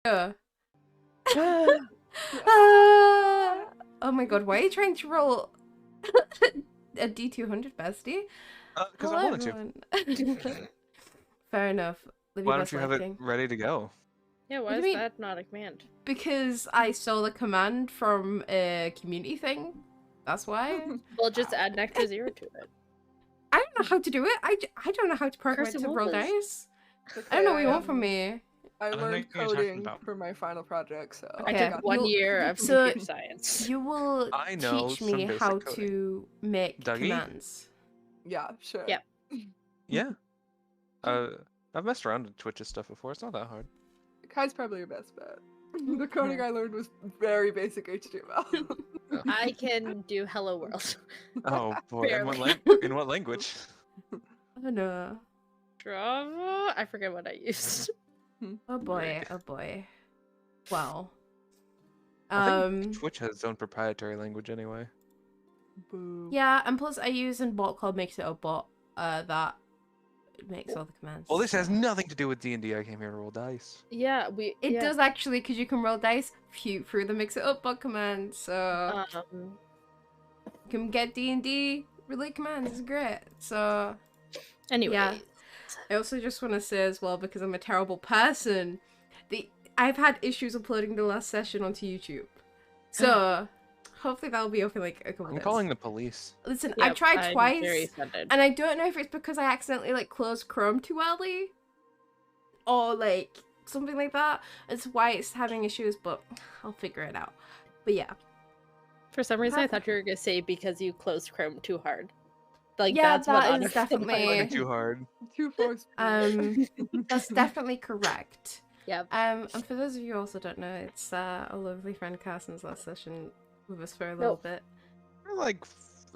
Yeah. Oh my god, why are you trying to roll a D200, bestie? Because I Hello, wanted everyone. Fair enough. Live Why your don't best you life, have it King. ready to go? Yeah, why What do is you mean? that not a command? Because I stole a command from a community thing. That's why. Well, just add an extra 0 to it. I don't know how to do it. I don't know how to program it Cursive to roll was. dice. Okay, I don't know what you want from me. I don't know learned what you're talking coding about. for my final project, so Okay. I took 1 you'll- year of so- computer science. You will I know teach some me basic how coding. to make Dougie? commands. yeah, sure. Yep. Yeah. I've messed around with Twitch's stuff before. It's not that hard. Kai's probably your best bet. The coding I learned was very basic HTML. I can do Hello World. Oh boy, in Barely. what language? Oh no. Drama? I forget what I used. Oh boy. Oh boy. Well. I think Twitch has its own proprietary language anyway. Boo. Yeah, and plus I use a bot called Makes It a Bot that makes all the commands. Well, this has so- nothing to do with D&D. I came here to roll dice. Yeah, It yeah. does actually, because you can roll dice through the Mix It Up bot command, so you can get D&D relate commands. It's great. So Anyway. yeah. I also just want to say as well, because I'm a terrible person, I've had issues uploading the last session onto YouTube. So hopefully that'll be over like a couple I'm days. calling the police. Listen, Yep, I've tried I'm twice, very offended. and I don't know if it's because I accidentally like closed Chrome too early, or like something like that. It's why it's having issues, but I'll figure it out. But yeah. For some reason, I thought you were gonna say because you closed Chrome too hard. Like Yeah, that's what that is unofficial definitely- part- Fucking too hard. Too forced. That's definitely correct. Yep. And for those of you who also don't know, it's our lovely friend Carson's last session with us for a little bit. For like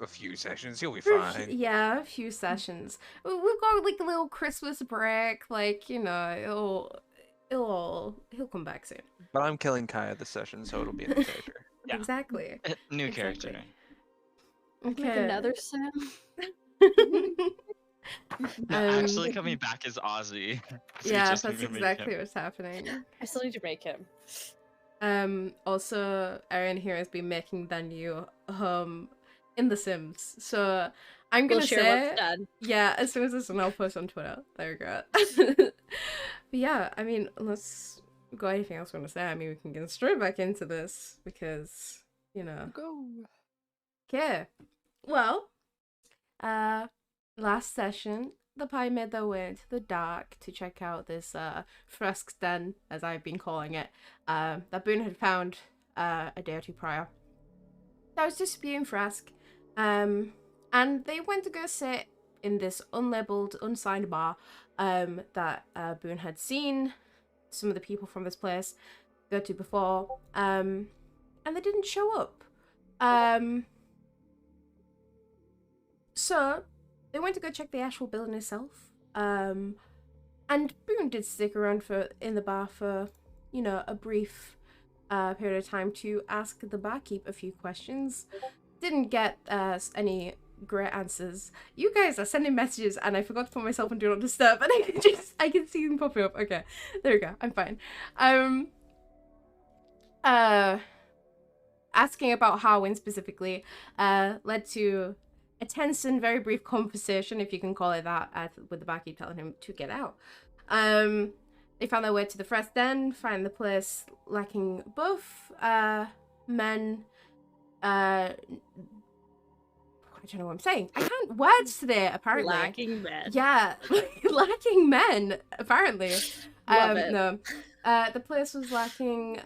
a few sessions, you'll be For fine. yeah, a few sessions. We've got like a little Christmas break, like, you know, he'll come back soon. But I'm killing Kaya this session, so it'll be a new character. Yeah. Exactly. New Exactly. character. Make Okay. another Sam. No, actually coming back as Ozzy. So you Yeah, just that's need to make exactly him. what's happening. I still need to make him. Also, Erin here has been making the new in The Sims. So I'm We'll gonna share say, what's done. yeah, as soon as it's done, I'll post on Twitter. There we go. But yeah, I mean, unless we've got anything else we want to say, I mean, we can get straight back into this because, you know. Go. Okay. Well, last session, the party made their way into the dark to check out this fresque den, as I've been calling it, that Boone had found a day or two prior. That was just spewing fresque, and they went to go sit in this unlabeled, unsigned bar that Boone had seen some of the people from this place go to before, and they didn't show up. So they went to go check the actual building itself. And Boone did stick around in the bar for, you know, a brief period of time to ask the barkeep a few questions. Didn't get any great answers. You guys are sending messages, and I forgot to put myself on Do Not Disturb, and I can see them popping up. Okay, there we go. I'm fine. Asking about Harwin specifically led to a tense and very brief conversation, if you can call it that, with the barkeep telling him to get out. They found their way to the Fresque Den, find the place lacking both men. I don't know what I'm saying. I can't words today, apparently. Lacking men. Yeah, lacking men, apparently. Love it. No. The place was lacking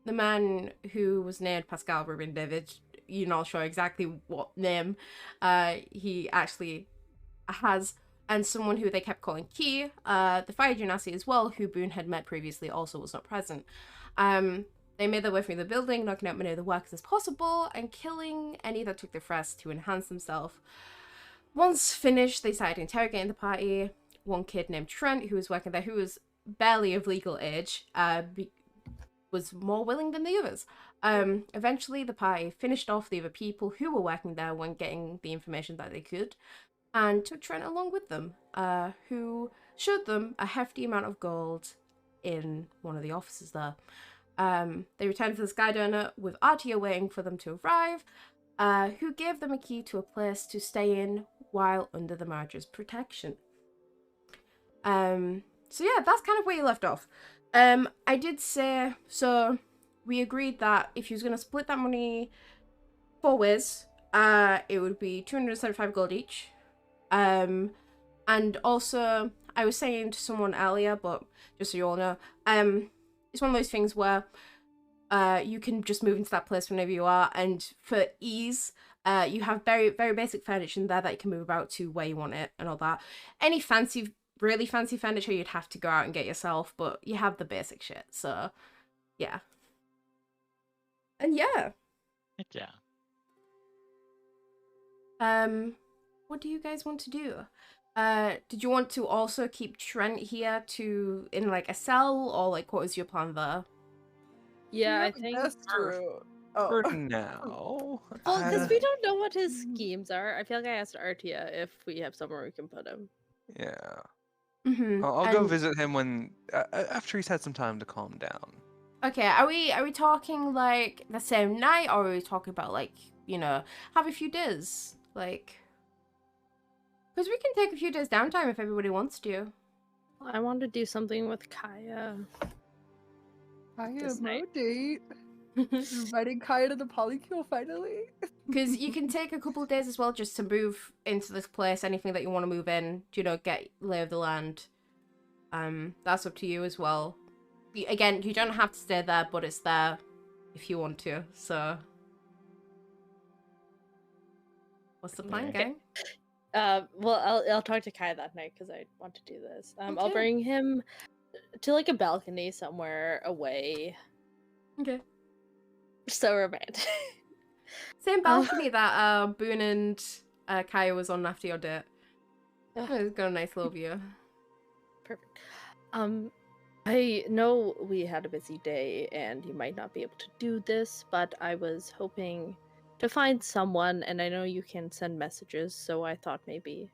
the man who was named Pascal Rubin David. You're not sure exactly what name he actually has, and someone who they kept calling Key, the fire genasi as well, who Boone had met previously, also was not present. They made their way through the building, knocking out many of the workers as possible, and killing any that took the fresque to enhance themselves. Once finished, they started interrogating the party. One kid named Trent, who was working there, who was barely of legal age, was more willing than the others. Eventually, the party finished off the other people who were working there when getting the information that they could, and took Trent along with them, who showed them a hefty amount of gold in one of the offices there. They returned to the Skydonor with Artia waiting for them to arrive, who gave them a key to a place to stay in while under the Marger's protection. So yeah, that's kind of where you left off. I did say, so we agreed that if you was going to split that money 4 ways, it would be 275 gold each. And also, I was saying to someone earlier, but just so you all know, it's one of those things where you can just move into that place whenever you are, and for ease, you have very, very basic furniture in there that you can move about to where you want it and all that. Any fancy, really fancy furniture you'd have to go out and get yourself, but you have the basic shit, so yeah. And yeah. Heck yeah. What do you guys want to do? Did you want to also keep Trent here in like a cell, or like what was your plan there? Yeah, I think. That's true. Oh. For now. Well, because we don't know what his schemes are. I feel like I asked Artia if we have somewhere we can put him. Yeah. Mm-hmm. I'll go visit him when after he's had some time to calm down. Okay, are we talking like the same night, or are we talking about like, you know, have a few days? Like, because we can take a few days downtime if everybody wants to. I want to do something with Kaya. Kaya, This no night. date. Inviting Kaya to the polycule finally. Because you can take a couple of days as well just to move into this place, anything that you want to move in, you know, get lay of the land. That's up to you as well. Again, you don't have to stay there, but it's there if you want to, so. What's the plan, Okay. gang? Well, I'll talk to Kaya that night because I want to do this. I'll Okay. bring him to like a balcony somewhere away. Okay. So romantic. Same balcony that Boone and Kaya was on after your date. Ugh. It's got a nice little view. Perfect. I know we had a busy day and you might not be able to do this, but I was hoping to find someone, and I know you can send messages, so I thought maybe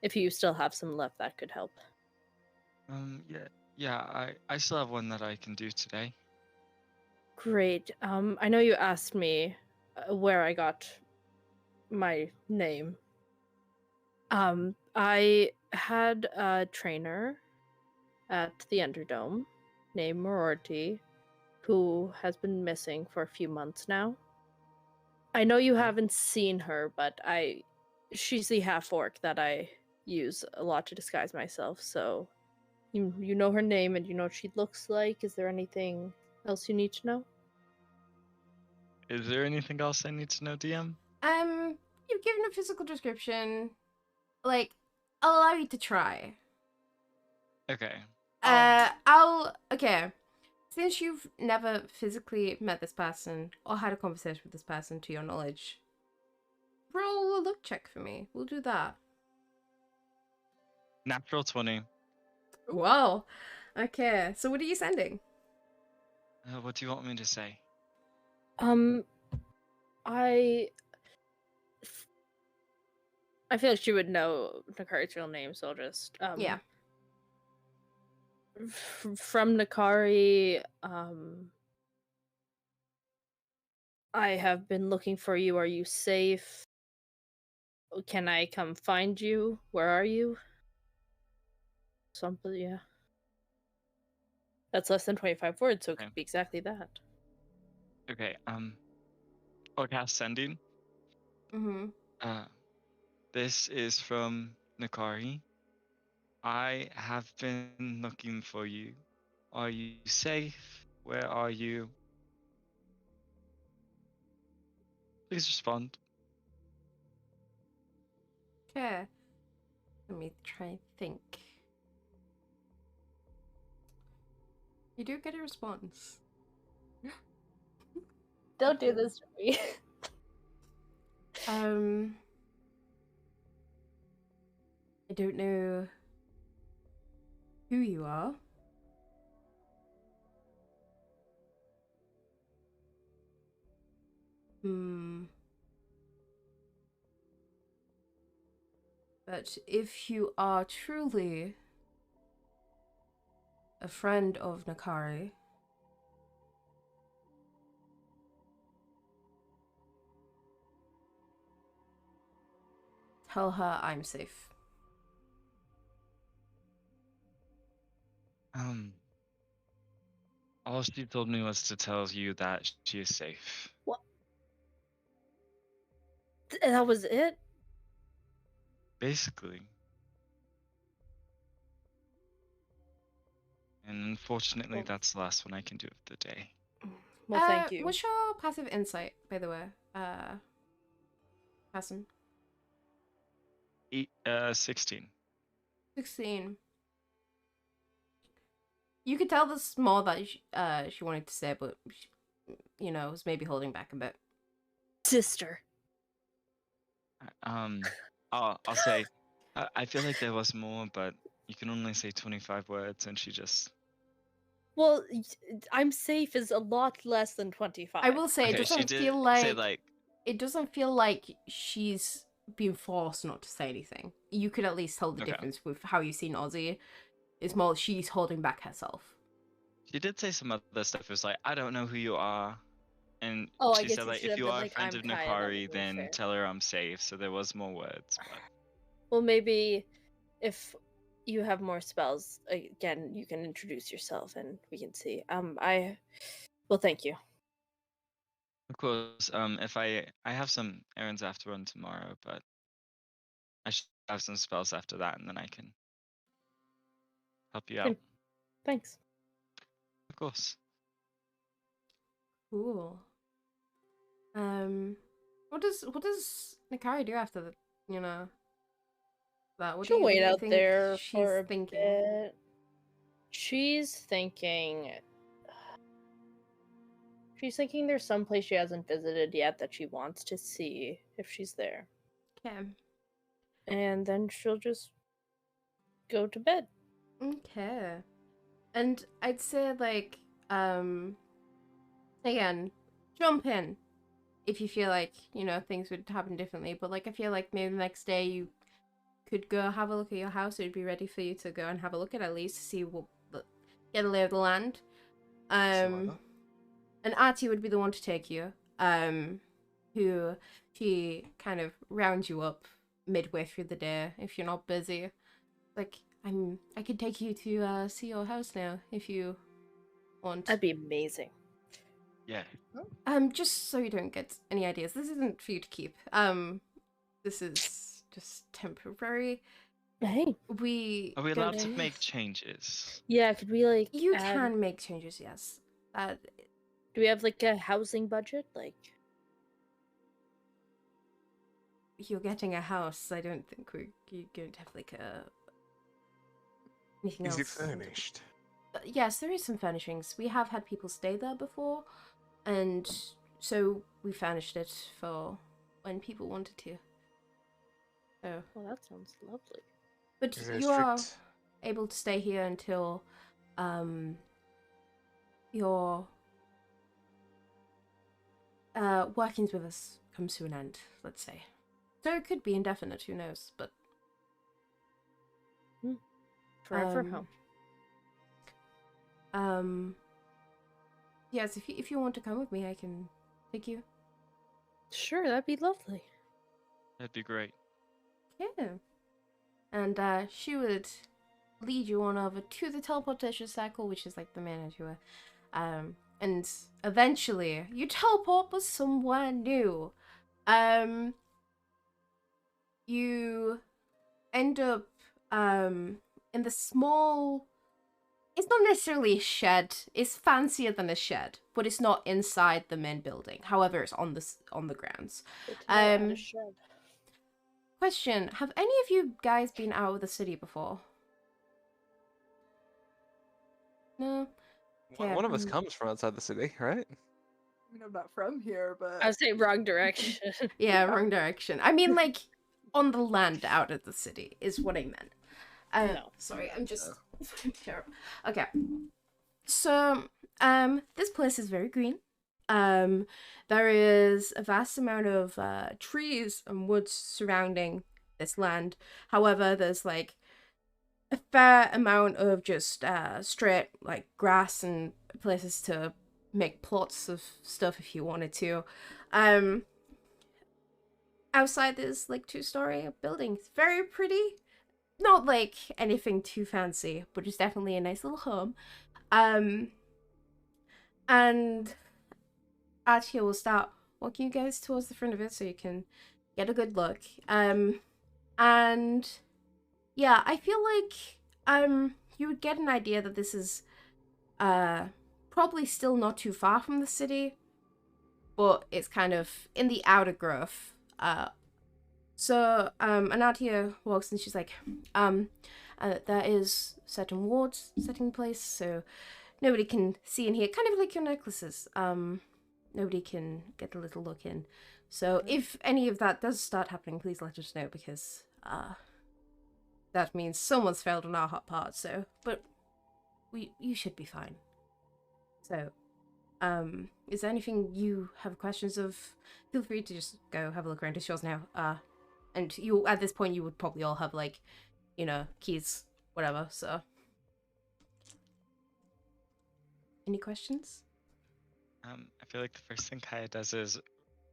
if you still have some left, that could help. I still have one that I can do today. Great. I know you asked me where I got my name. I had a trainer at the Underdome named Mororty, who has been missing for a few months now. I know you haven't seen her, but she's the half-orc that I use a lot to disguise myself, so you know her name and you know what she looks like. Is there anything else you need to know? Is there anything else I need to know, DM? You've given a physical description. Like, I'll allow you to try. Okay. Okay. Since you've never physically met this person or had a conversation with this person to your knowledge, roll a luck check for me. We'll do that. Natural 20. Wow. Okay, so what are you sending? What do you want me to say? I feel like she would know Nakari's real name, so I'll just Yeah. From Nakari, I have been looking for you. Are you safe? Can I come find you? Where are you? Something, yeah. That's less than 25 words, so it Okay. could be exactly that. Okay, I'll cast sending. Mm-hmm. This is from Nakari. I have been looking for you. Are you safe? Where are you? Please respond. Okay. Let me try and think. You do get a response. Don't do this to me. I don't know who you are. But if you are truly a friend of Nakari. Tell her I'm safe. All she told me was to tell you that she is safe. That was it? Basically. And unfortunately, Well- that's the last one I can do of the day. Well, thank you. What's your passive insight, by the way? Person. 16. 16. You could tell there's more that she wanted to say, but was maybe holding back a bit. Sister. I'll say, I feel like there was more, but you can only say 25 words, and she just. Well, I'm safe is a lot less than 25. I will say Okay, it she doesn't did feel say like it doesn't feel like she's being forced not to say anything. You could at least tell the Okay. difference with how you've seen Ozzy. It's more she's holding back herself. She did say some other stuff. It was like, I don't know who you are. And Oh, I she guess said, it like, should if have you been are a like, friend I'm of Kaya, that Nakari, would've been then fair. tell her I'm safe. So there was more words, but Well, maybe if you have more spells, again, you can introduce yourself and we can see. Well, thank you. of course, if I have some errands I have to run tomorrow, but I should have some spells after that, and then I can help you out. Okay. Thanks. Of course. Cool. What does Nakari do after that? That what do She'll you wait out think there she's for a thinking? bit. She's thinking there's some place she hasn't visited yet that she wants to see if she's there. Okay. And then she'll just go to bed. Okay. And I'd say again, jump in if you feel like, things would happen differently. But I feel like maybe the next day you could go have a look at your house. It would be ready for you to go and have a look at least to see get a lay of the land. And Artie would be the one to take you. Who she kind of rounds you up midway through the day if you're not busy. I could take you to see your house now if you want. That'd be amazing. Yeah. Just so you don't get any ideas, this isn't for you to keep. This is just temporary. Hey. Are we don't- allowed to make changes? Yeah, could we You add... can make changes, yes. Do we have a housing budget? You're getting a house. I don't think you're going to have anything else. Is it furnished? Yes, there is some furnishings. We have had people stay there before, and so we furnished it for when people wanted to. So. Well, that sounds lovely. But Is there you are strict- able to stay here until your workings with us comes to an end, let's say. So it could be indefinite, who knows, but Forever home. Yes, if you want to come with me, I can take you. Sure, that'd be lovely. That'd be great. Yeah. And she would lead you on over to the teleportation cycle, which is the main tour. And eventually you teleport with somewhere new. You end up in the small... It's not necessarily a shed. It's fancier than a shed, but it's not inside the main building. However, it's on the grounds. Question: have any of you guys been out of the city before? No. Okay. One of us comes from outside the city, right? I mean, I'm not from here, but I would say wrong direction. Yeah, wrong direction. I mean, on the land out of the city is what I meant. No. Sorry, I'm just terrible. Okay. So, this place is very green. There is a vast amount of trees and woods surrounding this land. However, there's a fair amount of just straight like grass and places to make plots of stuff if you wanted to. Outside there's like 2-story building. It's very pretty. Not like anything too fancy, but it's definitely a nice little home. And Archie will start walking you guys towards the front of it so you can get a good look. And yeah, I feel like you would get an idea that this is probably still not too far from the city, but it's kind of in the outer growth. So Anatia walks and she's like, there is certain wards set in place, so nobody can see in here, kind of like your necklaces. Nobody can get a little look in. So if any of that does start happening, please let us know, because that means someone's failed on our part. So, but you should be fine. So, is there anything you have questions of? Feel free to just go have a look around. It's yours now. And you at this point you would probably all have like, you know, keys, whatever. So, any questions? I feel like the first thing Kaya does is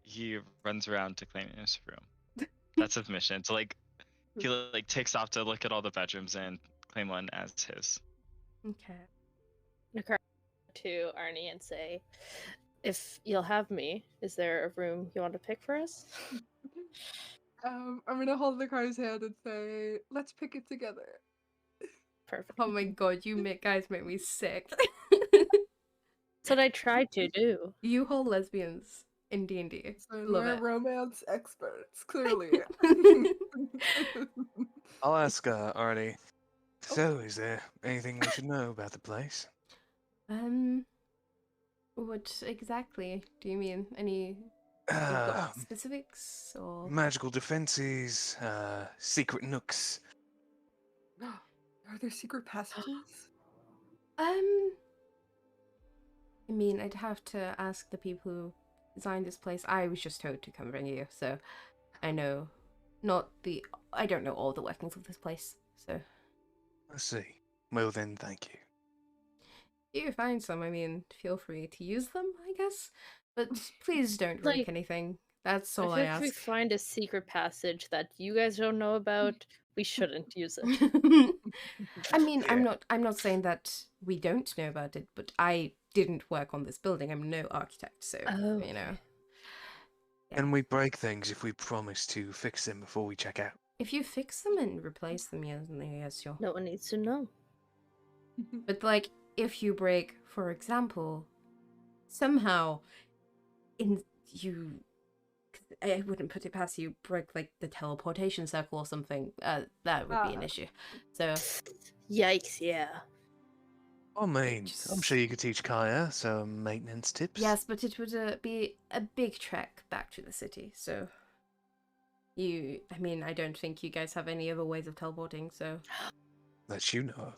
he runs around to claim his room. That's his mission. To like, he like takes off to look at all the bedrooms and claim one as his. Okay. Nakar to Arnie and say, if you'll have me, is there a room you want to pick for us? I'm gonna hold the car's hand and say, let's pick it together. Perfect. Oh my god, guys make me sick. That's what I tried to do. You whole lesbians in D&D. So Love we're it. romance experts, clearly. I'll ask Arnie. So, is there anything we should know about the place? What exactly do you mean? Any you've got specifics or? Magical defenses, secret nooks. Are there secret passages? I mean, I'd have to ask the people who designed this place. I was just told to come bring you, so I know I don't know all the workings of this place, so. I see. Well then, thank you. If you find some, I mean, feel free to use them, I guess. But please don't break Like, anything. That's all I I think if we ask. find a secret passage that you guys don't know about, we shouldn't use it. I mean, Yeah. I'm not saying that we don't know about it, but I didn't work on this building. I'm no architect, so Oh, you know. Can we break things if we promise to fix them before we check out? If you fix them and replace them, yes, sure. no one needs to know. But like, if you break, for example, somehow, I wouldn't put it past you, break like the teleportation circle or something. That would be an issue. So. Yikes! Yeah. I mean, I'm sure you could teach Kaya some maintenance tips. Yes, but it would be a big trek back to the city, so... I mean, I don't think you guys have any other ways of teleporting, so... That you know of.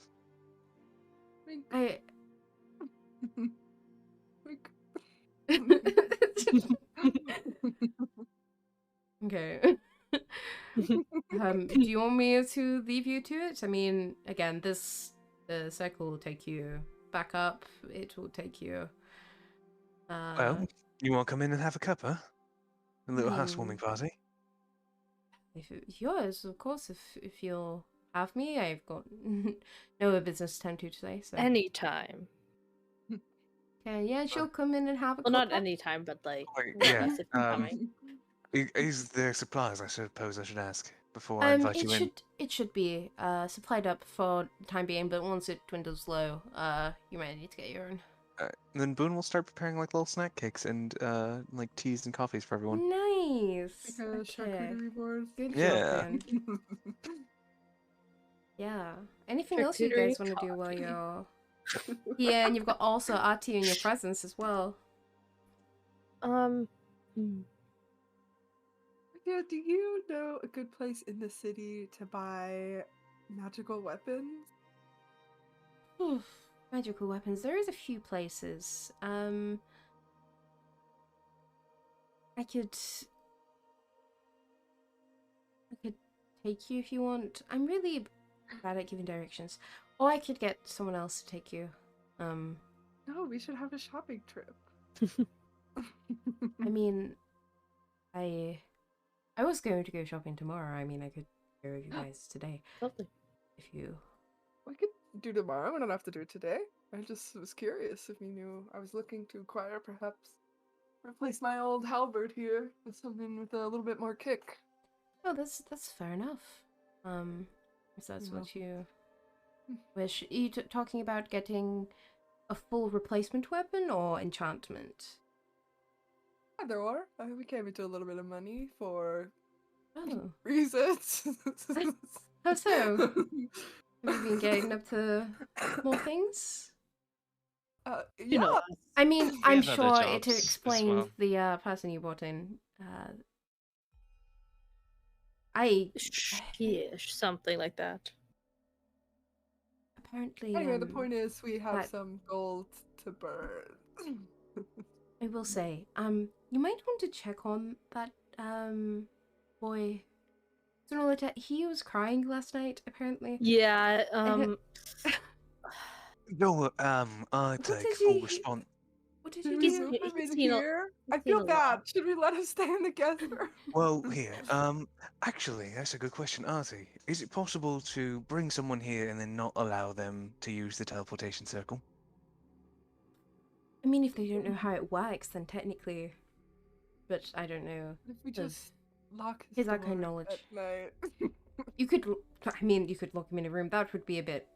Okay. Do you want me to leave you to it? I mean, again, the circle will take you back up. It will take you... Well, you want to come in and have a cuppa? A little housewarming party? Yours, of course, if you'll have me. I've got no business to tend to today, so... Anytime. Okay, yeah, she'll come in and have a Well, not cuppa. anytime, but like, Yeah, yes, if you're coming. Is there supplies, I suppose I should ask, before I invite you in? It should be supplied up for the time being, but once it dwindles low, you might need to get your own. Then Boone will start preparing like little snack cakes and like teas and coffees for everyone. Nice. Like a Okay. charcuterie board. Good Yeah. job, then. Yeah. Anything else you guys want to do while you're... Yeah, and you've got also Artie in your presence as well. Yeah, do you know a good place in the city to buy magical weapons? Oof, magical weapons. There is a few places. I could take you if you want. I'm really bad at giving directions. Or I could get someone else to take you. No, we should have a shopping trip. I mean, I was going to go shopping tomorrow. I mean, I could go with you guys today Lovely. if you. We could do tomorrow. We don't have to do it today. I just was curious if you knew. I was looking to acquire, perhaps, replace my old halberd here with something with a little bit more kick. Oh, that's fair enough. If that's Yeah. what you wish. Are you talking about getting a full replacement weapon or enchantment? Either or. We came into a little bit of money for Oh, reasons. how so? Have you been getting up to more things? You know Yeah. us. I mean, We I'm have other sure jobs it as explains well. the person you brought in. I Ish, something like that. apparently. Anyway, the point is we have that- some gold to burn. I will say, you might want to check on that boy. Sonolita, he was crying last night, apparently. Yeah. No, I What take did full you- response. What did Should you we do? move him he's in seen a- here? I he's feel seen a lot. bad. Should we let him stay in the guest room? Well, here, actually, that's a good question, Artie. Is it possible to bring someone here and then not allow them to use the teleportation circle? I mean, if they don't know how it works, then technically. But I don't know. If we Does- just lock His door arcane knowledge. at night. You could. I mean, you could lock him in a room. That would be a bit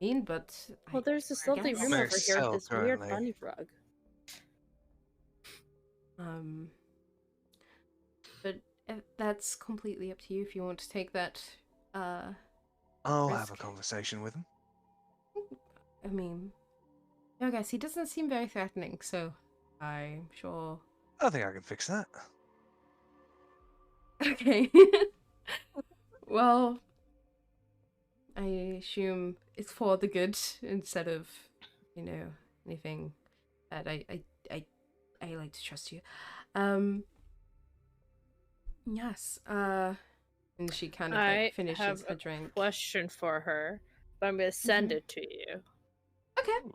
mean, but. Well, there's this lovely guess. room May over here sell with this weird currently. bunny rug. But that's completely up to you if you want to take that. I'll have a Risk. conversation with him. I mean, I guess he doesn't seem very threatening, so I'm sure. I think I can fix that. Okay. Well, I assume it's for the good instead of, anything bad. I like to trust you. Yes. And she kind of I finishes have her a drink. question for her, but I'm gonna send it to you. Okay.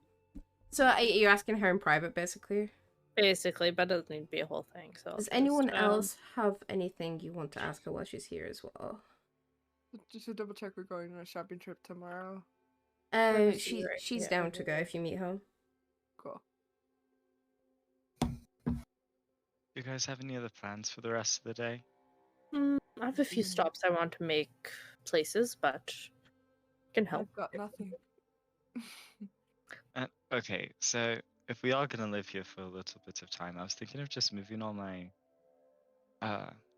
So are you asking her in private, basically? Basically, but it doesn't need to be a whole thing. So I'll Does just, anyone else have anything you want to ask her while she's here as well? Just to double check, we're going on a shopping trip tomorrow. Where is she right She's here? down to go if you meet her. Cool. You guys have any other plans for the rest of the day? I have a few stops I want to make places, but can help. I've got nothing. Okay, so if we are gonna live here for a little bit of time, I was thinking of just moving all my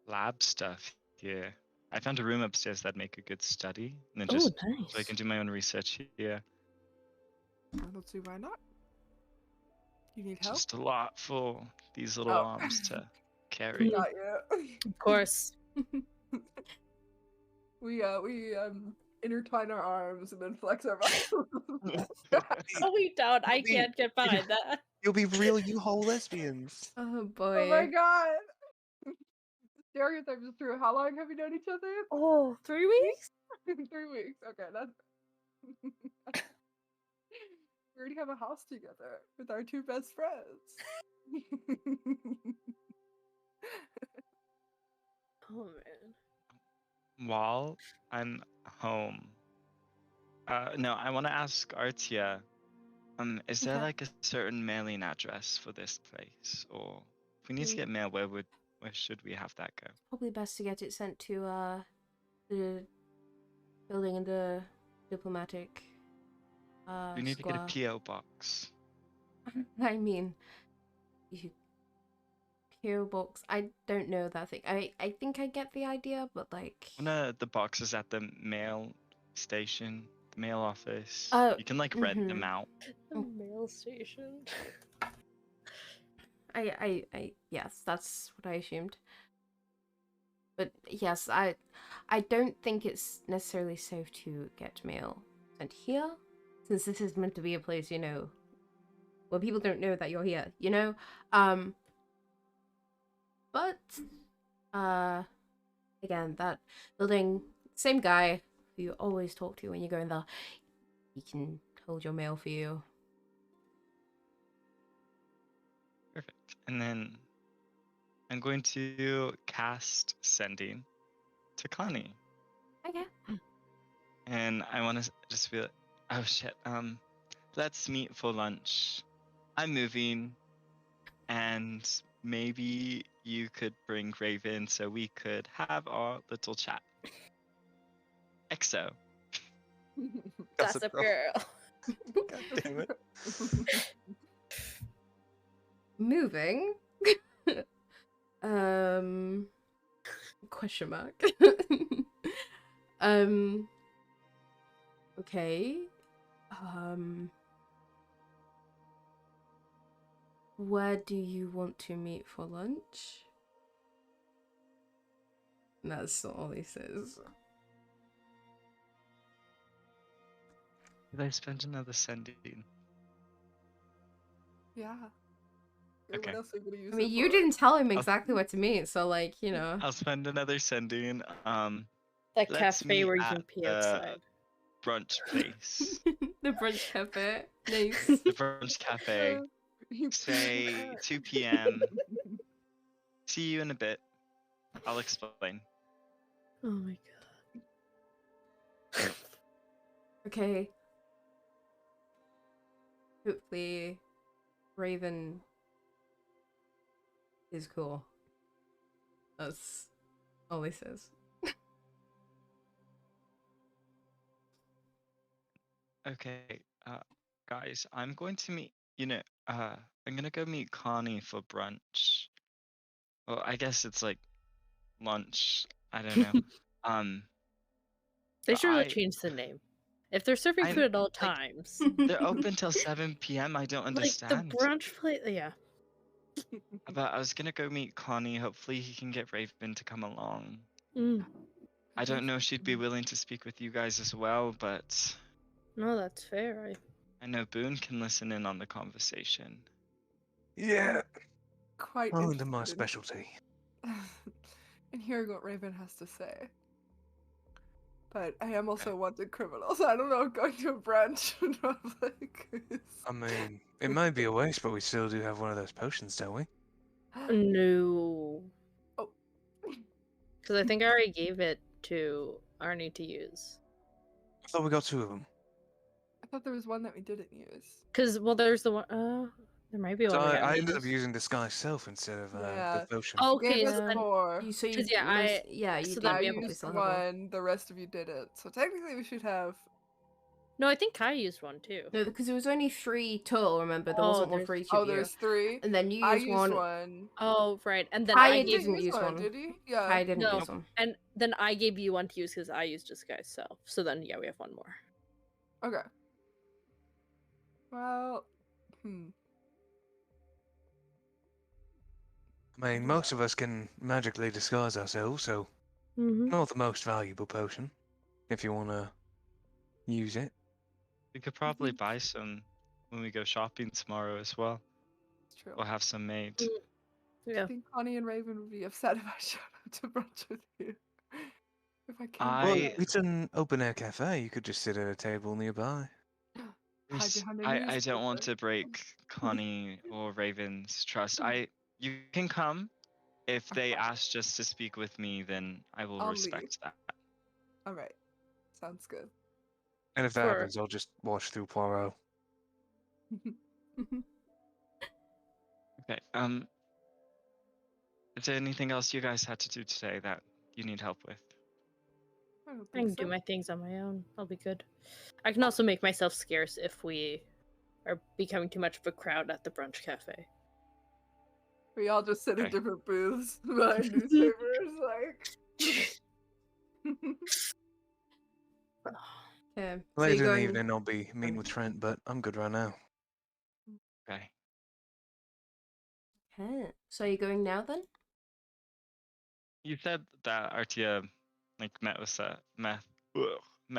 lab stuff here. I found a room upstairs that'd make a good study, and then Oh, just nice. so I can do my own research here. I don't see why not. You need help? Just a lot for these little Oh. arms to carry. Not yet. Of course. We intertwine our arms and then flex our muscles. Oh, we don't. I You'll be- can't get behind that. You'll be real U-Haul lesbians. Oh boy. Oh my god! Stereotype is true. How long have you known each other? Oh, 3 weeks? 3 weeks. Okay, that's. We already have a house together with our 2 best friends. Oh man. While I'm home, no, I want to ask Artia, is there Okay. like a certain mailing address for this place, or if we need to Mm. get mail, where should we have that go? Probably best to get it sent to the building in the diplomatic We need to get a square. PO box. I mean, you PO box. I don't know that thing. I think I get the idea, but like. One of the boxes at the mail station, the mail office. Oh, You can like rent them mhm. out. The Oh. mail station. Yes, that's what I assumed. But yes, I don't think it's necessarily safe to get mail sent here, since this is meant to be a place, where people don't know that you're here, But again, that building, same guy who you always talk to when you go in there, he can hold your mail for you. Perfect. And then I'm going to cast Sending to Connie. Okay. And I want to just be like, oh shit, let's meet for lunch. I'm moving, and maybe you could bring Raven so we could have our little chat. EXO. Gossip girl. God damn it. Moving. Question mark. Okay. Where do you want to meet for lunch? That's all he says. Did I spend another Sending? Yeah. Okay. What else are you gonna use I mean, it you for? didn't tell him exactly what to meet, so like, you know. I'll spend another Sending. That Let's cafe meet where you at can pee the outside. brunch place. The brunch cafe. Nice. The brunch cafe. Say 2 p.m. See you in a bit. I'll explain. Oh my god. Okay. Hopefully, Raven is cool. That's all he says. Okay, guys, I'm going to meet, I'm gonna go meet Connie for brunch. Well, I guess it's like lunch. I don't know. They But should really change the name. If they're serving food at all like, times, they're open till 7 p.m. I don't like the understand. brunch place, yeah. But I was gonna go meet Connie. Hopefully, he can get Raven to come along. Mm. I don't know if she'd be willing to speak with you guys as well, but No, that's fair. I know Boone can listen in on the conversation. Yeah, Quite well, into my interested specialty. in hearing what Raven has to say. But I am also a wanted criminal, so I don't know if going to a brunch in public is... I mean, it may be a waste, but we still do have one of those potions, don't we? No. Oh. Because I think I already gave it to Arnie to use. I thought we got 2 of them. I thought there was one that we didn't use. Because, well, there's the one. There might be one. So we I haven't ended up used. using Disguise Self instead of Yeah. the potion. Okay, Gave so us then, 4. You, so you, 'Cause, yeah, you so did. then I we You have- used still have one. one, the rest of you didn't. So technically we should have... no, I think Kai used one too. No, because it was only 3 total. Remember, there wasn't one for each Oh, of you. there's 3? And then you I used used one. one. Oh, right. And then Kai I He gave didn't use one. did he? Yeah. I didn't No. use one. and then I gave you one to use because I used Disguise Self. So then, yeah, we have one more. Okay. Well, I mean, most of us can magically disguise ourselves, so Mm-hmm. not the most valuable potion, if you want to use it. We could probably buy some when we go shopping tomorrow as well. it's true. We'll have some made. Yeah. I think Connie and Raven would be upset if I showed up to brunch with you. If I came I- Well, back. it's an open-air cafe. You could just sit at a table nearby. Hide behind a I don't want newspaper. to break Connie or Raven's trust. You can come. If they ask just to speak with me, then I will I'll respect leave. that. All right. Sounds good. And if that Sure. happens, I'll just watch through Poirot. Okay. Is there anything else you guys had to do today that you need help with? I don't I think can do so. my things on my own. I'll be good. I can also make myself scarce if we are becoming too much of a crowd at the brunch cafe. We all just sit in Okay. different booths behind newspapers, like. Okay. So Later you're in the going. evening, I'll be meeting with Trent, but I'm good right now. Okay. Okay. So you're going now then? You said that Artia met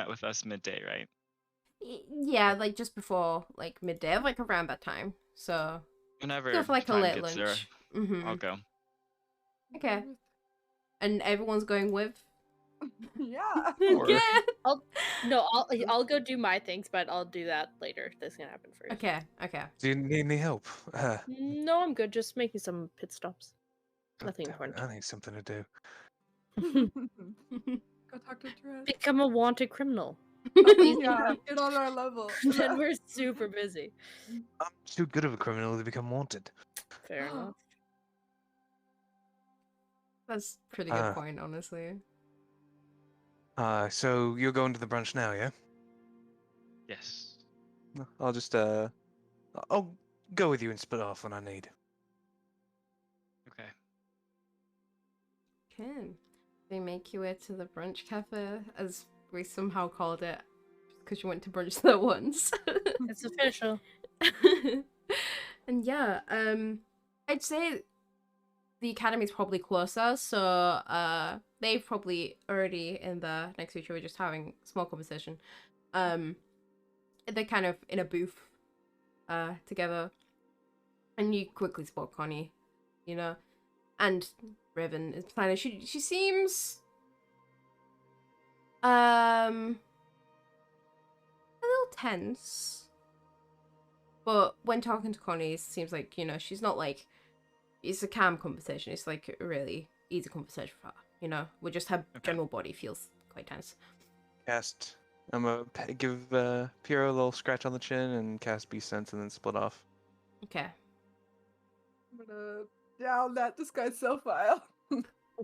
with us midday, right? Yeah, like just before like midday, like around that time. So Whenever go for like a time late gets lunch. there, Mm-hmm. I'll go. Okay. And everyone's going with Yeah. Or- Yeah. I'll go do my things, but I'll do that later. That's gonna happen first. Okay. Do you need any help? No, I'm good. Just making some pit stops. Nothing Damn it, important. I need something to do. Go talk to Trish. Become a wanted criminal. Yeah, get on our level. Then we're super busy. I'm too good of a criminal to become wanted. Fair enough. That's a pretty good Ah. point, honestly. So you're going to the brunch now, yeah? Yes. No, I'll just I'll go with you and split off when I need. Okay. Okay. They make you way to the brunch cafe, as we somehow called it, because you went to brunch there once. It's official. And yeah, I'd say the academy's probably closer, so they've probably already in the next future we're just having a small conversation. They're kind of in a booth together, and you quickly spot Connie, you know, and Raven is planning. She seems a little tense, but when talking to Connie, it seems like, you know, she's not like, it's a calm conversation. It's like a really easy conversation for her, you know. With just her general body feels quite tense. Cast. I'm gonna give Piero a little scratch on the chin and cast Beast Sense and then split off. Okay. I'm gonna down that disguise self file.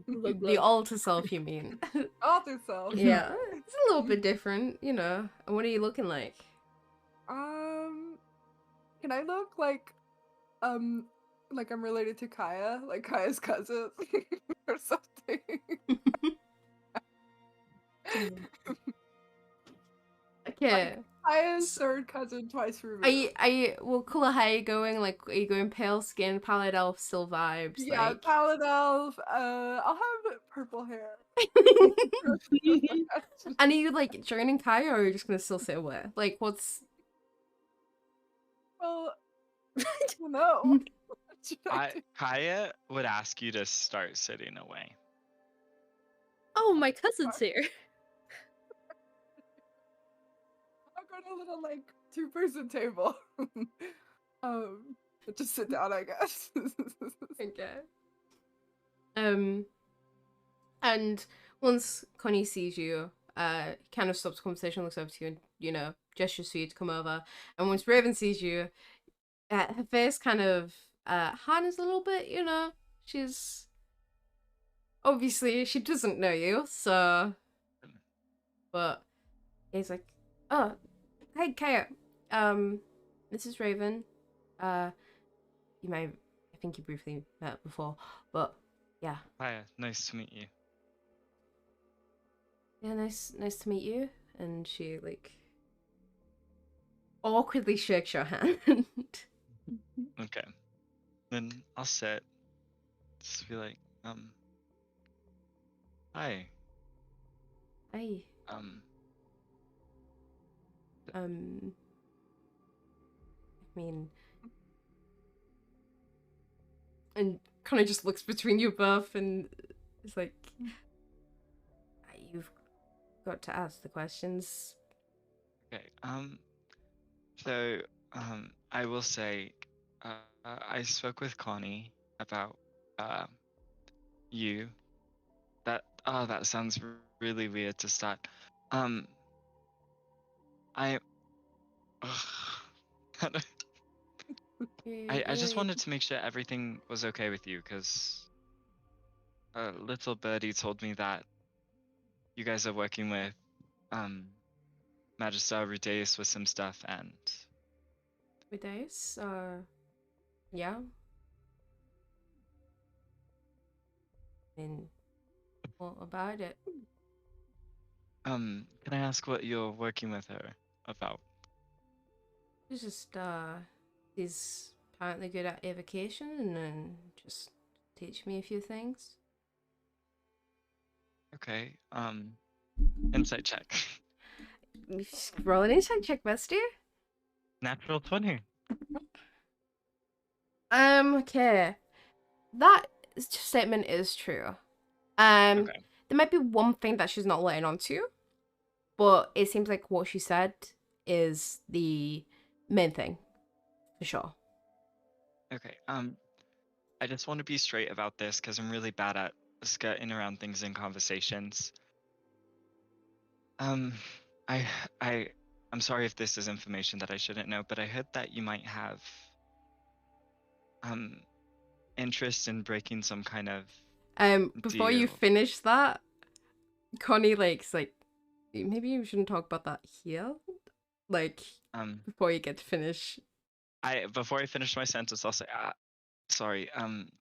The alter self, you mean? Alter self. Yeah, it's a little bit different, you know. And what are you looking like? Can I look like I'm related to Kaya, like Kaya's cousin or something? Okay. Kaya's third cousin twice removed. What color hair are you going? Like, are you going pale skin, pallid elf, still vibes? Yeah, Like... Pallid Elf. I'll have purple hair. And are you like joining Kaya, or are you just gonna still sit away? Like, what's... Well, I don't know. What should I do? Kaya would ask you to start sitting away. Oh, my cousin's here. I'll go to a little like 2-person table. Just sit down, I guess. Okay. And once Connie sees you, kind of stops the conversation, looks over to you, and, you know, gestures for you to come over. And once Raven sees you, her face kind of hardens a little bit, you know. She's... Obviously, she doesn't know you, so... But he's like, oh, hey, Kaya. This is Raven. You may... I think you briefly met before, but yeah. Kaya, nice to meet you. Yeah, nice to meet you. And she, like, awkwardly shakes your hand. Okay. Then I'll sit. Just be like, hi. Hi. I mean... And kind of just looks between you both and is like, you've got to ask the questions. Okay. So, I will say, I spoke with Connie about, you. That sounds really weird to start. I just wanted to make sure everything was okay with you, because little birdie told me that you guys are working with Magister Rudeus with some stuff, and With Ace? Yeah. I mean, what about it? can I ask what you're working with her about? It's just, he's apparently good at evocation and then just teach me a few things. Okay, insight check. Roll an insight check, bestie. Natural 20. Okay. That statement is true. Okay. there might be one thing that she's not letting on to, but it seems like what she said is the main thing, for sure. Okay. I just want to be straight about this because I'm really bad at skirting around things in conversations. Um, I, I'm sorry if this is information that I shouldn't know, but I heard that you might have interest in breaking some kind of Before you deal. finish that, Connie is like, maybe you shouldn't talk about that here. Like, before you get to finish. Before I finish my sentence, I'll say, sorry.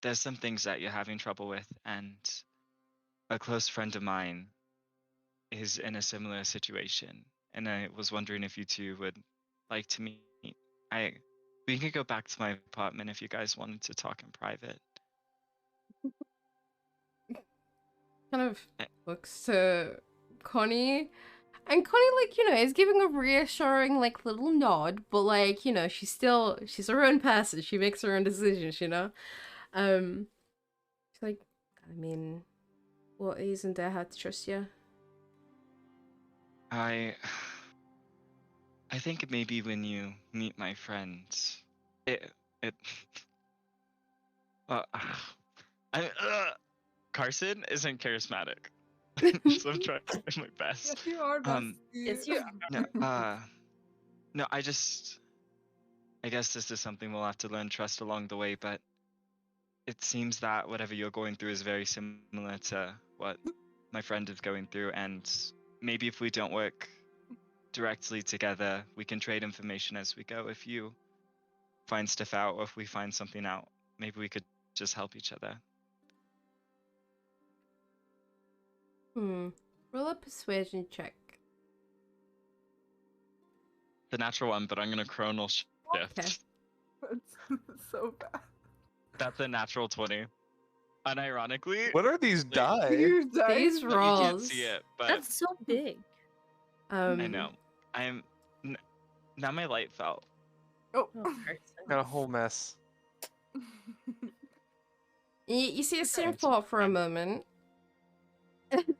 There's some things that you're having trouble with, and a close friend of mine is in a similar situation, and I was wondering if you two would like to meet. We could go back to my apartment if you guys wanted to talk in private. Kind of looks to Connie, and Connie, is giving a reassuring, little nod, but, she's her own person. She makes her own decisions, She's like, I mean, what isn't there how to trust you? I think maybe when you meet my friends, it well, Carson isn't charismatic. So I'm trying my best. Yes, you are, bestie. Yes, you No, I guess this is something we'll have to learn trust along the way, but it seems that whatever you're going through is very similar to what my friend is going through, and maybe if we don't work directly together, we can trade information as we go. If you find stuff out or if we find something out, maybe we could just help each other. Roll a persuasion check. The natural one, but I'm gonna chronal shift. Okay. That's so bad. That's a natural 20. Unironically, What are these die? Weird dice. These you can't rolls. see it, but That's so big. I know. Now my light fell. Oh. Oh, Carson. Got a whole mess. You see a scene Okay. thought for a moment.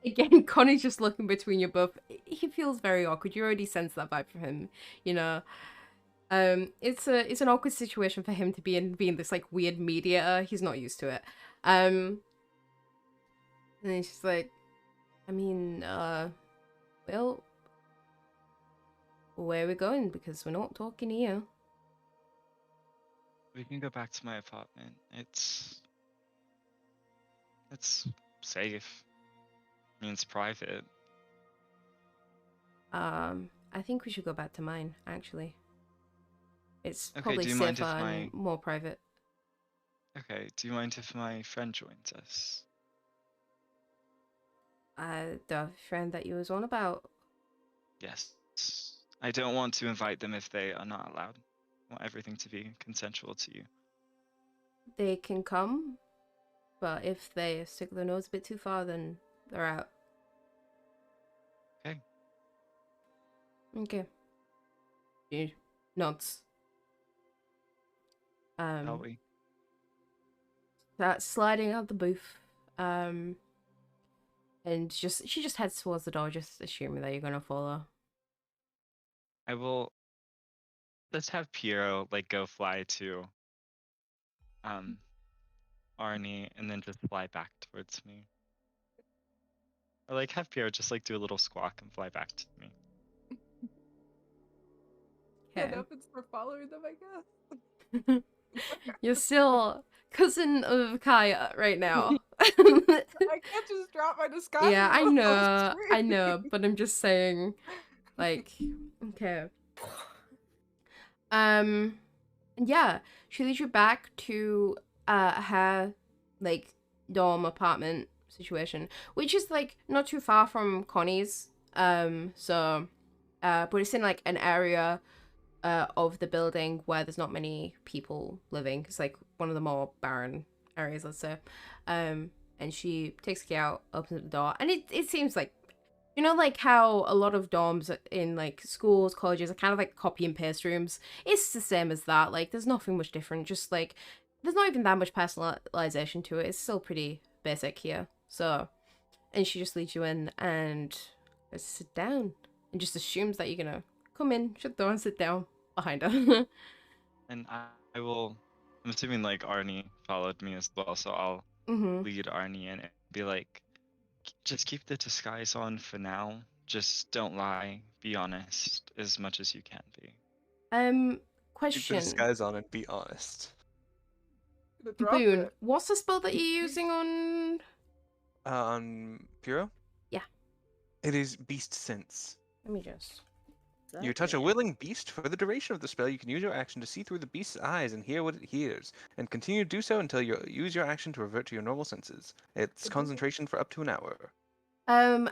Again, Connie's just looking between you both. He feels very awkward. You already sense that vibe from him, It's an awkward situation for him to be in, being this weird mediator. He's not used to it. And he's just like, I mean, well, where are we going? Because we're not talking here. We can go back to my apartment. It's safe. I mean, it's private. I think we should go back to mine, actually. It's Okay, probably do you mind safer if and more private. Okay, do you mind if my friend joins us? The friend that you was on about. Yes. I don't want to invite them if they are not allowed. I want everything to be consensual to you. They can come, but if they stick their nose a bit too far, then they're out. Okay. Okay. He nods. Shall we? That's sliding out the booth. And she just heads towards the door, just assuming that you're gonna follow. I will. Let's have Piero go fly to Arnie and then just fly back towards me. Or have Piero just do a little squawk and fly back to me. That Okay. happens for following them, I guess. You're still cousin of Kaya right now. I can't just drop my disguise. Yeah, I on the know, I screen. know, but I'm just saying, okay. Yeah, she leads you back to her dorm apartment situation, which is not too far from Connie's. But it's in an area of the building where there's not many people living. It's one of the more barren areas, let's say. And she takes the key out, opens the door, and it seems how a lot of dorms in schools, colleges are kind of copy and paste rooms. It's the same as that. There's nothing much different. Just there's not even that much personalization to it. It's still pretty basic here. So and she just leads you in and goes to sit down and just assumes that you're gonna come in, shut the door, and sit down behind her. And I will. I'm assuming like Arnie followed me as well, so I'll Mm-hmm. lead Arnie in and be like, just keep the disguise on for now. Just don't lie. Be honest as much as you can be. Keep the Question. disguise on and be honest. Gonna drop Boone, it. what's the spell that you're using on? On Puro? Yeah. It is Beast Sense. Let me just. You touch a willing beast for the duration of the spell. You can use your action to see through the beast's eyes and hear what it hears, and continue to do so until you use your action to revert to your normal senses. It's concentration for up to an hour.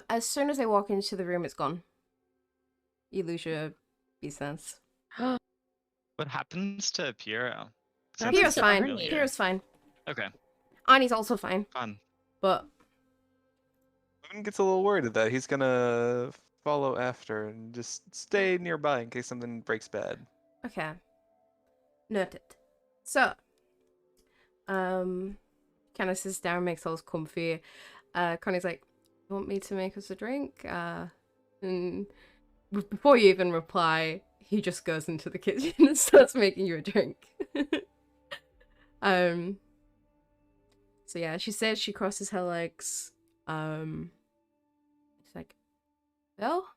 As soon as they walk into the room, it's gone. You lose your beast sense. What happens to Piero? That Piero's to fine. Arnie. Piero's fine. Okay, Arnie's also fine. fun. But Boone gets a little worried at that. He's gonna follow after and just stay nearby in case something breaks bad. okay. Noted. So, kind of sits down, makes all comfy. Connie's like, "You want me to make us a drink?" And before you even reply, he just goes into the kitchen and starts making you a drink. So yeah, she says she crosses her legs. She's like, "Well,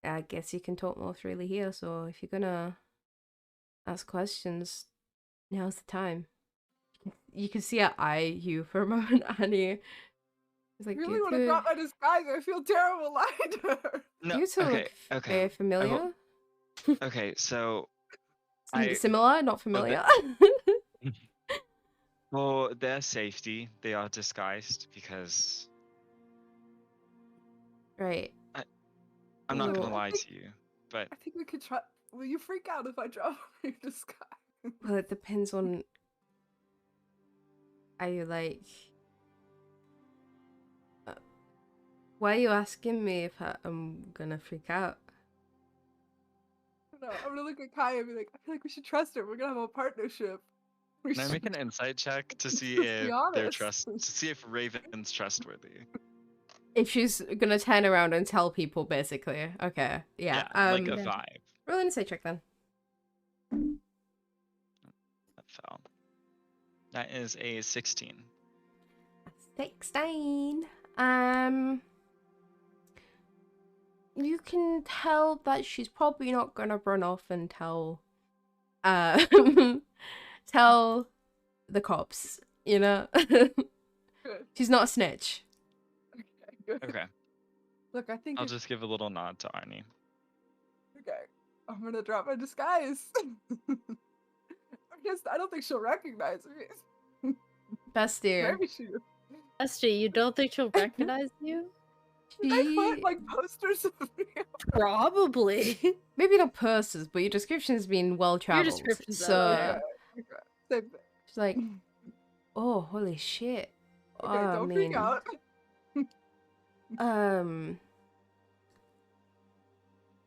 I guess you can talk more freely here, so if you're gonna ask questions, now's the time." You can see her eye you for a moment, Annie. It's like, I really you want to two, drop my disguise. I feel terrible lying to her. No, you two okay, look okay, very familiar. okay. So Similar, not well, familiar. for their safety, they are disguised because Right. I'm not Well, gonna lie to you, but I think we could try. Will you freak out if I drop my disguise? Well, it depends on. Are you like? Why are you asking me if I'm gonna freak out? No, I'm gonna look at Kaya and be like, I feel like we should trust her. We're gonna have a partnership. We can I make should an insight check to see just if be they're honest. to see if Raven's trustworthy? If she's gonna turn around and tell people, basically. Okay. Yeah. Like a yeah. 5. Roll an insight check then. That fell. That is a 16. 16. You can tell that she's probably not gonna run off and tell tell the cops, you know? Good. She's not a snitch. Okay, good. Okay, Look, I think I'll if- just give a little nod to Arnie. okay, I'm gonna drop my disguise. I don't think she'll recognize me. Bestie. Maybe she. Esty, you don't think she'll recognize you? Did they put like posters of me? Probably. Maybe not purses, but your description's been well traveled. description's So out, yeah. Okay, same thing. she's like, oh, holy shit. Okay, I don't freak mean, out.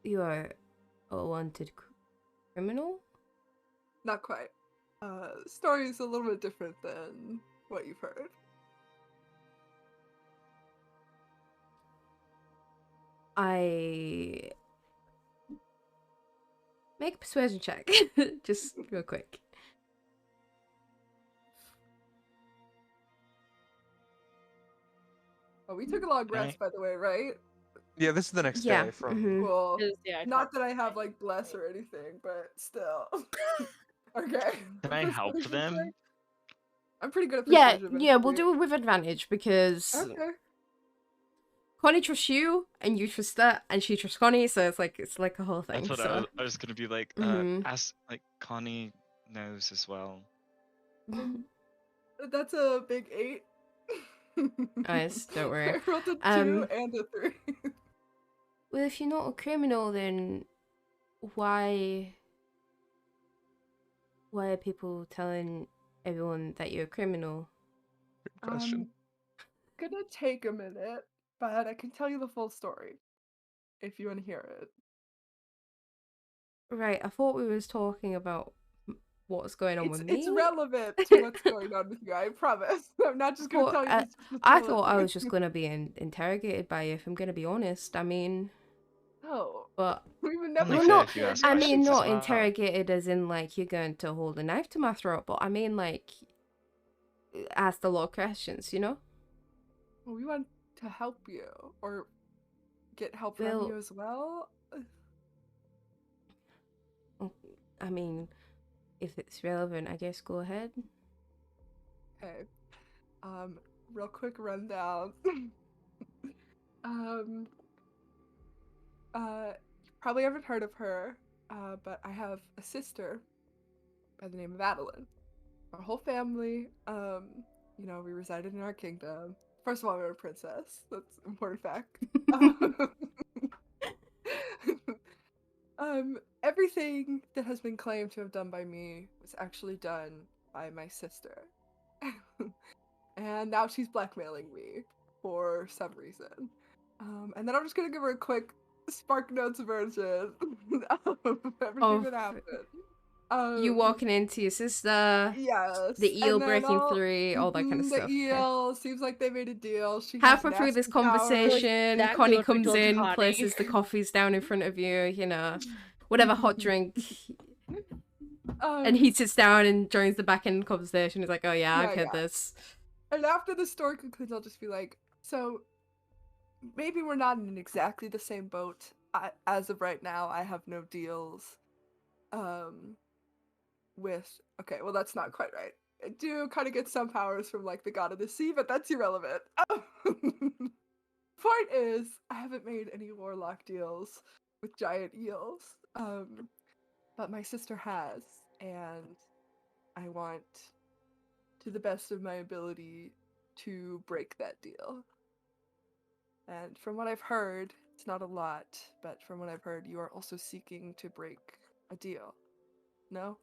You are a wanted criminal? Not quite. The story is a little bit different than what you've heard. I make a persuasion check. Just real quick. Oh, we took a long Okay. rest, by the way, right? Yeah, this is the next Yeah. day from. mhm. Well, Yeah, I not talked that I about have it. like bless or anything, but still. Okay. Can I help Persuasion them? check? I'm pretty good at Yeah, persuasion. yeah, we'll actually. do it with advantage because Okay. Connie trusts you and you trust her and she trusts Connie, so it's like a whole thing. That's what So I was gonna be like. Mhm. Ask like Connie knows as well. That's a big 8. Nice, don't worry. I rolled a 2 and a 3. Well, if you're not a criminal, then why are people telling everyone that you're a criminal? Good question. Gonna take a minute, but I can tell you the full story if you want to hear it. Right, I thought we was talking about what's going on with It's me. relevant to what's going on with you. I promise. I'm not just gonna But, tell you. This I thought I was just gonna be interrogated by you, if I'm gonna be honest. I mean, Oh, but we would Only never. well, fair not. if you ask I mean, questions as not well. interrogated as in like you're going to hold a knife to my throat, but I mean like ask a lot of questions, you know? We want to help you or get help from Well- you as well. I mean, if it's relevant, I guess go ahead. Okay. Real quick rundown. You probably haven't heard of her, but I have a sister by the name of Adeline. Our whole family, we resided in our kingdom. First of all, we're a princess. That's an important fact. Everything that has been claimed to have done by me was actually done by my sister. And now she's blackmailing me for some reason. And then I'm just gonna give her a quick Spark Notes version of everything that happened. You walking into your sister, Yes. the eel and then breaking through, all that kind of the stuff. Okay. eel seems like they made a deal. She has Halfway through this nasty powers. conversation, That Connie goes comes towards in, Connie. places the coffees down in front of you, you know, whatever hot drink. And he sits down and joins the back end conversation. He's like, oh yeah, I've heard this. And after the story concludes, I'll just be like, so maybe we're not in exactly the same boat. As of right now, I have no deals with... Okay, well, that's not quite right. I do kind of get some powers from, like, the god of the sea, but that's irrelevant. Point is, I haven't made any warlock deals with giant eels. But my sister has, and I want, to the best of my ability, to break that deal. And from what I've heard, it's not a lot, but from what I've heard, you are also seeking to break a deal. No?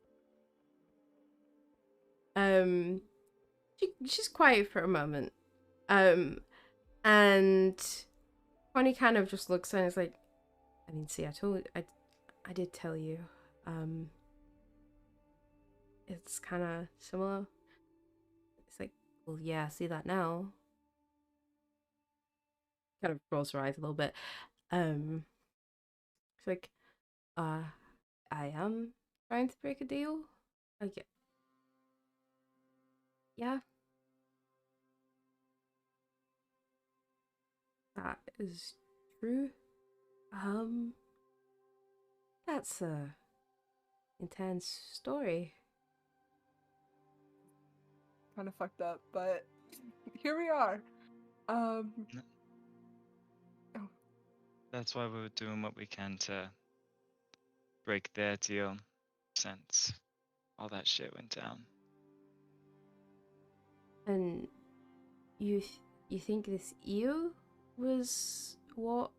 She's quiet for a moment. And Connie kind of just looks and is like, I mean, see, I did tell you. It's kind of similar. It's like, well, yeah, I see that now. Kind of rolls her eyes a little bit. It's like, I am trying to break a deal. Okay. Yeah. That is true. That's a intense story. Kind of fucked up, but here we are. That's why we're doing what we can to break their deal since all that shit went down. And you think this eel was what,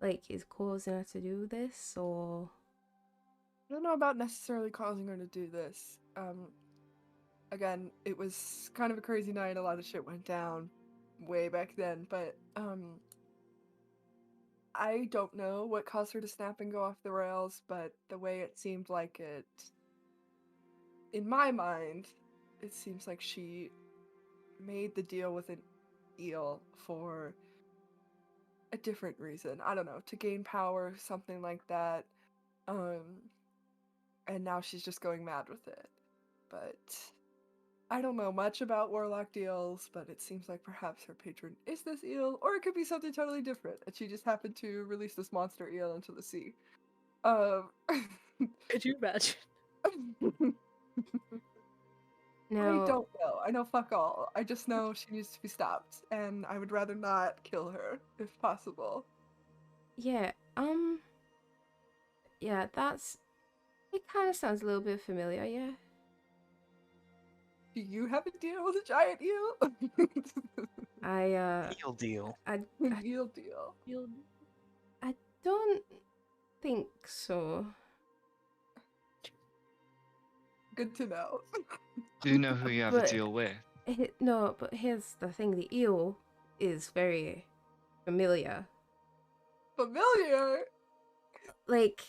like, is causing her to do this, or? I don't know about necessarily causing her to do this. Again, it was kind of a crazy night. A lot of shit went down way back then, but I don't know what caused her to snap and go off the rails, but the way it seemed like it, in my mind, it seems like she made the deal with an eel for a different reason. I don't know, to gain power, something like that. And now she's just going mad with it. But I don't know much about warlock deals, but it seems like perhaps her patron is this eel, or it could be something totally different, and she just happened to release this monster eel into the sea. Could you imagine? No. I don't know. I know fuck all. I just know she needs to be stopped, and I would rather not kill her, if possible. Yeah, yeah, it kind of sounds a little bit familiar, yeah. Do you have a deal with a giant eel? Deal deal. An eel deal. I don't think so. Good to know. Do you know who you have But- a deal with? No, but here's the thing, the eel is very familiar. Familiar? Like,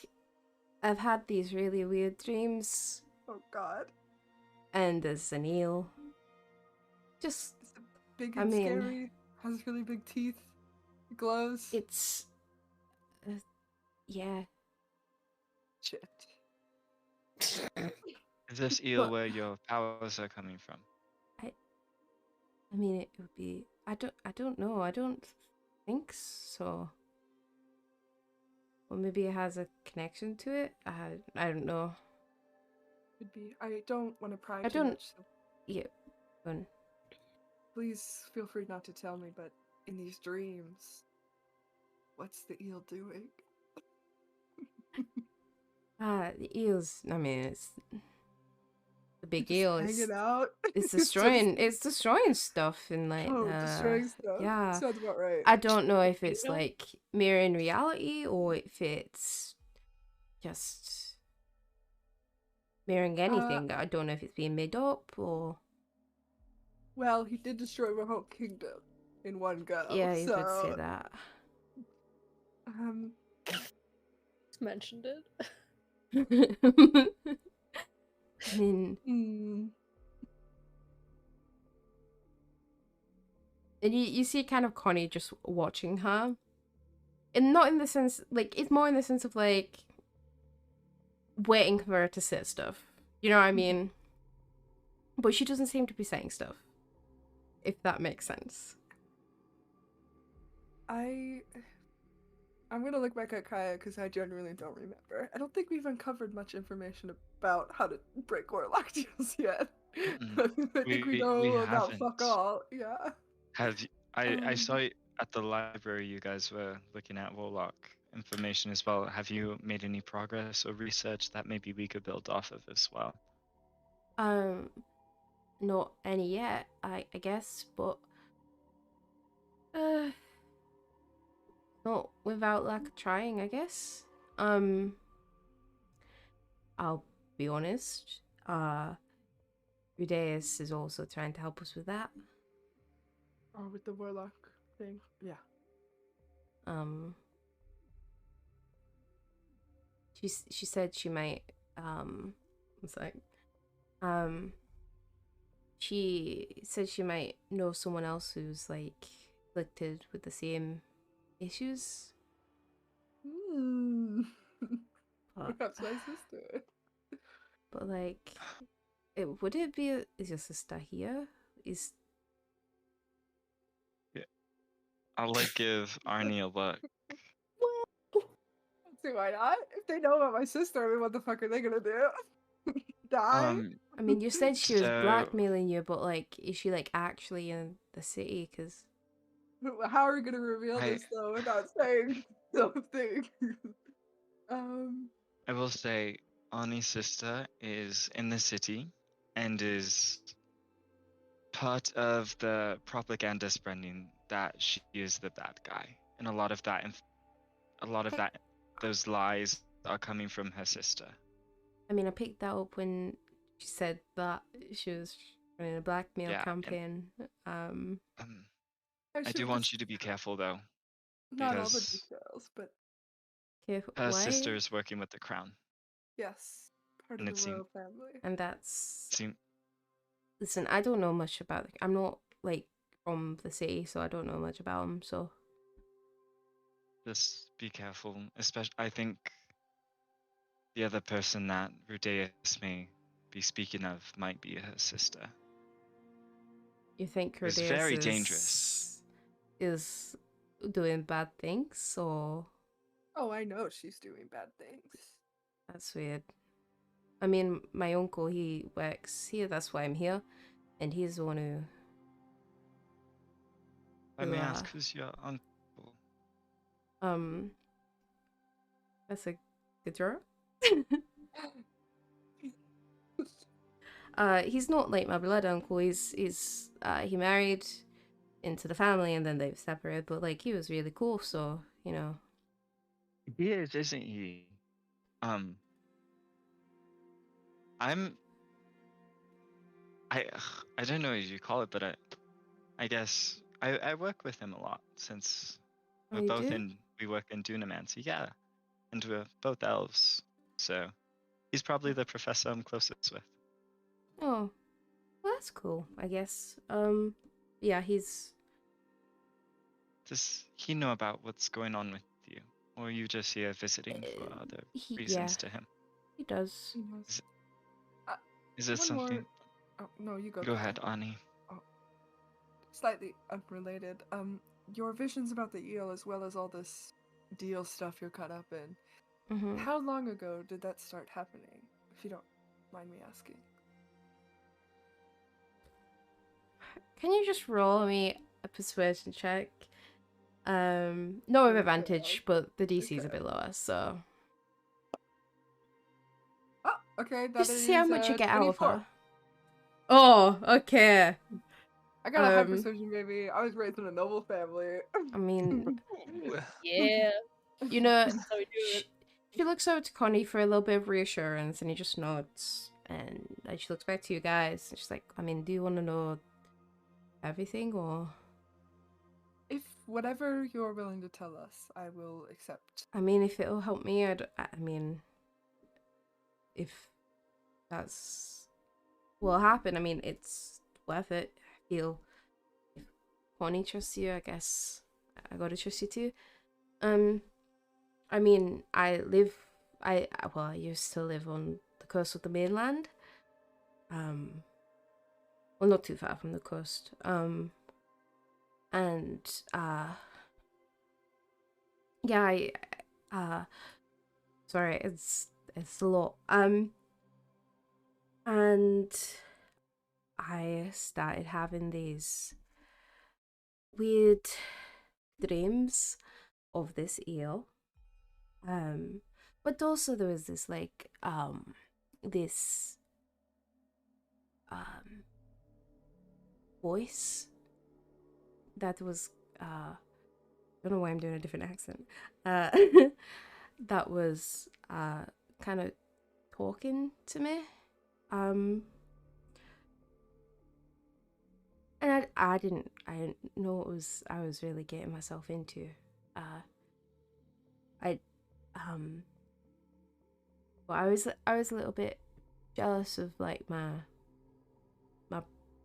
I've had these really weird dreams, Oh God. and there's an eel. Just, Is it big I and mean, scary? Has really big teeth. It glows. it's, yeah. Shit. Is this eel But where your powers are coming from? I mean, it would be. I don't know. I don't think so. Or maybe it has a connection to it. I don't know. Could be. I don't want to pry I too don't. much, so Yeah. Fun. please feel free not to tell me, but in these dreams, what's the eel doing? The eels. I mean, it's the big Just eel. hanging It's out. it's Just- destroying. It's destroying stuff and like. oh, destroying stuff. Yeah. Sounds about right. I don't know if it's Eel? like mirroring reality or if it's just mirroring anything. I don't know if it's being made up or. Well, he did destroy my whole kingdom in one go. Yeah, you so, did say that. Just mentioned it. I mean, hmm. and you see kind of Connie just watching her. And not in the sense, like, it's more in the sense of, like, waiting for her to say stuff. You know what I mean? But she doesn't seem to be saying stuff. If that makes sense. I'm gonna look back at Kaya because I genuinely don't remember. I don't think we've uncovered much information about how to break warlock deals yet. I think we know We about fuck haven't. all. Yeah. Have you, I saw Um, it at the library you guys were looking at Warlock information as well. Have you made any progress or research that maybe we could build off of as well? Not any yet, I guess, but not without lack of trying, I guess. I'll be honest. Rudeus is also trying to help us with that. oh, with the warlock thing. Yeah. She said she might it's like she said she might know someone else who's like afflicted with the same issues. Hmm. But Perhaps my sister. but like would it be is your sister here? Is I'll like give Arnie a look. See why not? If they know about my sister, I mean, what the fuck are they gonna do? Die? I mean, you said she was So blackmailing you, but like is she like actually in the city? Because How are we gonna reveal I this though without saying something? um. I will say Arnie's sister is in the city and is part of the propaganda spreading that she is the bad guy, and a lot of that, those lies are coming from her sister. I mean, I picked that up when she said that she was running a blackmail Yeah, and campaign. I do want you to be careful though, Not all the because details, but Okay, her why? sister is working with the crown, yes, part and of it the seems royal family. And that's seem listen. I don't know much about. I'm not like from the city, so I don't know much about them. So just be careful. Especially, I think the other person that Rudeus may be speaking of might be her sister. you think It's Rudeus very dangerous. is doing bad things, or Oh, I know she's doing bad things. that's weird. I mean, my uncle, he works here. That's why I'm here, and he's the one who. Let who me ask, who's your uncle? That's a good draw. He's not like my blood uncle. He married into the family and then they've separated. But like he was really cool, so you know. He is, isn't he? Um, I'm. I don't know what you call it, but I guess I work with him a lot since Oh, we're you both do? we work in Dunamancy, yeah, and we're both elves. So he's probably the professor I'm closest with. Oh, well, that's cool, I guess. Yeah, he's. Does he know about what's going on with you? Or are you just here visiting for other Yeah, reasons to him? he does. He knows. Is- Uh, Is it one something? more. Oh no, you go. Go Kyle. ahead, Ani. Slightly unrelated. Your visions about the eel, as well as all this deal stuff you're caught up in. Mm-hmm. How long ago did that start happening? If you don't mind me asking. Can you just roll me a persuasion check? Not with Okay. advantage, but the DC's a Okay. bit lower, so Oh, okay. That just to see how is, much you get out of 24. her. Oh, okay. I got a high persuasion, baby. I was raised in a noble family. I mean, Ooh. Yeah. you know, That's how we do it. she looks over to Connie for a little bit of reassurance, and he just nods, and then she looks back to you guys, and she's like, I mean, do you want to know everything, or? If whatever you're willing to tell us, I will accept. I mean, if it'll help me, I mean, if that's what'll happen, I mean, it's worth it. I feel if Connie trusts you, I guess I gotta trust you too. I mean, I used to live on the coast of the mainland. Well, not too far from the coast. And yeah, sorry, it's a lot. And I started having these weird dreams of this eel. But also there was this like this voice that was I don't know why I'm doing a different accent. That was kind of talking to me. And I didn't know what I was really getting myself into. But I was a little bit jealous of like my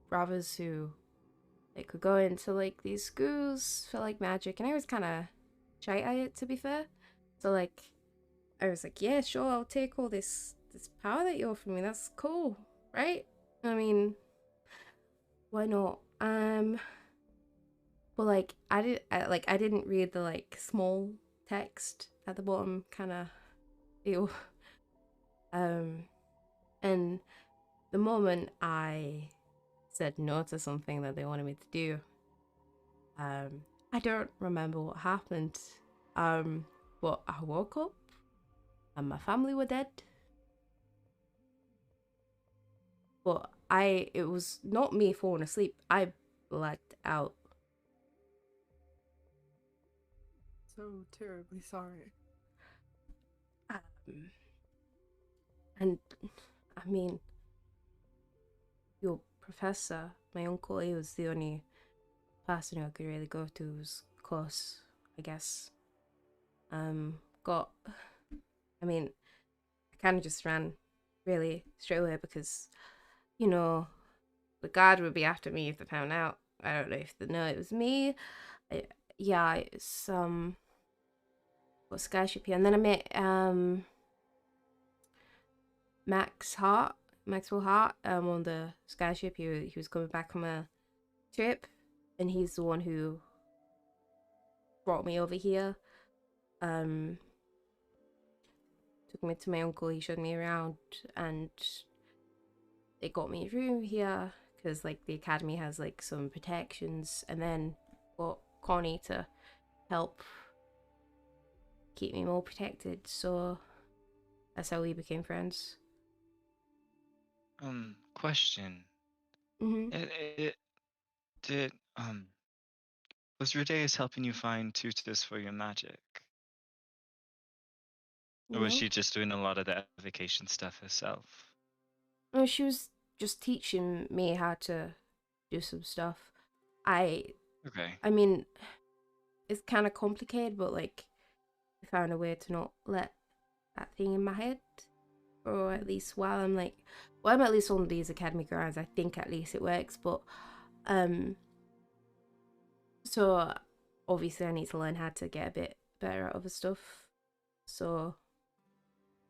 brothers who they could go into like these schools for like magic, and I was kind of shy at it, to be fair. So like I was like, yeah, sure, I'll take all this power that you offer me. That's cool, right? I mean, why not? But like I didn't read the like small text at the bottom, kind of ew. And the moment I said no to something that they wanted me to do, I don't remember what happened. But I woke up and my family were dead. But it was not me falling asleep. I blacked out. So terribly sorry. And I mean, your professor, my uncle, he was the only person who I could really go to, was close, I guess. I mean, I kind of just ran really straight away because, you know, the guard would be after me if they found out. I don't know if they know it was me. Yeah, it's what skyship here, and then I met Maxwell Hart, on the skyship. He was coming back from a trip, and he's the one who brought me over here. Took me to my uncle. He showed me around, and they got me a room here because like the academy has like some protections, and then got Connie to help keep me more protected. So that's how we became friends. Question. Mm-hmm. Did was Rudeus helping you find tutors for your magic? Or was No? she just doing a lot of the evocation stuff herself? No, she was just teaching me how to do some stuff. Okay. I mean, it's kind of complicated, but like, I found a way to not let that thing in my head, or at least while I'm like, well, I'm at least on these academy grounds. I think at least it works, but so obviously I need to learn how to get a bit better at other stuff. So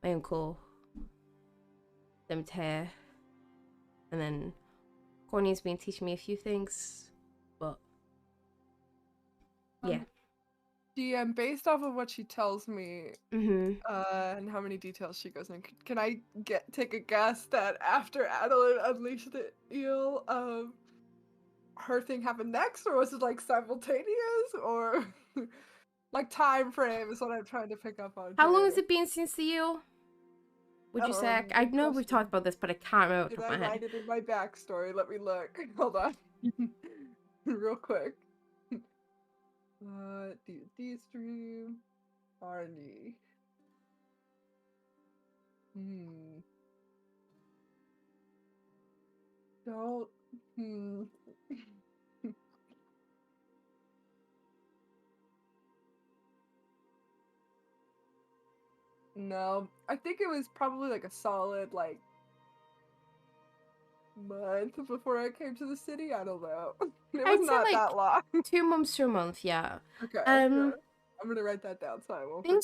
my uncle, them hair, and then Corny's been teaching me a few things, but yeah. DM, based off of what she tells me, Mm-hmm. and how many details she goes in, can I take a guess that after Adeline unleashed the eel, her thing happened next, or was it like simultaneous, or like time frame is what I'm trying to pick up on. How long here. has it been since the eel? Would you say? I Good know we've question. talked about this, but I can't remember off the Did top I of my head. write it in my backstory? Let me look. Hold on. Real quick. D stream. R&D. Don't. No, I think it was probably like a solid like month before I came to the city. I don't know. It was I'd say, not like, that long. 2 months to a month, yeah. Okay. Good. I'm gonna write that down so I won't forget it.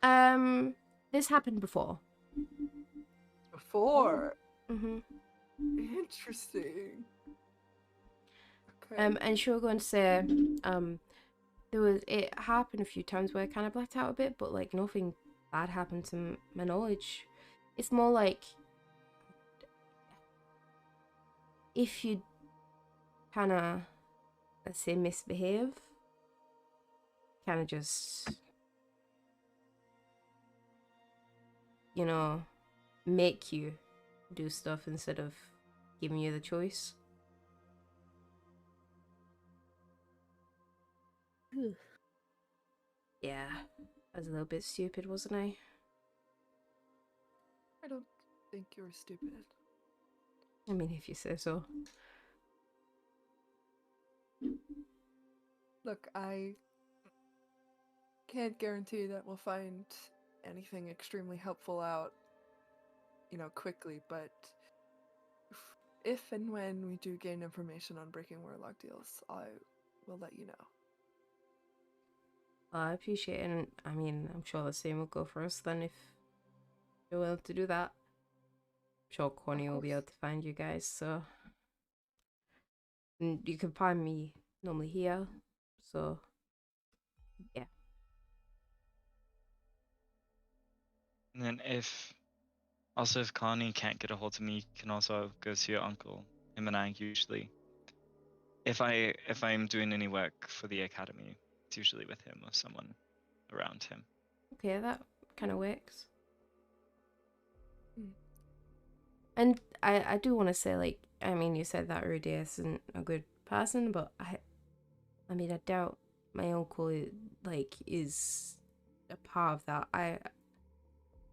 Things, this happened before. Before. Mm-hmm. Interesting. Okay. And she was going to say, it happened a few times where I kind of blacked out a bit, but like nothing bad happened to my knowledge. It's more like if you kind of, let's say, misbehave, kind of just, you know, make you do stuff instead of giving you the choice. Yeah, I was a little bit stupid, wasn't I? I don't think you were stupid. I mean, if you say so. Look, I can't guarantee that we'll find anything extremely helpful out, quickly, but if and when we do gain information on breaking warlock deals, I will let you know. I appreciate it, and I mean, I'm sure the same will go for us then if you're willing to do that. I'm sure Corny will be able to find you guys, so. And you can find me normally here, so yeah. And then if Connie can't get a hold of me, you can also go see your uncle. Him and I usually, if I'm doing any work for the academy, it's usually with him or someone around him. Okay, that kind of works. Mm. And I do want to say, like, I mean, you said that Rudy isn't a good person, but I mean, I doubt my uncle is a part of that.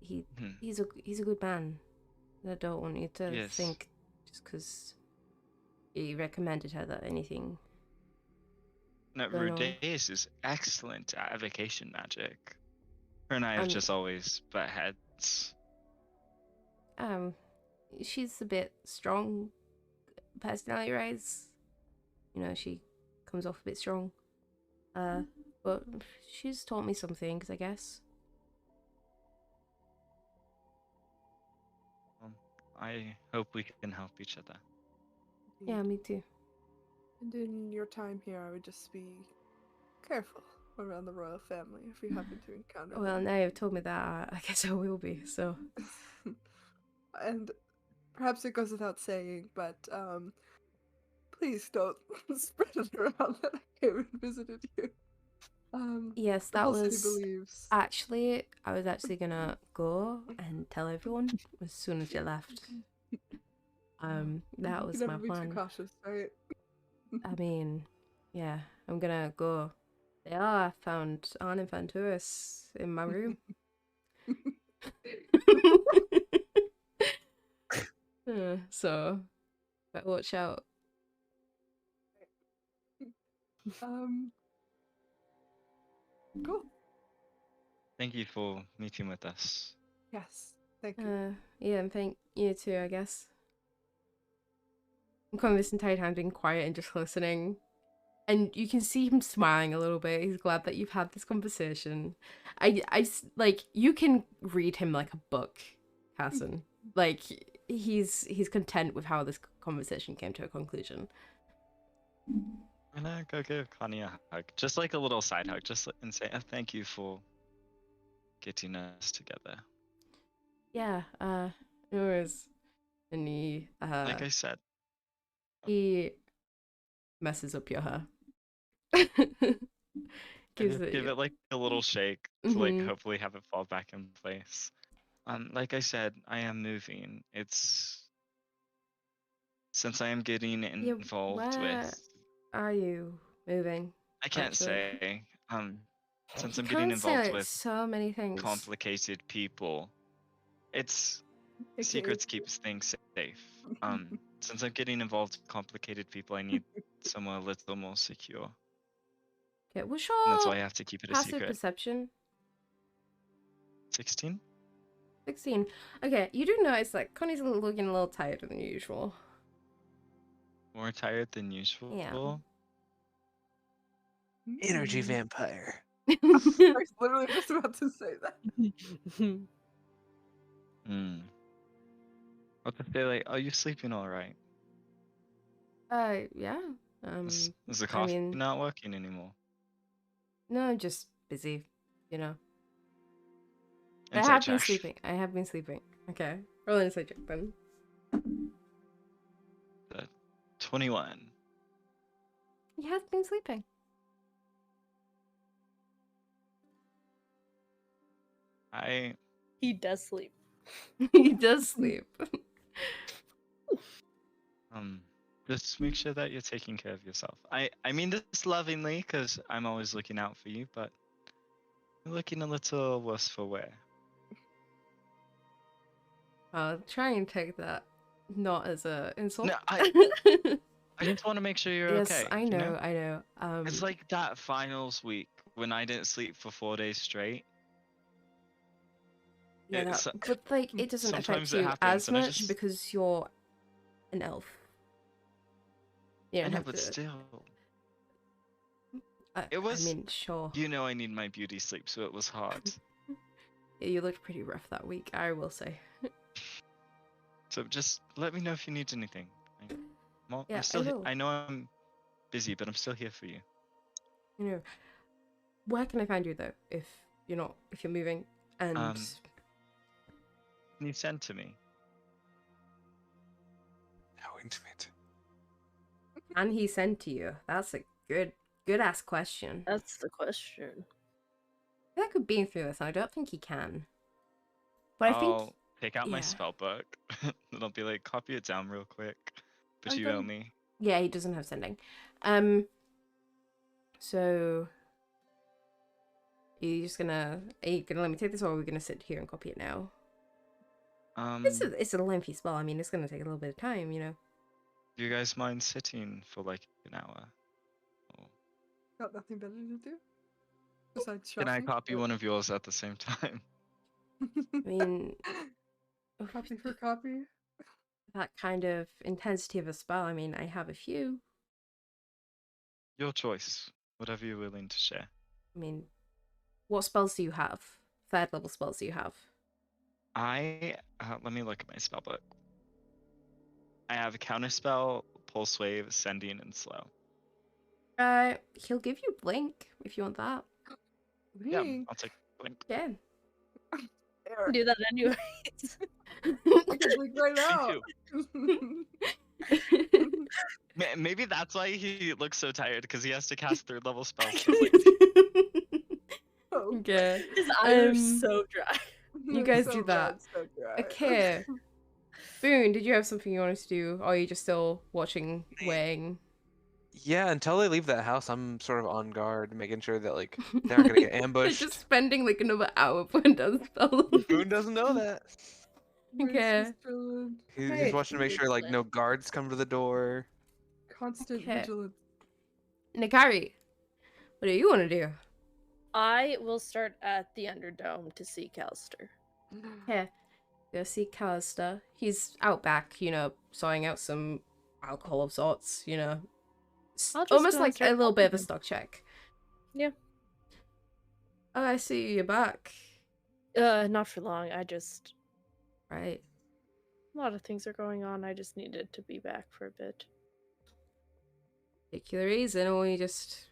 He's a good man. I don't want you to think just because he recommended her that anything. No, Rudeus is excellent at evocation magic. Her and I have just always butt heads. She's a bit strong personality-wise. She comes off a bit strong. But she's taught me some things, I guess. I hope we can help each other. Yeah, me too. And in your time here, I would just be careful around the royal family if you happen to encounter them. Well, now you've told me that, I guess I will be, so. And perhaps it goes without saying, but please don't spread it around that I came and visited you. Yes, the that whole city was believes. actually, I was actually gonna go and tell everyone as soon as you left. That was my plan. You can never be too cautious, right? I mean, yeah, I'm gonna go. Yeah, I found Arn and Fanturis in my room. So, but watch out. Cool. Thank you for meeting with us. Yes. Thank you. Yeah, and thank you too, I guess. I'm kind of this entire time being quiet and just listening. And you can see him smiling a little bit. He's glad that you've had this conversation. Like, you can read him like a book, Hassan. Like, he's content with how this conversation came to a conclusion. I'm gonna go give Connie a hug, just like a little side hug, and say thank you for getting us together. Yeah, no worries. And Like I said, he messes up your hair. give it like a little shake to like hopefully have it fall back in place. Like I said, I am moving. It's since I am getting involved where with. are you moving? I can't actually? say. Since You I'm getting can't say, involved like, with so many things. complicated people, it's secrets keeps things safe. Since I'm getting involved with complicated people, I need somewhere a little more secure. Okay, what's And that's your why I have to keep it a passive secret. perception? 16? 16. Okay, you do notice that Connie's looking a little tired than usual. More tired than usual? Yeah. Energy vampire. I was literally just about to say that. What to say, like, are you sleeping alright? Yeah. Is the coffee mean, not working anymore? no, I'm just busy, you know. I Inside have been check. sleeping. I have been sleeping. Okay. Roll an inside check then. 21. He has been sleeping. He does sleep. He does sleep. Just make sure that you're taking care of yourself. I mean this lovingly, because I'm always looking out for you, but you're looking a little worse for wear. I'll try and take that not as a insult. No, I just want to make sure you're yes, okay. I you know, I know. It's like that finals week when I didn't sleep for 4 days straight. Yeah, It's- but like it doesn't affect sometimes it you happens, as and I much just- because you're an elf. You I don't know, have but to. still. It was. I mean, sure. You know I need my beauty sleep, so it was hard. Yeah, you looked pretty rough that week, I will say. So just let me know if you need anything. Yeah, I'm still I will. I know I'm busy, but I'm still here for you. You know, where can I find you though? If you're moving, and Can you send to me? How intimate. and he sent to you? That's a good ass question. That's the question. I could beam through this, and I don't think he can. But I think I'll take out my yeah. spell book, and I'll be like, copy it down real quick. But you owe me. Yeah, he doesn't have sending. So are you gonna let me take this, or are we gonna sit here and copy it now? It's a lengthy spell. I mean, it's gonna take a little bit of time, you know. Do you guys mind sitting for like an hour? Got nothing better to do? Besides Can I shopping? copy one of yours at the same time? I mean, Copy for copy? that kind of intensity of a spell. I mean, I have a few. Your choice. Whatever you're willing to share. I mean, what spells do you have? Third level spells do you have? Let me look at my spell book. I have a counterspell, pulse wave, sending, and slow. He'll give you blink if you want that. Yeah, I'll take blink. Yeah. Do that anyways. I can blink right now. Maybe that's why he looks so tired, because he has to cast third level spells. Okay. His eyes are so dry. You guys So do bad, that. so dry. Okay. Boone, did you have something you wanted to do? Or are you just still watching, weighing? Yeah, until they leave that house, I'm sort of on guard, making sure that like they aren't gonna get ambushed. They're just spending like another hour putting down spells. Boone doesn't know that. Okay. He's watching to make sure like no guards come to the door. Constant Okay. vigilance. Nakari, what do you want to do? I will start at the Underdome to see Callister. Yeah. Go see Callister. He's out back, sorting out some alcohol of sorts, I'll just almost go and like a start little bit of a helping him. stock check. Yeah. Oh, I see you're back. Not for long. Right. A lot of things are going on. I just needed to be back for a bit. Particular reason, or you just...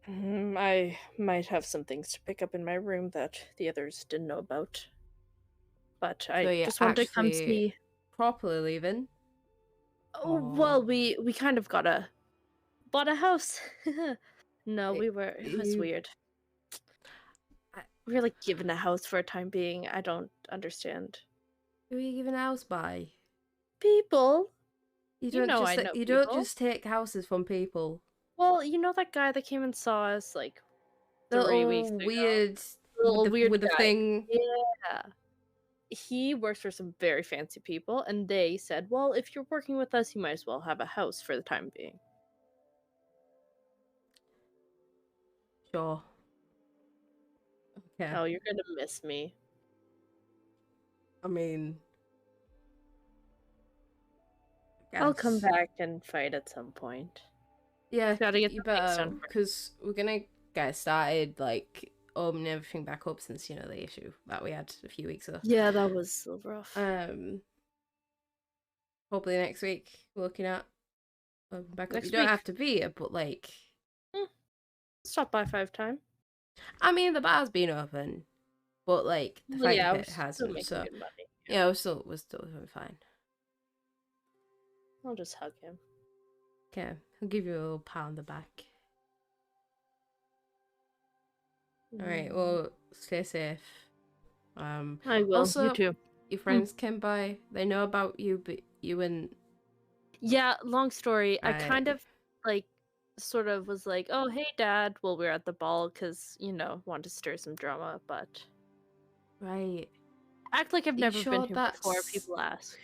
I might have some things to pick up in my room that the others didn't know about. But So I you're just wanted to come actually see. properly leaving? Oh, well, we kind of bought a house. No, It it was you- weird. I- We were like given a house for a time being. I don't understand. Who are you giving a house by? People. You You don't know just I know you don't people. just take houses from people. Well, you know that guy that came and saw us like The 3 weeks little ago? weird The little weird with the guy. thing. Yeah. He works for some very fancy people, and they said, well, if you're working with us, you might as well have a house for the time being. Sure. Okay. Oh, you're gonna miss me. I mean, I'll come guess. back and fight at some point. Yeah, Gotta get you the things better, done first. because we're gonna get started, like, opening everything back up since, the issue that we had a few weeks ago. Yeah, that was rough. Probably next week, we're looking at opening back up. Next You don't week. have to be here, but, like... Stop by 5 times. I mean, the bar's been open, but, like, the Well, fighting yeah, pit we're still hasn't, making so... good money. Yeah, we're still doing fine. I'll just hug him. Okay, I'll give you a little pat on the back. Alright, well, stay safe. I will. Also, You too. your friends came by. They know about you, but you and... Yeah, long story. I Right. kind of like sort of was like, "Oh, hey dad." Well, we were at the ball cuz, wanted to stir some drama, but Right. act like I've You never sure been here before, that's- people ask.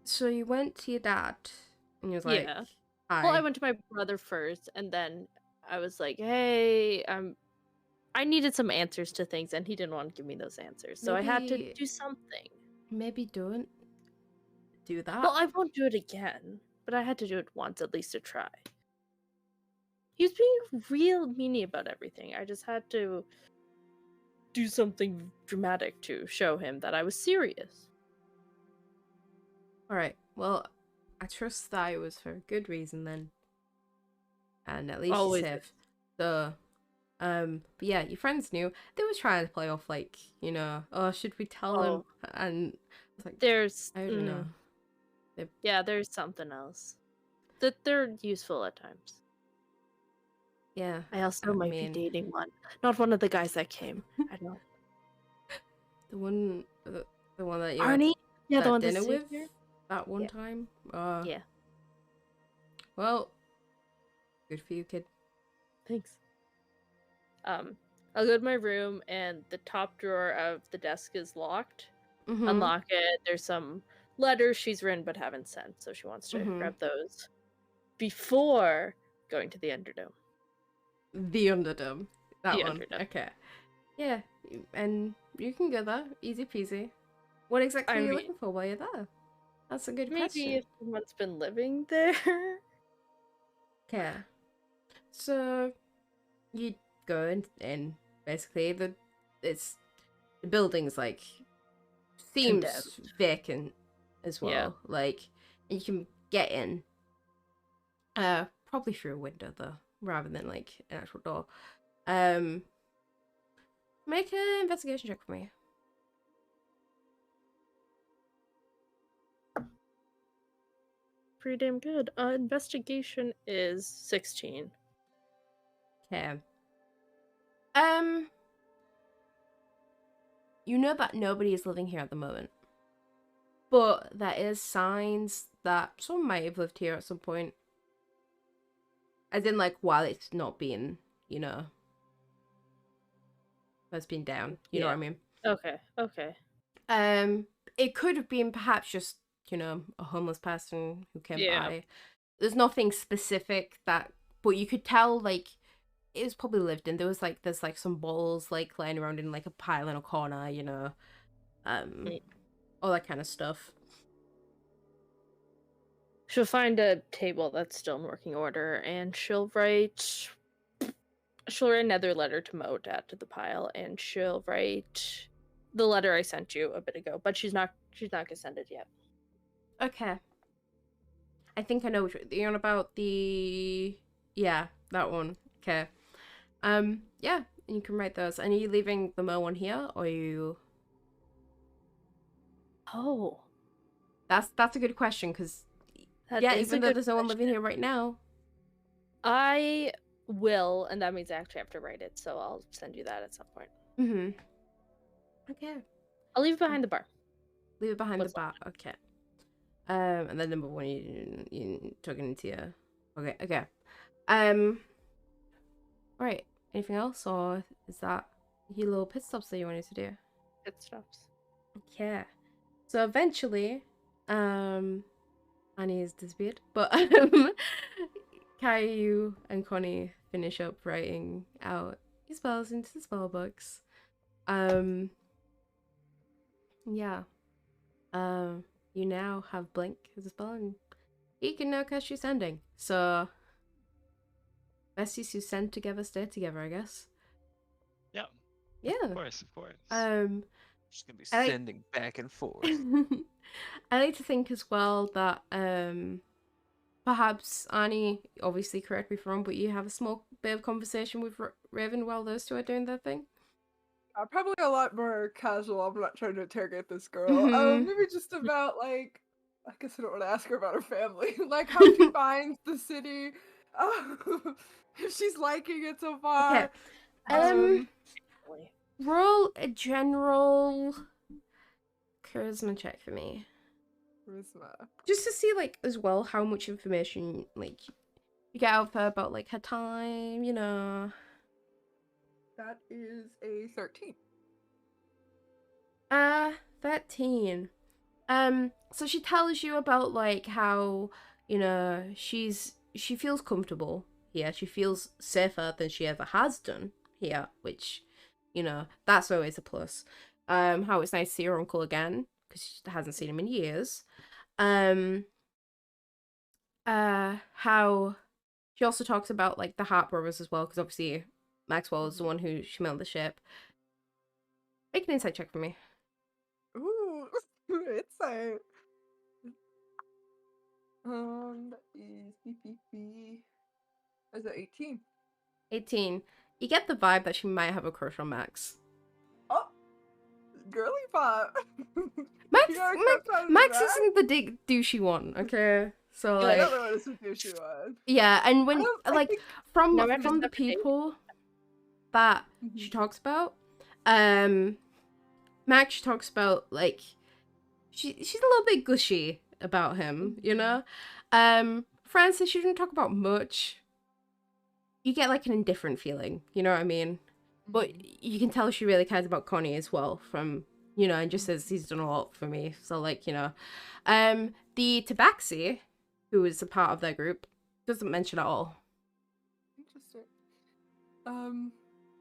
So you went to your dad, and you was like, Yeah. hi. Well, I went to my brother first, and then I was like, "Hey, I needed some answers to things," and he didn't want to give me those answers. So I had to Maybe- do something. Maybe don't do that. Well, I won't do it again, but I had to do it once at least to try. He was being real meanie about everything. I just had to do something dramatic to show him that I was serious. Alright, well, I trust that it was for a good reason then. And at least Always you're safe. So, but yeah, your friends knew. They were trying to play off like, oh, should we tell him? And I was like, There's I don't know. Yeah, there's something else. That they're useful at times. Yeah. I also I might mean- be dating one. Not one of the guys that came. I don't. The one that you Arnie? Yeah, had the one dinner that's with here. that one Yeah. time? Yeah. Well, good for you, kid. Thanks. I'll go to my room and the top drawer of the desk is locked. Mhm. Unlock it. There's some letters she's written but haven't sent, so she wants to Mhm. grab those before going to the Underdome. The Underdome. That The one. Underdome. Okay. Yeah, and you can go there. Easy peasy. What exactly I are you mean, looking for while you're there? That's a good Maybe question. if someone's been living there. Okay. So you go in basically the building's like seems Condemned. vacant as well. Yeah. Like you can get in. Probably through a window though, rather than like an actual door. Make an investigation check for me. Pretty damn good. Investigation is 16. Okay. You know that nobody is living here at the moment. But there is signs that someone might have lived here at some point. As in, like, while it's not being, it's been down. You know what I mean? Okay. It could have been perhaps just, a homeless person who came Yeah. by. There's nothing specific but you could tell, like, it was probably lived in. There's like some balls like laying around in like a pile in a corner, you know, Mm. all that kind of stuff. She'll find a table that's still in working order, and she'll write another letter to Mo to add to the pile, and she'll write the letter I sent you a bit ago, but she's not gonna send it yet. Okay. I think I know which you're on about. Yeah, that one. Okay. Yeah, and you can write those. And are you leaving the Mo one here, or are you? Oh, That's a good question, because that yeah, is even a though good there's no one living question. here right now. I will, and that means I actually have to write it, so I'll send you that at some point. Mm-hmm. Okay. I'll leave it behind the bar. Leave it behind What's the bar. Okay. And then number one, you talking into your. Okay. Okay. Right. Anything else, or is that your little pit stops that you wanted to do? It stops. Okay. So eventually, Annie is disappeared, but Caillou and Connie finish up writing out your spells into the spell books. Yeah. You now have Blink as a spell, and he can now cast you Sending. So, besties who send together stay together, I guess. Yeah. Yeah. Of course. She's gonna be I like- sending back and forth. I like to think as well that perhaps Annie, obviously correct me if I'm wrong, but you have a small bit of conversation with Raven while those two are doing their thing. Probably a lot more casual. I'm not trying to interrogate this girl. Mhm. Maybe just about like, I guess I don't want to ask her about her family, like how she finds the city, if she's liking it so far. Okay. Roll a general charisma check for me, Charisma. just to see like as well how much information like you get out of her about like her time, you know. That is a 13. 13. So she tells you about like how, you know, she feels comfortable here. She feels safer than she ever has done here, which, you know, that's always a plus. How it's nice to see her uncle again, because she hasn't seen him in years. How she also talks about like the Hart brothers as well, because obviously Maxwell is the one who she met on the ship. Make an insight check for me. Ooh, it's a that is Is it 18? 18. You get the vibe that she might have a crush on Max. Oh, girly pop. Max, You got a crush on Max Max? isn't the douchey one, okay? So Yeah, like, the other one is a douchey one. yeah, and when I like think- from No, I'm from the just updating. people that she talks about, Max she talks about like she's a little bit gushy about him, you know. Francis she didn't talk about much. You get like an indifferent feeling, you know what I mean? But you can tell she really cares about Connie as well from, you know, and just says he's done a lot for me. So like, you know. The Tabaxi, who is a part of their group, doesn't mention at all. Interesting.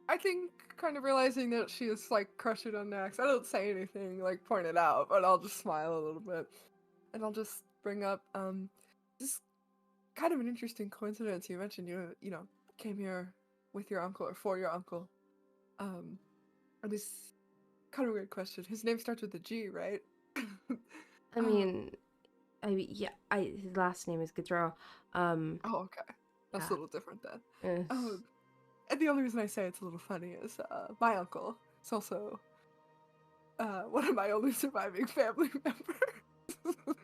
I think kind of realizing that she is like crushing on Max. I don't say anything, like point it out, but I'll just smile a little bit. And I'll just bring up this kind of an interesting coincidence. You mentioned you know, came here with your uncle or for your uncle. And this kind of weird question. His name starts with a G, right? I mean, yeah, his last name is Gaudreau. Oh, okay. That's yeah. a little different then. Yes. And the only reason I say it's a little funny is my uncle is also one of my only surviving family members.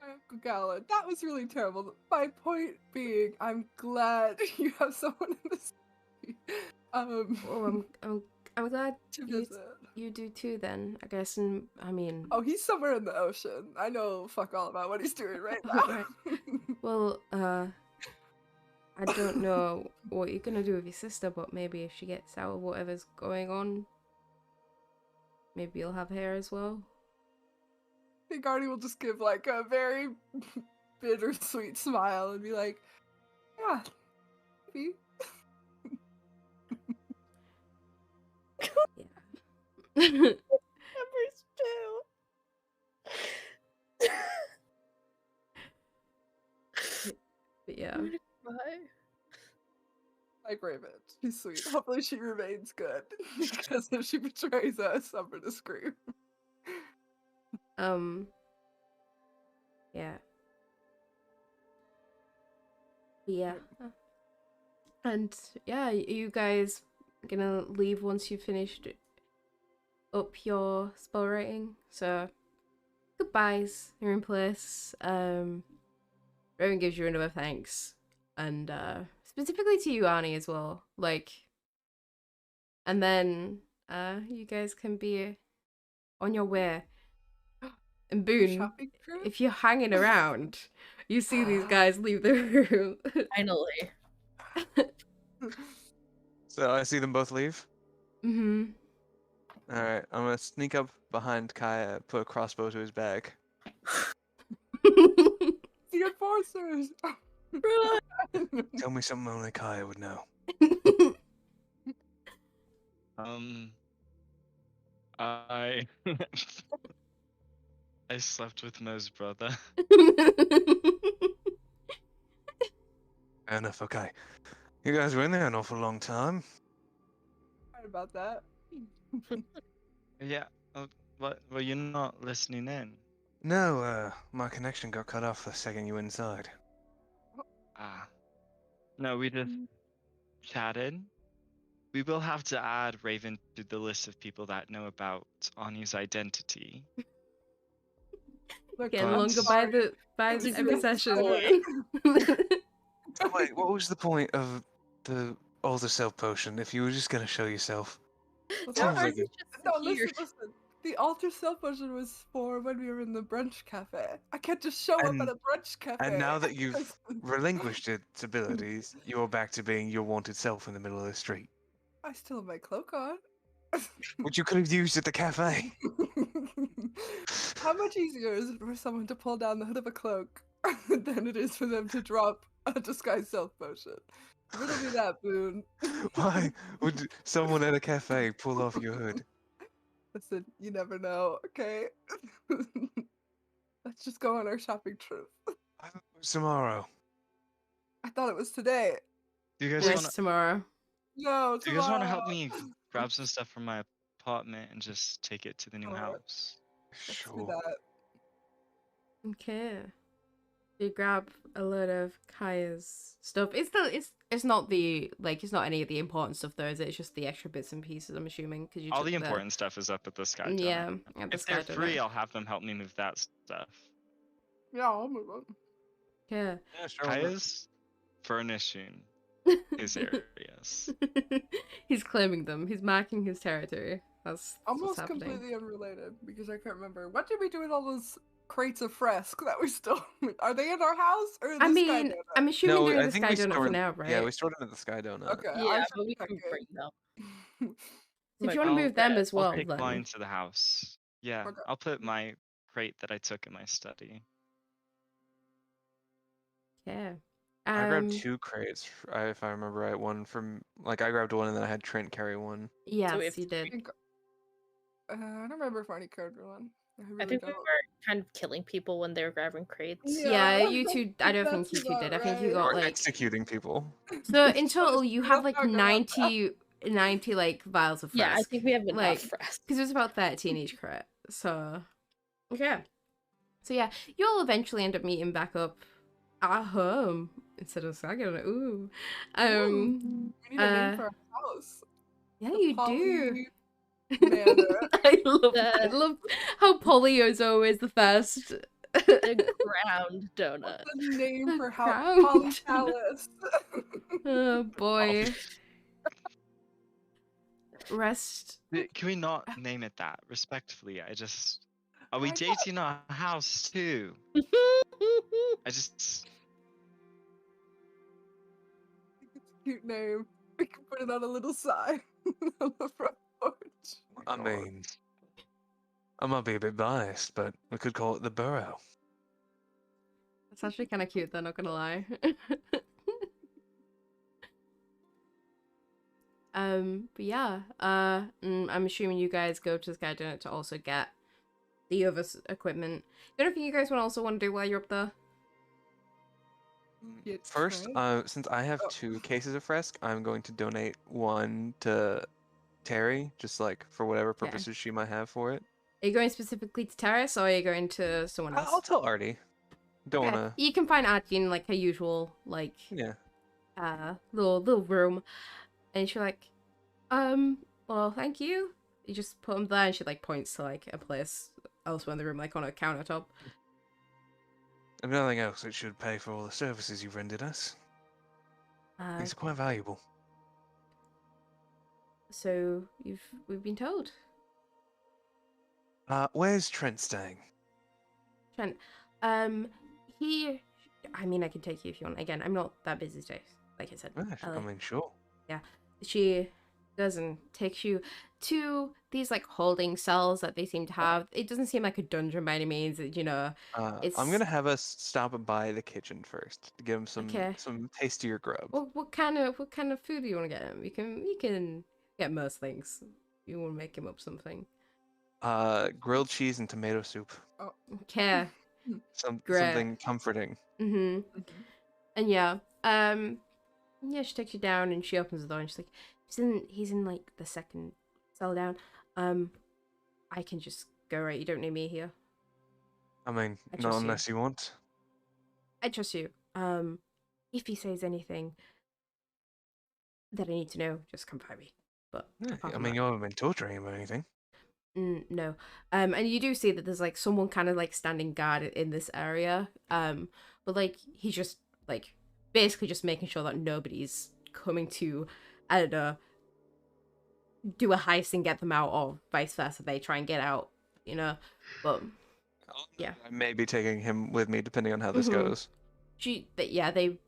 Uncle Gala, that was really terrible. My point being, I'm glad you have someone in this. Well, I'm glad to visit. you do too. Then I guess, and I mean, Oh, he's somewhere in the ocean. I know fuck all about what he's doing right now. Right. Well, I don't know what you're gonna do with your sister, but maybe if she gets out of whatever's going on, maybe you'll have hair as well. I think Artie will just give like a very bittersweet smile and be like, yeah, maybe. Numbers too. But yeah. I'm gonna cry. Like Raven, she's sweet. Hopefully she remains good. Because if she betrays us, I'm gonna scream. Yeah. Yeah. And yeah, you guys gonna leave once you've finished up your spell rating. So goodbyes, you're in place. Raven gives you another thanks. And specifically to you, Arnie, as well. Like, and then you guys can be on your way. And Boone, Shopping trip? if you're hanging around, you see these guys leave the room. Finally. So I see them both leave. Mm-hmm. All right, I'm gonna sneak up behind Kaya, put a crossbow to his back. The enforcers! Tell me something only Kaya would know. I I slept with Mo's brother. Fair enough, okay. You guys were in there an awful long time. Right about that. Yeah. What? Were you not listening in? No, my connection got cut off the second you were inside. Ah. No, we just chatted. We will have to add Raven to the list of people that know about Ani's identity. Look, Getting But- longer by This is every the session. So wait, what was the point of the alter self potion if you were just gonna show yourself? Well, Sounds that like was- a- No, listen. The alter self potion was for when we were in the brunch cafe. I can't just show up And- at a brunch cafe. And now that you've relinquished its abilities, you're back to being your wanted self in the middle of the street, I still have my cloak on. which you could have used at the cafe. How much easier is it for someone to pull down the hood of a cloak than it is for them to drop a disguised self potion? Riddle me that, Boone. Why would someone at a cafe pull off your hood? Listen, you never know, okay? Let's just go on our shopping trip. I thought it was tomorrow. I thought it was today. Do you guys Yes, want to? tomorrow. No, Do you guys want to help tomorrow. me grab some stuff from my apartment and just take it to the new Alright. house? Let's do Sure. that. Okay. You grab a load of Kaya's stuff. It's not the it's not any of the important stuff though, is it? It's just the extra bits and pieces, I'm assuming, because you All took the important stuff is up at the Sky Donut. Yeah, at the If they're Sky free, Donut. I'll have them help me move that stuff. Yeah, I'll move on. Yeah. Yeah, sure. Kaya's furnishing his areas. He's claiming them. He's marking his territory. That's what's Almost happening. completely unrelated because I can't remember. What did we do with all those crates of fresque that we stole? Are they in our house or in I the Sky mean, Donut? I'm assuming No, they're in I the think Sky we Donut for stored. now, right? Yeah, we stored them at the Sky Donut. Okay, I Yeah, should but we check can it. bring them. If you want to move them as well, I'll take then. mine to the house. Yeah, Okay. I'll put my crate that I took in my study. Yeah. I grabbed 2 crates, if I remember right. One from I grabbed one and then I had Trent carry one. Yes, we have you to did. I don't remember if Arnie carried one. I really I think we don't. were kind of killing people when they were grabbing crates. Yeah, Yeah, you two. I don't think that's you two did. I think you about got Or like. executing people. So in total, you have Let's like talk about that. 90 like vials of Yeah, I fresque. think we have enough like for us. because it was about 13 each crate. So yeah. So yeah, you'll eventually end up meeting back up at home instead of Sagan. Ooh. We need a name for our house. Yeah, The you do. Poly Manor. I love how Polly is always the first. The ground donut. The name The for how crown. Poly Palace. Oh boy. Rest. Can we not name it that? Respectfully, Are we Why not? dating our house too? I just. It's a cute name. We can put it on a little sign on the front porch. I mean, I might be a bit biased, but we could call it the Burrow. It's actually kind of cute, though, not gonna lie. But yeah, I'm assuming you guys go to the Sky Dinner to also get the other equipment. The other thing you guys also want to do while you're up there? Get First, Trey? since I have Oh. 2 cases of Fresk, I'm going to donate 1 to Terry, just like for whatever Yeah. purposes she might have for it. Are you going specifically to Terrace, or are you going to someone else? I'll tell Artie. Don't Okay. wanna. You can find Archie in like her usual like Yeah. little room, and she's like, well, thank you. You just put them there, and she like points to like a place elsewhere in the room, like on a countertop. If nothing else, it should pay for all the services you've rendered us. These are quite valuable. So we've been told. Where's Trent staying? Trent, he. I mean, I can take you if you want. Again, I'm not that busy today, like I said. I mean, sure. She doesn't take you to these like holding cells that they seem to have. It doesn't seem like a dungeon by any means. You know, it's. I'm gonna have us stop by the kitchen first to give him Okay. some tastier grub. What kind of food do you want to get him? You can get most things. You want to make him up something. Grilled cheese and tomato soup. Okay. Great. Something comforting. And yeah, she takes you down and she opens the door and she's like, he's in like the second cell down. I can just go, right? You don't need me here. I mean, I not trust you. unless you want. I trust you. If he says anything that I need to know, just come find me. But Yeah, apart I from mean, that- you haven't been torturing him or anything. No. And you do see that there's like someone kind of like standing guard in this area. But like he's just like basically just making sure that nobody's coming to, I don't know, do a heist and get them out, or vice versa. They try and get out, you know. But yeah. I may be taking him with me depending on how this Mhm. goes.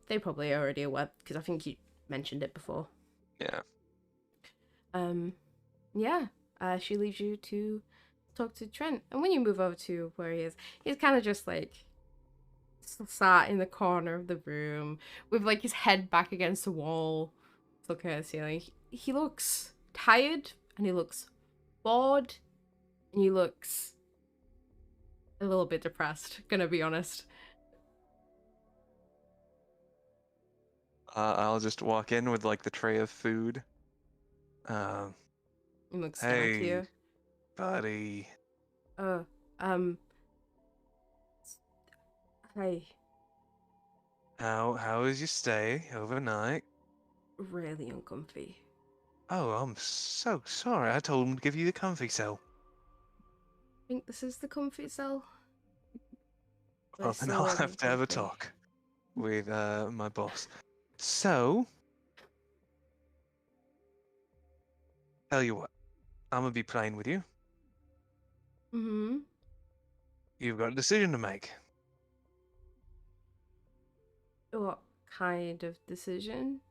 They probably already aware because I think you mentioned it before. Yeah. Yeah. She leaves you to talk to Trent, and when you move over to where he is, he's kind of just like sat in the corner of the room with like his head back against the wall, looking at the ceiling. He looks tired and he looks bored and he looks a little bit depressed, gonna be honest. I'll just walk in with like the tray of food. He looks down at Hey, you. buddy. Hey, How was your stay overnight? really uncomfy. Oh, I'm so sorry. I told him to give you the comfy cell. I think this is the comfy cell. But Well, it's then still I'll really have to have a uncomfy. talk with my boss. So, tell you what, I'm gonna be plain with you. Mm-hmm. You've got a decision to make. What kind of decision?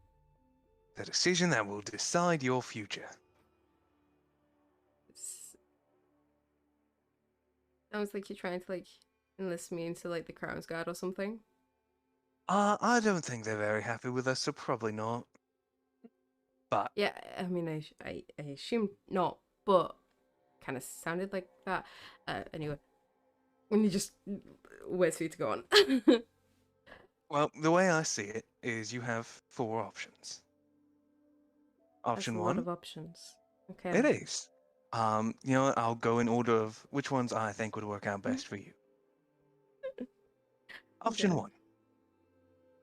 The decision that will decide your future. It's... Sounds like you're trying to like enlist me into like the Crown's Guard or something. I don't think they're very happy with us, so probably not. But Yeah, I mean, I assume not, but kind of sounded like that. Anyway, when you just wait for you to go on. well, the way I see it is you have 4 options. That's Option a 1. lot of options. Okay. It is. You know what? I'll go in order of which ones I think would work out best for you. Option Okay. 1.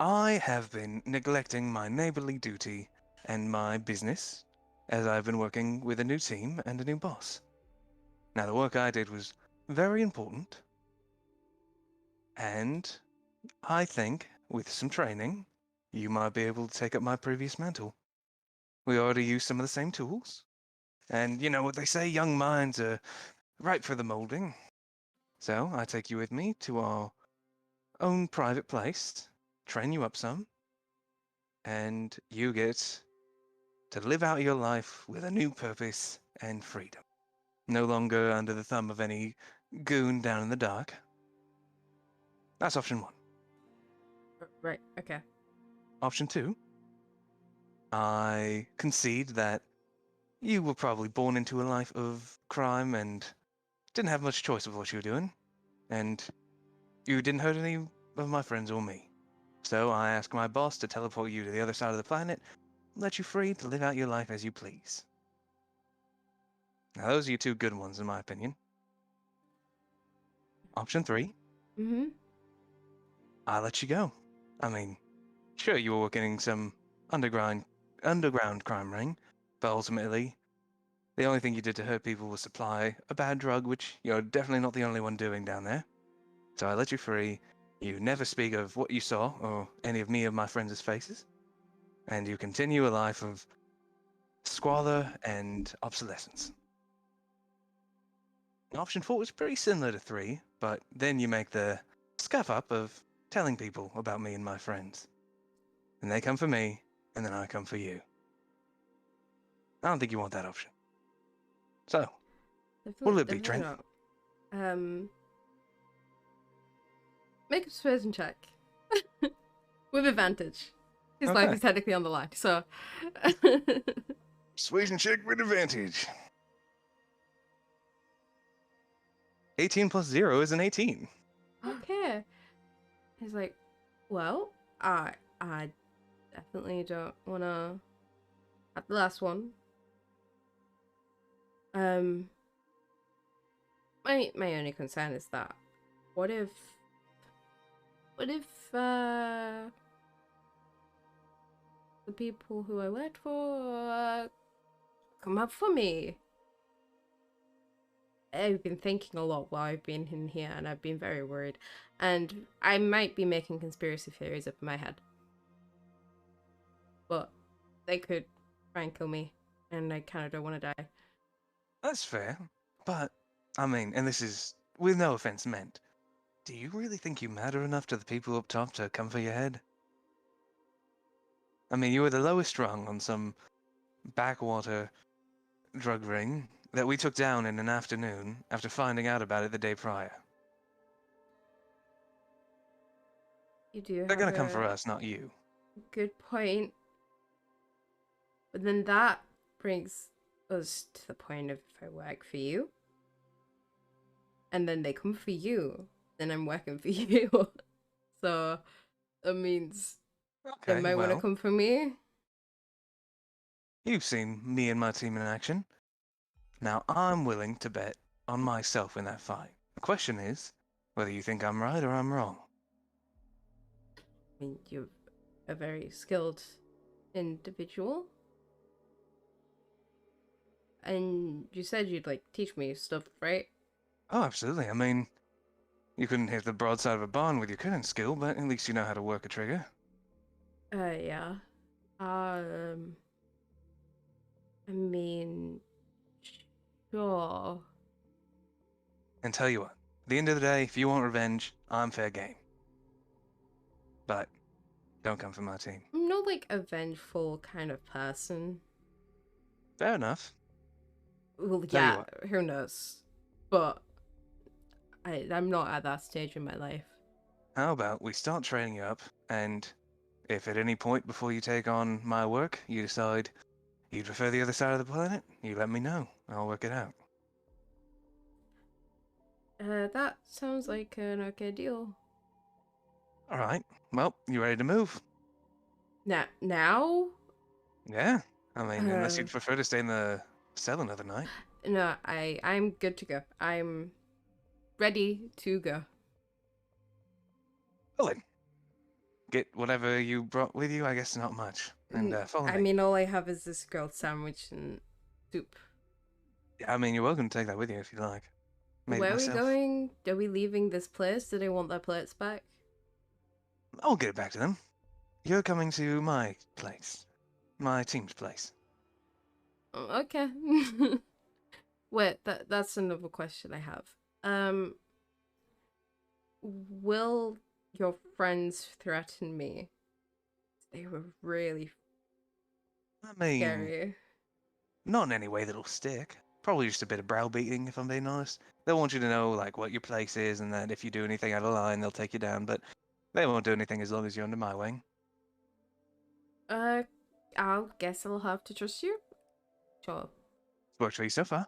I have been neglecting my neighborly duty and my business as I've been working with a new team and a new boss. Now, the work I did was very important, and I think with some training, you might be able to take up my previous mantle. We already use some of the same tools, and you know what they say, young minds are ripe for the molding. So I take you with me to our own private place, train you up some, and you get to live out your life with a new purpose and freedom. No longer under the thumb of any goon down in the dark. That's option 1. Right. Okay. Option 2, I concede that you were probably born into a life of crime and didn't have much choice of what you were doing, and you didn't hurt any of my friends or me. So I ask my boss to teleport you to the other side of the planet, let you free to live out your life as you please. Now, those are your two good ones, in my opinion. Option 3, Mm-hmm. I let you go. I mean, sure, you were working in some underground crime ring, but ultimately, the only thing you did to hurt people was supply a bad drug, which you're definitely not the only one doing down there. So I let you free. You never speak of what you saw or any of me or my friends' faces, and you continue a life of squalor and obsolescence. Option 4 is pretty similar to 3, but then you make the scuff up of telling people about me and my friends. And they come for me, and then I come for you. I don't think you want that option. So, what'll it be, Definitely Trent? not. Make a persuasion check with advantage. His life Okay. is technically on the line, so. Persuasion check with advantage. 18 plus 0 is an 18. Okay. He's like, well, I definitely don't wanna have the last one. My only concern is that what if the people who I worked for come up for me? I've been thinking a lot while I've been in here, and I've been very worried. And I might be making conspiracy theories up in my head, but they could try and kill me, and I kind of don't want to die. That's fair. But, I mean, and this is with no offense meant, do you really think you matter enough to the people up top to come for your head? I mean, you were the lowest rung on some backwater drug ring that we took down in an afternoon after finding out about it the day prior. You do They're have gonna come for a us, not you. good point, but then that brings us to the point of if I work for you, and then they come for you, then I'm working for you. So that means they Okay, might want to well, come for me. you've seen me and my team in action. Now I'm willing to bet on myself in that fight. The question is whether you think I'm right or I'm wrong. I mean, you're a very skilled individual, and you said you'd like teach me stuff, right? Oh, absolutely. I mean, you couldn't hit the broadside of a barn with your current skill, but at least you know how to work a trigger. Yeah. Um, I mean, sure. And tell you what, at the end of the day, if you want revenge, I'm fair game. But don't come for my team. I'm not like a vengeful kind of person. Fair enough. Well, Tell you yeah, what, who knows? But I'm not at that stage in my life. how about we start training you up, and if at any point before you take on my work, you decide you'd prefer the other side of the planet, you let me know. I'll work it out. That sounds like an okay deal. Alright, well, you ready to move? Now? Yeah. I mean, unless Uh, you'd prefer to stay in the cell another night. no, I'm good to go. I'm ready to go. Well then, get whatever you brought with you, I guess not much. And follow I me. mean, all I have is this grilled sandwich and soup. Yeah, I mean, you're welcome to take that with you if you like. Made it Where are we myself. going? Are we leaving this place? Do they want their plates back? I'll get it back to them. You're coming to my place. My team's place. Oh, okay. Wait, that's another question I have. Um, will your friends threaten me? They were really I mean, scary. not in any way that'll stick. Probably just a bit of browbeating, if I'm being honest. They'll want you to know, like, what your place is, and that if you do anything out of line, they'll take you down. But They won't do anything as long as you're under my wing. I'll guess I'll have to trust you. Sure, It's worked for you so far.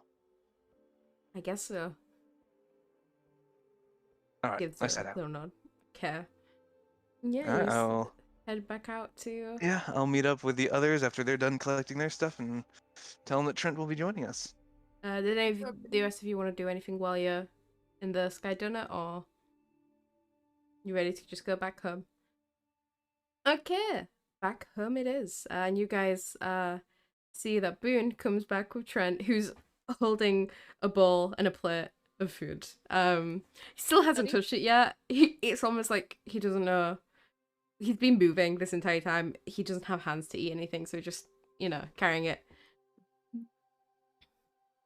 I guess so. All right, Gives let's a head out. little nod. Okay. Yeah, All right, you I'll head back out to. I'll meet up with the others after they're done collecting their stuff and tell them that Trent will be joining us. Did any of the rest of you want to do anything while you're in the Sky Donut, or you ready to just go back home? Okay, back home it is. And you guys see that Boone comes back with Trent, who's holding a bowl and a plate of food. He still hasn't touched it yet. It's almost like he doesn't know. He's been moving this entire time. He doesn't have hands to eat anything, so just, carrying it.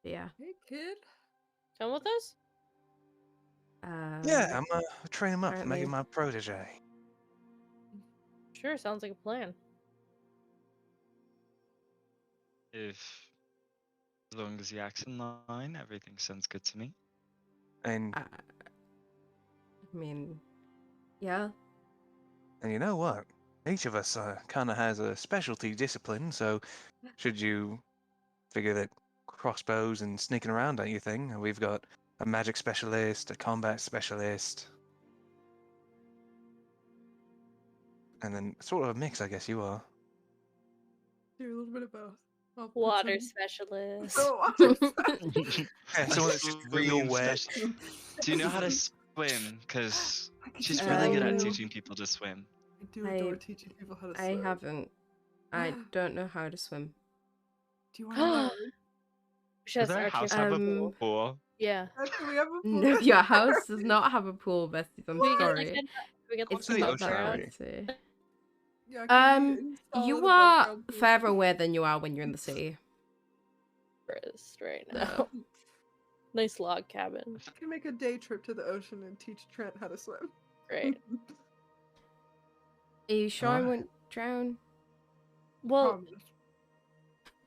But yeah. Hey, kid. Come with us? Yeah, I'm train him up, make apparently- him my protege. Sure, sounds like a plan. If as long as the act's in line, everything sounds good to me. And I mean, yeah. and you know what? Each of us kind of has a specialty discipline, so should you figure that crossbows and sneaking around ain't your thing, we've got a magic specialist, a combat specialist, and then sort of a mix, I guess you are. Do a little bit of both. I'll put Water some- specialist. Oh, water specialist. Yeah, A someone that's just real swim wet. special- Do you know how to swim? Because I can she's teach really good at Um, teaching people to swim. I do I- adore teaching people how to I swim. haven't. I don't know how to swim. Do you want to learn? She Does has our artistic house have a Um, pool? Yeah. Can we have a No, pool? your house does not have a pool, Besties. I'm We get, sorry. like, we get It's to the not ocean that already. fancy. Yeah, can we install it You above are ground pool? further away than you are when you're in the city. forest right So. now. Nice log cabin. I can make a day trip to the ocean and teach Trent how to swim. Great. Are you sure I Alright. won't drown? Well, Promise.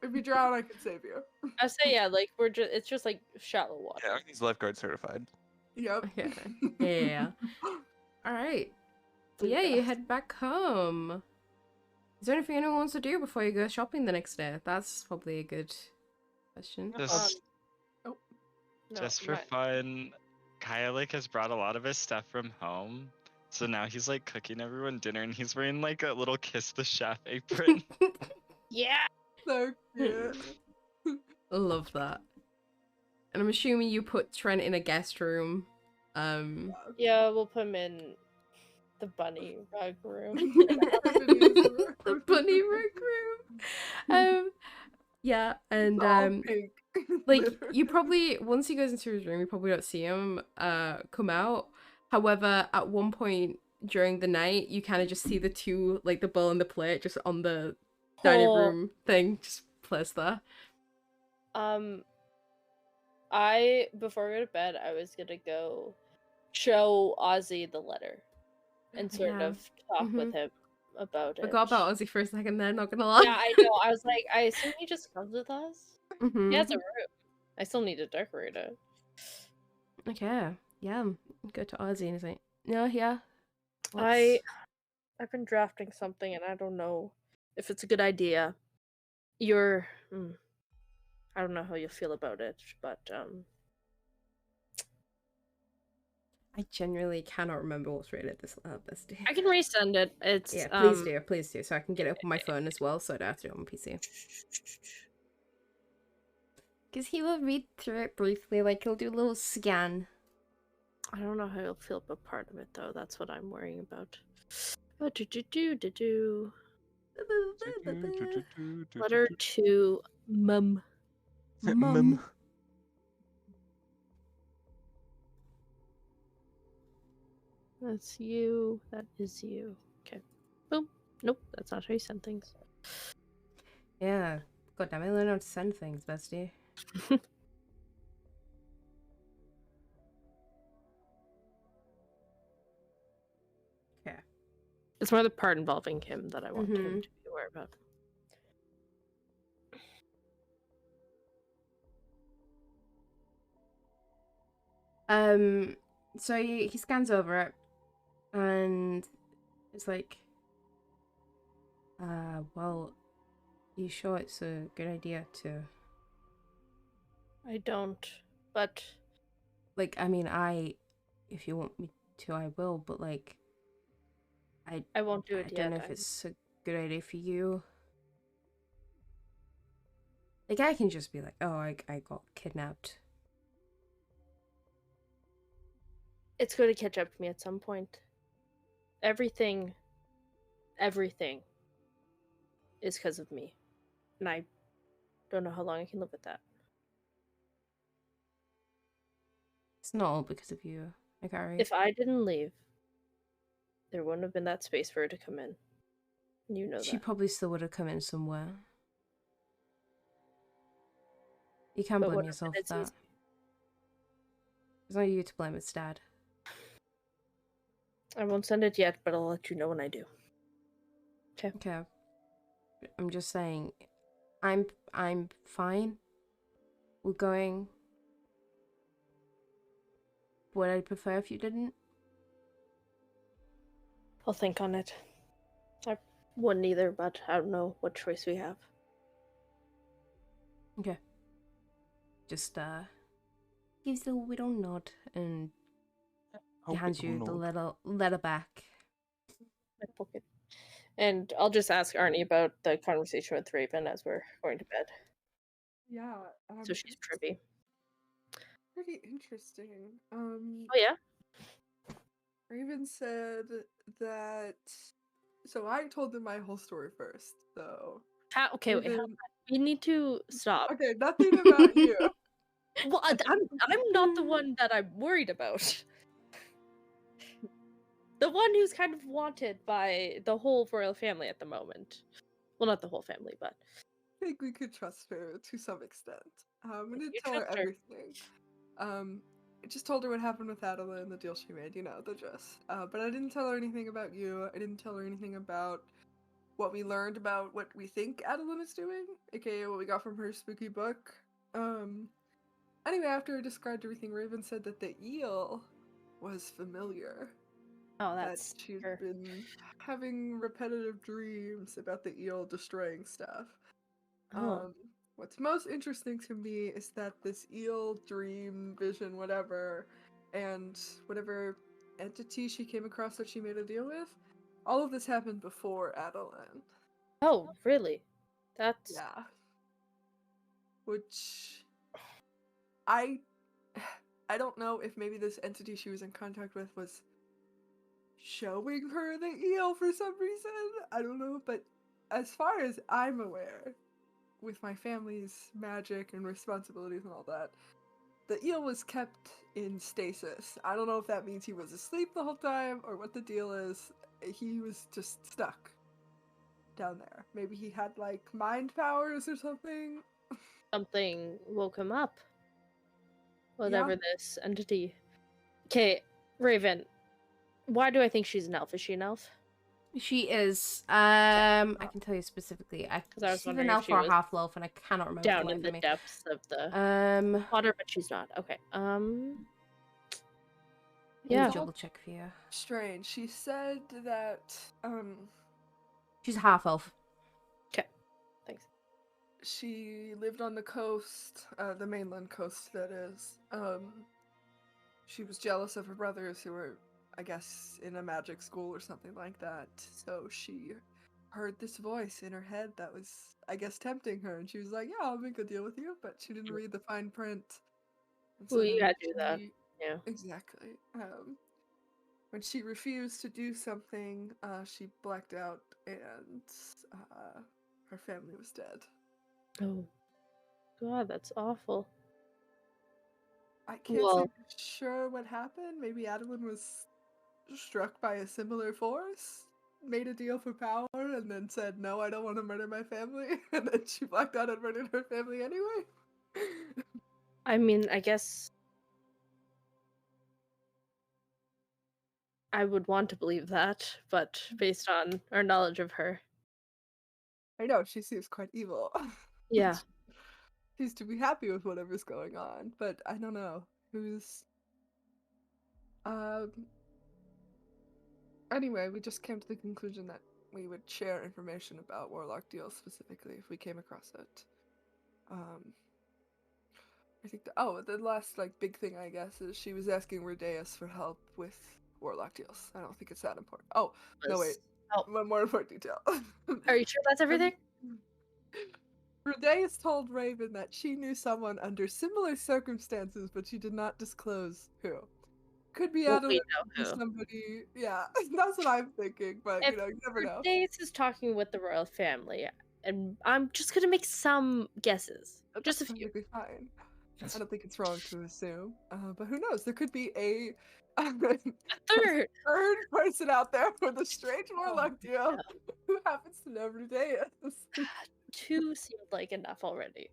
If you drown, I can save you. I say yeah, like it's just like shallow water. Yeah, he's lifeguard certified. Yep. Okay. Yeah. Alright. So yeah, you head back home. Is there anything anyone wants to do before you go shopping the next day? That's probably a good question. Just, No, just for my- fun, Kaya like has brought a lot of his stuff from home. So now he's like cooking everyone dinner and he's wearing like a little Kiss the Chef apron. Yeah. So cute. Love that. And I'm assuming you put Trent in a guest room. Yeah, we'll put him in the bunny rug room. The bunny rug room. Yeah, and All pink. like Literally. you probably once he goes into his room, you probably don't see him come out. However, at one point during the night, you kind of just see the two, like the bowl and the plate, just on the dining Oh. room thing, just placed there. I before we go to bed, I was gonna go show Ozzy the letter and sort Yeah. of talk with him about it. Forgot about Ozzy for a second there, not gonna lie. Yeah, I know. I was like, I assume he just comes with us. Mhm. He has a room. I still need to decorate it. Okay, yeah. Go to Ozzy and he's like, no, yeah. I've been drafting something and I don't know if it's a good idea. I don't know how you'll feel about it, but I genuinely cannot remember what's rated this bestie. I can resend it. It's Yeah, please do, so I can get it up on my phone as well, so I don't have to do it on PC. Because he will read through it briefly, like he'll do a little scan. I don't know how you'll feel about part of it though. That's what I'm worrying about. Oh, do. Letter to Mum. Mum. That's you. That is you. Okay. Boom. Nope, that's not how you send things. Yeah. God damn it, I learn how to send things, bestie. Okay. It's more the part involving him that I want him Mhm. to be aware about. So he scans over it, and It's like, well, you sure it's a good idea to, I don't, but like, I mean, if you want me to, I will, but like, I won't do I it don't yet. know if it's a good idea for you. Like, I can just be like, oh, I got kidnapped. It's going to catch up to me at some point. Everything is because of me. And I don't know how long I can live with that. It's not all because of you, Akari. If I didn't leave, there wouldn't have been that space for her to come in. You know She that. probably still would have come in somewhere. You can't But blame what yourself it's for that. easy. It's not you to blame, it's Dad. I won't send it yet, but I'll let you know when I do. Okay. Okay. I'm just saying, I'm fine. We're going. Would I prefer if you didn't? I'll think on it. I wouldn't either, but I don't know what choice we have. Okay. Just gives the little nod and hands you the letter back. My pocket. And I'll just ask Arnie about the conversation with Raven as we're going to bed. Yeah. So she's privy. Pretty interesting. Oh yeah? Raven said that. So I told them my whole story first. So Okay, wait, Raven... we need to stop. Okay, nothing about you. Well, I'm not the one that I'm worried about. The one who's kind of wanted by the whole royal family at the moment. Well, not the whole family, but I think we could trust her to some extent. I'm gonna you tell her trust her. everything. I just told her what happened with Adela and the deal she made, the gist. But I didn't tell her anything about you. I didn't tell her anything about what we learned about what we think Adeline is doing, aka what we got from her spooky book. Anyway, after I described everything, Raven said that the eel was familiar. Oh, That that's she's her. been having repetitive dreams about the eel destroying stuff. Oh. What's most interesting to me is that this eel dream, vision, whatever, and whatever entity she came across that she made a deal with, all of this happened before Adeline. Oh, really? That's Yeah. Which I don't know if maybe this entity she was in contact with was showing her the eel for some reason. I don't know, but as far as I'm aware, with my family's magic and responsibilities and all that, the eel was kept in stasis. I don't know if that means he was asleep the whole time or what the deal is. He was just stuck down there. Maybe he had like mind powers or something. something woke him up. Whatever Yeah. this entity. Okay, Raven. Why do I think she's an elf? Is she an elf? She is. I can tell you specifically. I was She's wondering an if elf she or a was half elf, and I cannot remember for down the in life the of me. depths of the water, but she's not. Okay. Let Yeah. me double check for you. Strange. She said that She's a half elf. Okay. Thanks. she lived on the coast, the mainland coast that is. She was jealous of her brothers who were, I guess, in a magic school or something like that. So she heard this voice in her head that was, I guess, tempting her, and she was like, "Yeah, I'll make a deal with you." But she didn't read the fine print. And Well, you then gotta do that. Yeah. Exactly. When she refused to do something, she blacked out, and her family was dead. Oh. God, that's awful. I can't Well, say for sure what happened. Maybe Adeline was struck by a similar force, made a deal for power, and then said, "No, I don't want to murder my family." And then she blacked out and murdered her family anyway. I mean, I guess I would want to believe that, but based on our knowledge of her. I know, she seems quite evil. Yeah. Seems to be happy with whatever's going on, but I don't know who's. Anyway, we just came to the conclusion that we would share information about Warlock deals specifically if we came across it. I think the last big thing I guess is she was asking Rudeus for help with Warlock deals. I don't think it's that important. Oh no, wait, Oh, one more important detail. are you sure that's everything? Rudeus told Raven that she knew someone under similar circumstances, but she did not disclose who. Could be Well, out of we it, know could be who. somebody. Yeah, that's what I'm thinking. But If you never know. Dace is talking with the royal family, and I'm just gonna make some guesses, just a That's few. perfectly fine. I don't think it's wrong to assume. But who knows? There could be a A third. third person out there with a strange warlock Oh, deal who happens to know Rudeus. Two seemed like enough already.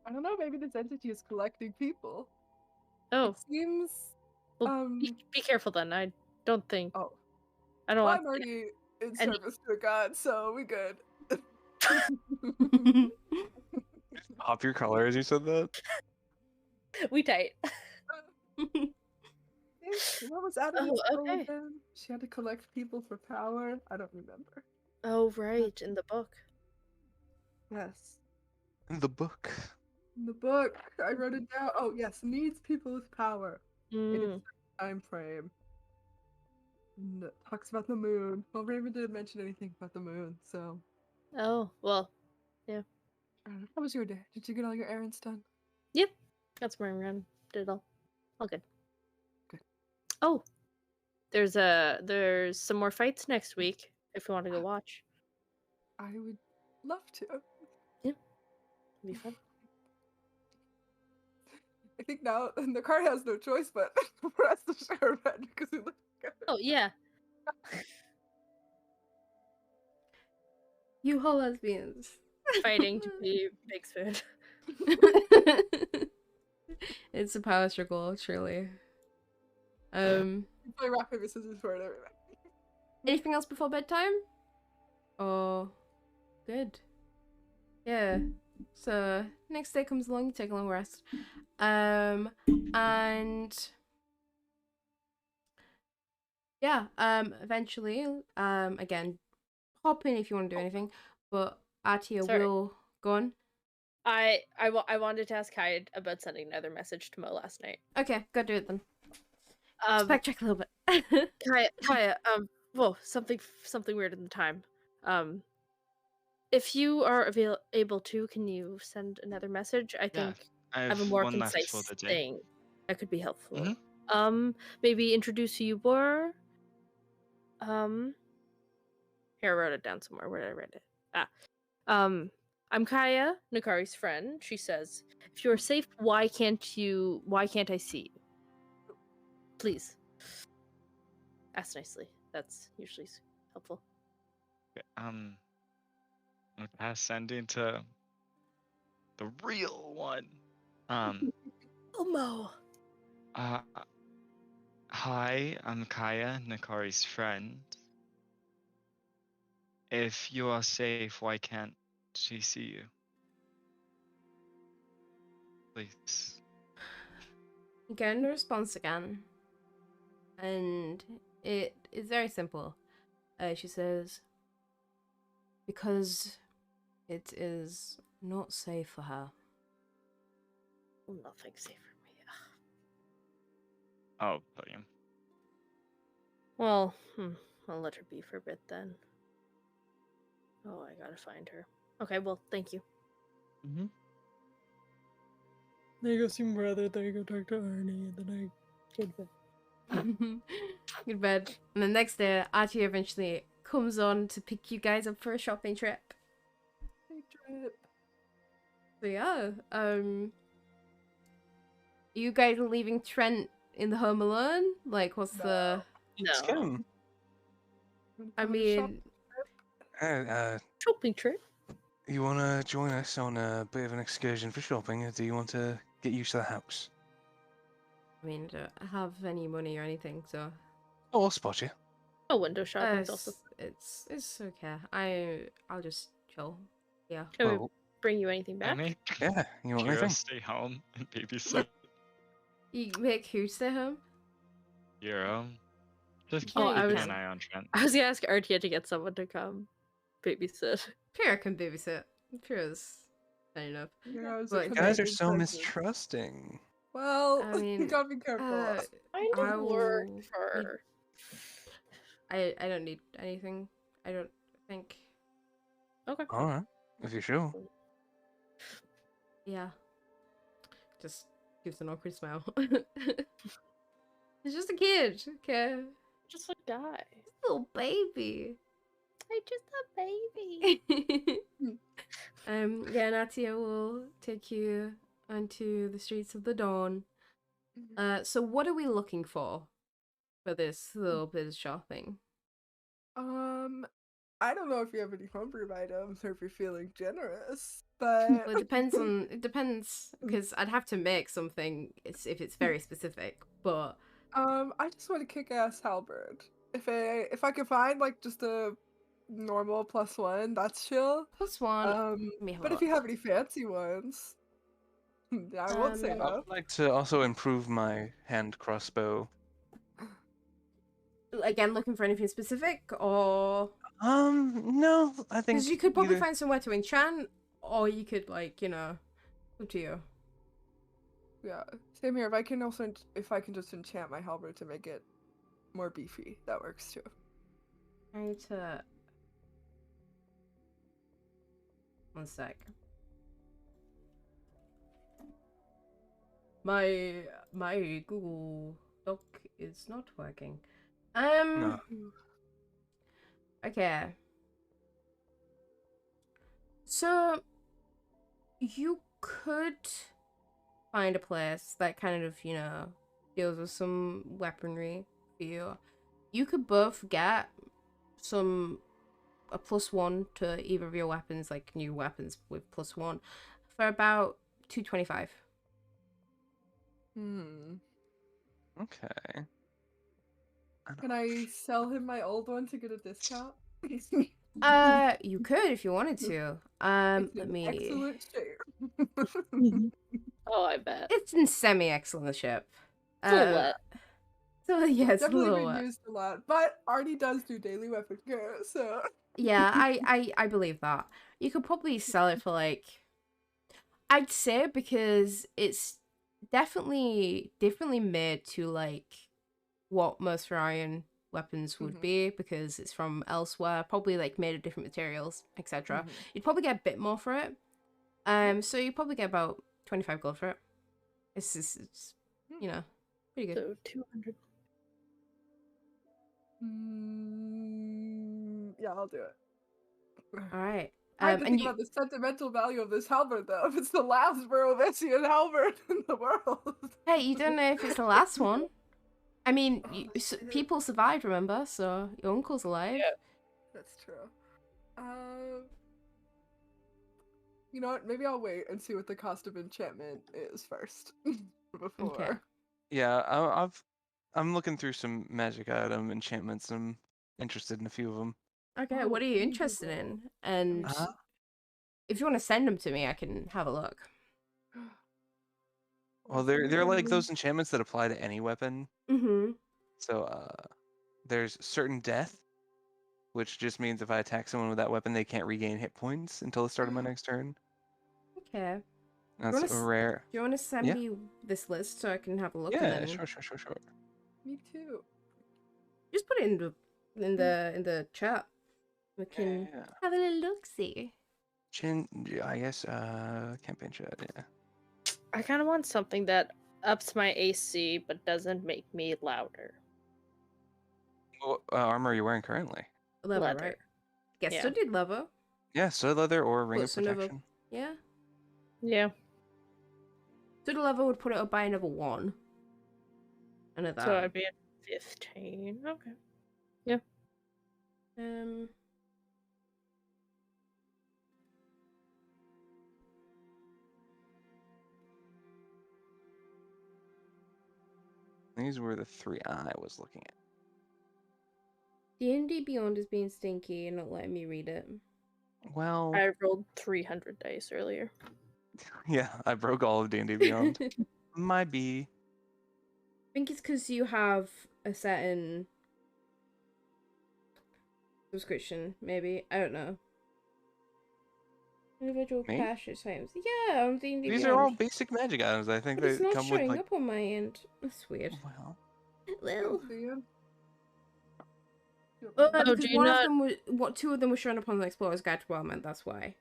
I don't know. Maybe this entity is collecting people. Oh, It seems. well, be careful then. I don't think. Oh. I don't Well, want. I'm already in any- service to a god, so we good. Pop your collar as you said that. We tight. What was out of Oh, this goal okay. again? She had to collect people for power. I don't remember. Oh, right, in the book. Yes. In the book. In the book, I wrote it down. Oh, yes, needs people with power in a Mm. certain time frame. And it talks about the moon. Well, Raven didn't mention anything about the moon, so. Oh, well, How was your day? Did you get all your errands done? yep. That's my run. Did it all. All good. Good. Oh, there's some more fights next week if you want to go watch. I would love to. It'll be fun. I think now the car has no choice but for us to share a bed because we live together. Oh yeah. You whole lesbians. Fighting to be Big's food. It's a power struggle, truly. Play rock, paper, scissors for it everywhere. Anything else before bedtime? Oh, good. Yeah. So next day comes along, you take a long rest. And yeah, eventually, again, hop in if you want to do anything, but Atia Sorry. will go on. I wanted to ask Kai about sending another message to Mo last night. Okay, go do it then. Backtrack a little bit. Kaya, whoa, something weird in the time. If you are able to, can you send another message? I think I I have a have more one left concise for the day. thing that could be helpful. Mhm. Maybe introduce who you were. Here, I wrote it down somewhere. Where did I write it? I'm Kaya, Nakari's friend. She says, if you're safe, why can't I see you? Please. Ask nicely. That's usually helpful. Okay, I'm gonna pass sending to the real one. Mo. Hi, I'm Kaya, Nakari's friend. If you are safe, why can't she see you? Please. You get a response again, and it is very simple. She says, because it is not safe for her. Nothing's safe for me. Oh, William. Well, I'll let her be for a bit then. Oh, I gotta find her. Okay, well, thank you. Mm-hmm. Then you go see my brother, then you go talk to Arnie, and then I go to bed. Go to bed. And the next day, Archie eventually comes on to pick you guys up for a shopping trip. So yeah, you guys are leaving Trent in the home alone? Like, what's the... It's No. Kim. I mean... Shopping trip? You want to join us on a bit of an excursion for shopping, or do you want to get used to the house? I mean, I don't have any money or anything, so... Oh, I'll spot you. Oh, window shopping's also. It's okay. I'll just chill. Yeah. Can we Well, bring you anything I back? make yeah, you want Kira anything? stay home and babysit You make who stay home? Kira. Just Oh, keep I was- an eye on Trent. I was gonna ask Artia to get someone to come babysit. Pyrrha can babysit. Pyrrha's fine enough. Heroes But a you guys are commanding so presence. mistrusting. Well, I mean, you gotta be careful. Kind I of will work need- for. I don't need anything. I don't think. Okay. Alright, if you're sure. Yeah. Just gives an awkward smile. It's just a kid, okay? Just a guy. Little baby. I'm just a baby. Yeah, Natia will take you onto the streets of the dawn. So what are we looking for this little bit of shopping? I don't know if you have any homebrew items or if you're feeling generous, but Well, it depends because I'd have to make something if it's very specific, but I just want a kick-ass halberd. If I could find like just a normal +1, that's chill. +1. Let me have a But if you look. have any fancy ones, I won't say Um, I no. would like to also improve my hand crossbow. Again, looking for anything specific, or No, I think because you could probably either... find somewhere to enchant, or you could up to you. Yeah, same here. If I can just enchant my halberd to make it more beefy, that works too. I need to. One sec. My Google Doc is not working. No. Okay. So you could find a place that kind of, deals with some weaponry for you. You could both get a +1 to either of your weapons, like new weapons with +1, for about 225. Okay. Can I sell him my old one to get a discount? You could if you wanted to. It's Let in me. excellent shape. Oh, I bet. It's in semi-excellent shape. It's a little wet. So yeah, it's Definitely a little been wet. used a lot, but Artie does do daily weapon care, so Yeah, I believe that. You could probably sell it for like, I'd say, because it's definitely differently made to like what most Ryan weapons would be, because it's from elsewhere, probably like made of different materials, etc. You'd probably get a bit more for it. So you probably get about 25 gold for it. It's pretty good. So 200. Yeah, I'll do it. All right. I had to And think you, about the sentimental value of this halberd, though. If it's the last Barovessian halberd in the world. hey, you don't know if it's the last one. I mean, people survived, remember? So your uncle's alive. Yeah. That's true. You know what? Maybe I'll wait and see what the cost of enchantment is first before. Okay. Yeah, I'm looking through some magic item enchantments. I'm interested in a few of them. Okay, Oh, what are you let me interested Google. in? And Uh-huh. if you want to send them to me, I can have a look. Well, they're like those enchantments that apply to any weapon. Mm-hmm. So there's certain death, which just means if I attack someone with that weapon, they can't regain hit points until the start of my next turn. Okay. That's wanna rare. Do you want to send Yeah. me this list so I can have a look? Yeah, and then sure. Me too. just put it in the chat. We can Yeah. have a little look. See. I guess campaign chat. Yeah. I kind of want something that ups my AC but doesn't make me louder. What armor are you wearing currently? Leather, Leather. right? Guess Yeah. so did leather. Yeah, soy leather or ring of Puts another- protection. Yeah. Yeah. So the leather would put it up by another 1. Another. So I'd be at 15. Okay. These were the 3 I was looking at. D&D Beyond is being stinky and not letting me read it. Well, I rolled 300 dice earlier. yeah, I broke all of D&D Beyond. My B. I think it's because you have a certain subscription, maybe. I don't know. Individual Me? cash items. Yeah, on D&D These Beyond. are all basic magic items. I think But it's they not come with showing like. up on my end. That's weird. Well, Well, Ian? Oh, because do you one of not- them was, two of them were showing up on the Explorer's Guide to Wildman. That's why.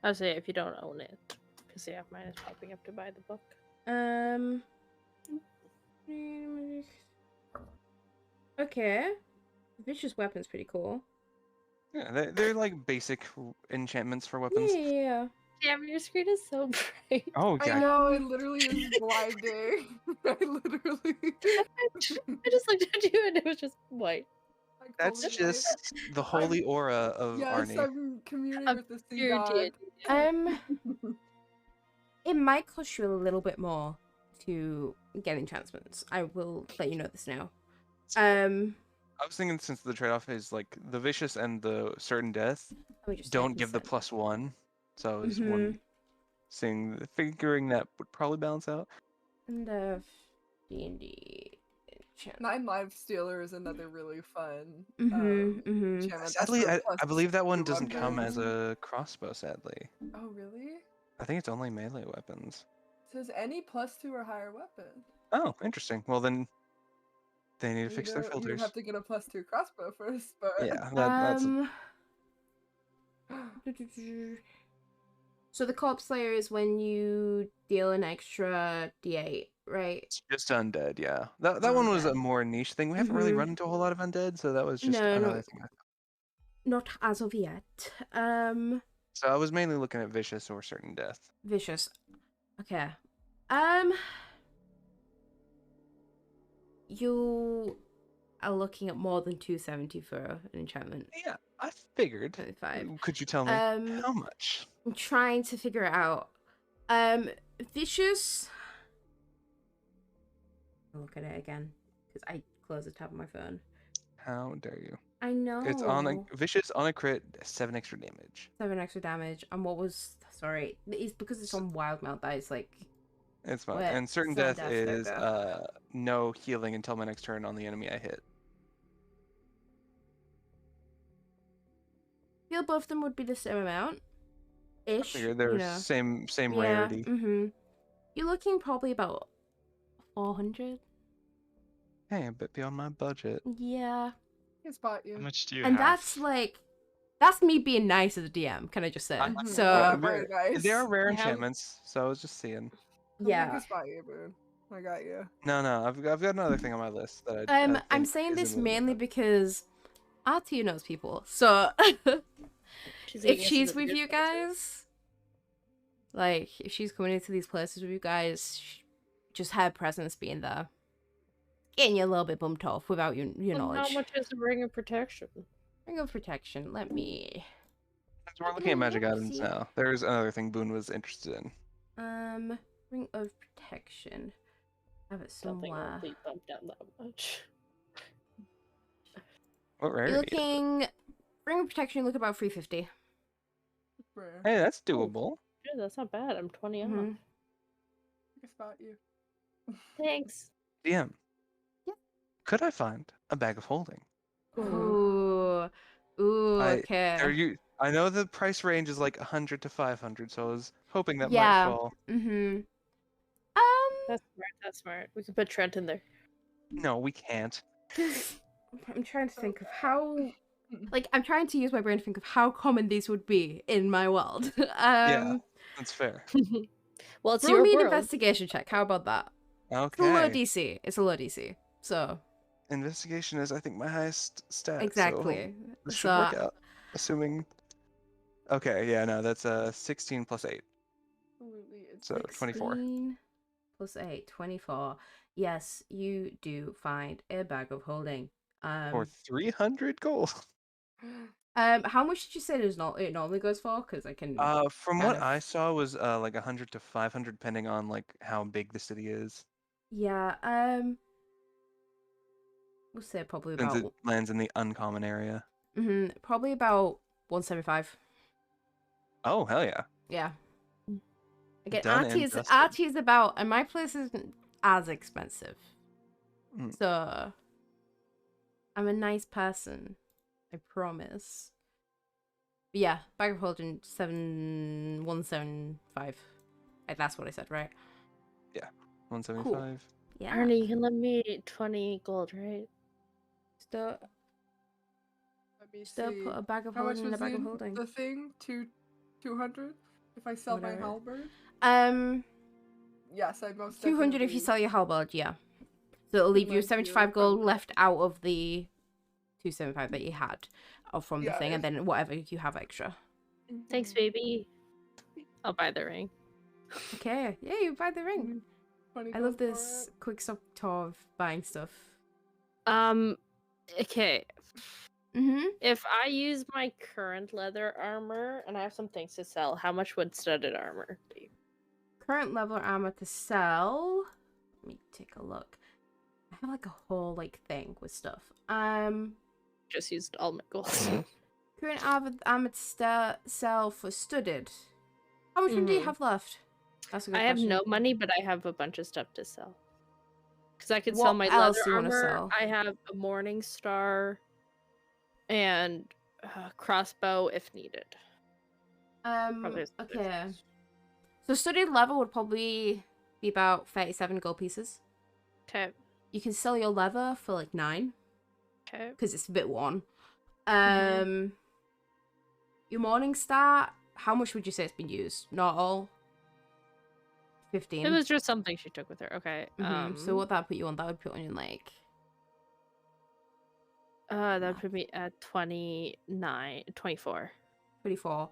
I'll say if you don't own it, because yeah, mine is popping up to buy the book. Okay. Vicious weapon's pretty cool. yeah, they're like basic enchantments for Yeah, weapons. yeah. Damn, your screen is so bright. Oh, I yeah. know, it literally is blinding. I literally. I just looked at you and it was just white. Like, That's holy just light. the holy aura of Yes, Arnie. I'm communing I'm with the sea pure god. deity. It might cost you a little bit more to get enchantments. I will let you know this now. I was thinking since the trade-off is like the vicious and the certain death let me just don't type give this the in. +1, so is one figuring that would probably balance out. And D&D enchantment. 9 Life Stealer is another really fun Mm-hmm. enchantment. That's Sadly, for I believe that one +2 doesn't come as weapons. a crossbow. Sadly, Oh, really? I think it's only melee weapons. It says any +2 or higher weapon. Oh, interesting. Well then, they need to fix their You'd filters. have to get a +2 crossbow first, but Yeah, that's. So the Corpse Slayer is when you deal an extra D8, right? It's just undead, yeah. That one was a Undead. more niche thing. We haven't really run into a whole lot of undead, so that was just No, another thing. Not as of yet. So I was mainly looking at vicious or certain death. Vicious. Okay. You are looking at more than 270 for an enchantment. Yeah, I figured. 25. Could you tell me how much? I'm trying to figure it out. Vicious. I'll look at it again because I closed the tab of my phone. How dare you? I know. It's on a vicious on a crit, 7 extra damage. 7 extra damage. And what was sorry? It's because it's on wild mount that is like. It's fine. What? And certain Certain death death, is okay. no healing until my next turn on the enemy I hit. Feel both of them would be the same amount. Ish. I figured they're you know. same Yeah, rarity. You're looking probably about 400. Hey, a bit beyond my budget. Yeah. I can spot you. How much do you And have? that's like that's me being nice as a DM, can I just say? Mhm. So Yeah, Yeah, very nice. They are rare I have- enchantments, so I was just seeing. I yeah. can spot you, Boone. I got you. No, I've got another thing on my list that I I'm think saying is this in the mainly limit. because RTU knows people. So She's if eating us she's into the with good you places. guys, like if she's coming into these places with you guys, just her presence being there, getting you a little bit bumped off without your Well, knowledge. how much is the ring of protection? Ring of protection. Let me. So we're looking at magic Let me items see. now. There's another thing Boone was interested in. Ring of protection. I have it Something somewhere. will be bumped down that much. What You're rarity? looking. Ring of protection. You look about 350. Rare. Hey, that's doable. Yeah, that's not bad. I'm 20 off. Mhm. I can spot you. Thanks. DM. Yeah. Could I find a bag of holding? Ooh. Ooh. Are Okay. you? I know the price range is like 100 to 500, so I was hoping that Yeah. might fall. Mhm. That's smart. That's smart. We could put Trent in there. No, we can't. I'm trying to think of how. Like, I'm trying to use my brain to think of how common these would be in my world. Yeah, that's fair. Well, it's Roll your me an world. investigation check. How about that? It's a low Okay. DC. It's a low DC. So Investigation is, I think, my highest stat. So exactly. this should So work out. Assuming. Okay, yeah, no, that's 16 plus 8. Absolutely. It's So 24. 16 plus 8, 24. Yes, you do find a bag of holding. For 300 gold. How much did you say it normally goes for? Because I can. From kind what of- I saw was like 100 to 500, depending on like how big the city is. Yeah. We'll say probably Since about. it lands in the uncommon area. Probably about 175. Oh, hell yeah. Yeah. Again, Done RT and is dusted. RT is about, and my place isn't as expensive. Mm. So I'm a nice person. I promise. But yeah, bag of holding 7175. That's what I said, right? 175. Yeah. Arnie, you can lend me 20 gold, right? Still Let me Still see. put a bag of How much holding in a was bag of in holding. the thing? 200? If I sell Whatever. my halberd? Yes, I most 200 if you definitely- sell your halberd, yeah. So it'll leave you lend you 75 gold from left out of the 275 that you had from the Yeah, thing, and if- then whatever you have extra. Thanks, Mhm. baby. I'll buy the ring. Okay, yeah, you buy the ring. 20 I love gold for this it. quick stop tour of buying stuff. Okay. Mm-hmm. If I use my current leather armor and I have some things to sell, how much would studded armor be? Current level armor to sell. Let me take a look. I have like a whole like thing with stuff. Just used all my gold. Current armor to sell for studded. How much money do you Mhm. have left? That's a good I have question. no money, but I have a bunch of stuff to sell. Because I could What sell my else leather do you wanna armor. sell? I have a morning star and crossbow if needed. Probably as other Okay. things. So studded leather would probably be about 37 gold pieces. Okay. You can sell your leather for like 9 Okay. because it's a bit worn. Mhm. Your morning star, how much would you say it's been used? Not all. 15. It was just something she took with her. Okay. So what that put you on? That would put you on like That put me at 24. 24.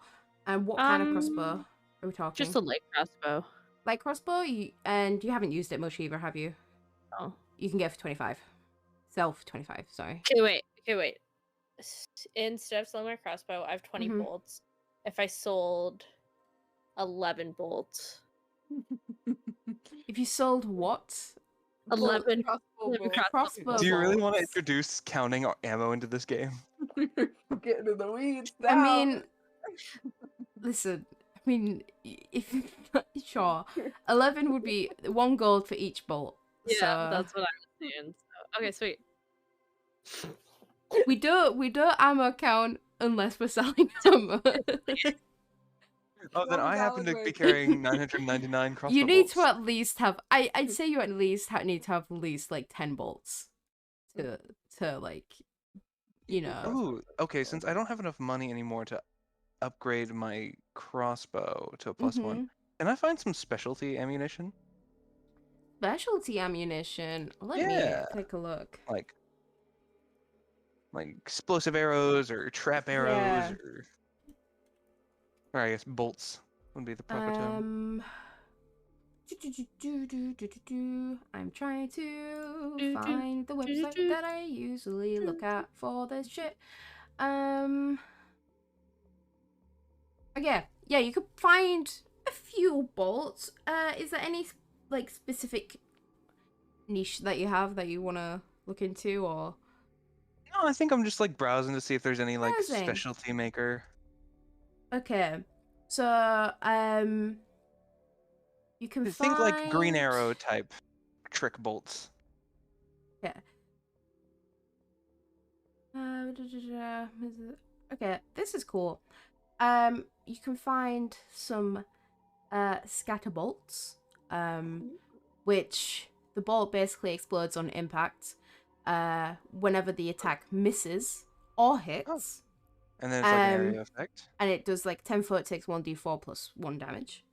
And what kind of crossbow Um, are we talking? Just a light crossbow. Light crossbow, and you haven't used it much either, have you? Oh. You can get it for 25. Sell for 25, sorry. Okay, wait. Instead of selling my crossbow, I have 20 Mhm. bolts. If I sold 11 bolts. If you sold what? 11 Crossbow bolt. Crossbow Do you really want to bolts. introduce counting ammo into this game? Getting in the weeds now. I mean, listen. I mean, if sure, 11 would be 1 gold for each bolt. Yeah, So that's what I was saying. So. Okay, sweet. we don't ammo count unless we're selling ammo. Oh, then One I happen to valid be way. carrying 999 crossbow You need bolts. to at least have. I'd say you at least need to have at least like 10 bolts to like, you know. Ooh, okay, since I don't have enough money anymore to upgrade my crossbow to a +1, can I find some specialty ammunition? Specialty ammunition. Let me Yeah. take a look. Like explosive arrows or trap arrows Yeah. or I guess bolts would be the proper term. I'm trying to find the website that I usually look at for this shit. Okay, yeah, you could find a few bolts. Is there any like specific niche that you have that you want to look into, or? No, I think I'm just like browsing to see if there's any like Browsing. specialty maker. Okay, so you can Think like green find- arrow type trick bolts. Yeah. Okay, this is cool. You can find some scatter bolts, which the bolt basically explodes on impact whenever the attack misses or hits. And then it's like an area effect. And it does like 10 foot, takes 1d4 plus 1 damage.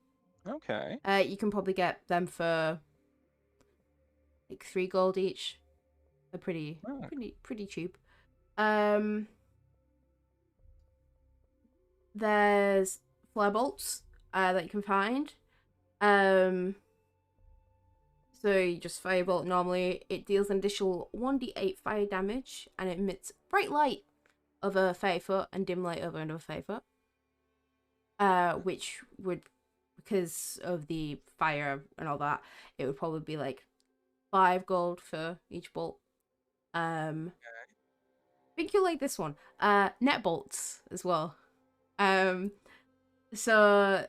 Okay. You can probably get them for like 3 gold each. They're pretty cheap. There's flare bolts that you can find. So you just firebolt normally. It deals an additional 1d8 fire damage and it emits bright light over 30 foot and dim light over another 30 foot. Which would, because of the fire and all that, it would probably be like 5 gold for each bolt. I think you'll like this one. Net bolts as well. So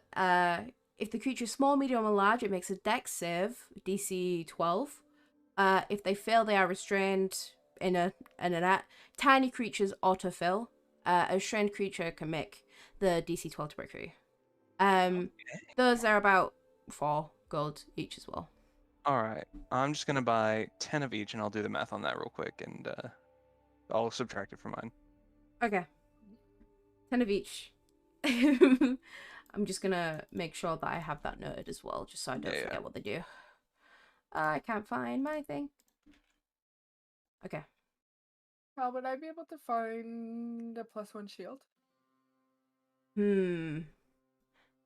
if the creature is small, medium, or large, it makes a dex save, DC 12. If they fail, they are restrained in a net. Tiny creatures autofill. A strained creature can make the DC 12 to break through. Those are about 4 gold each as well. All right. I'm just gonna buy 10 of each, and I'll do the math on that real quick, and I'll subtract it from mine. Okay. 10 of each. I'm just gonna make sure that I have that noted as well, just so I don't forget what they do. I can't find my thing. Okay. How would I be able to find a +1 shield?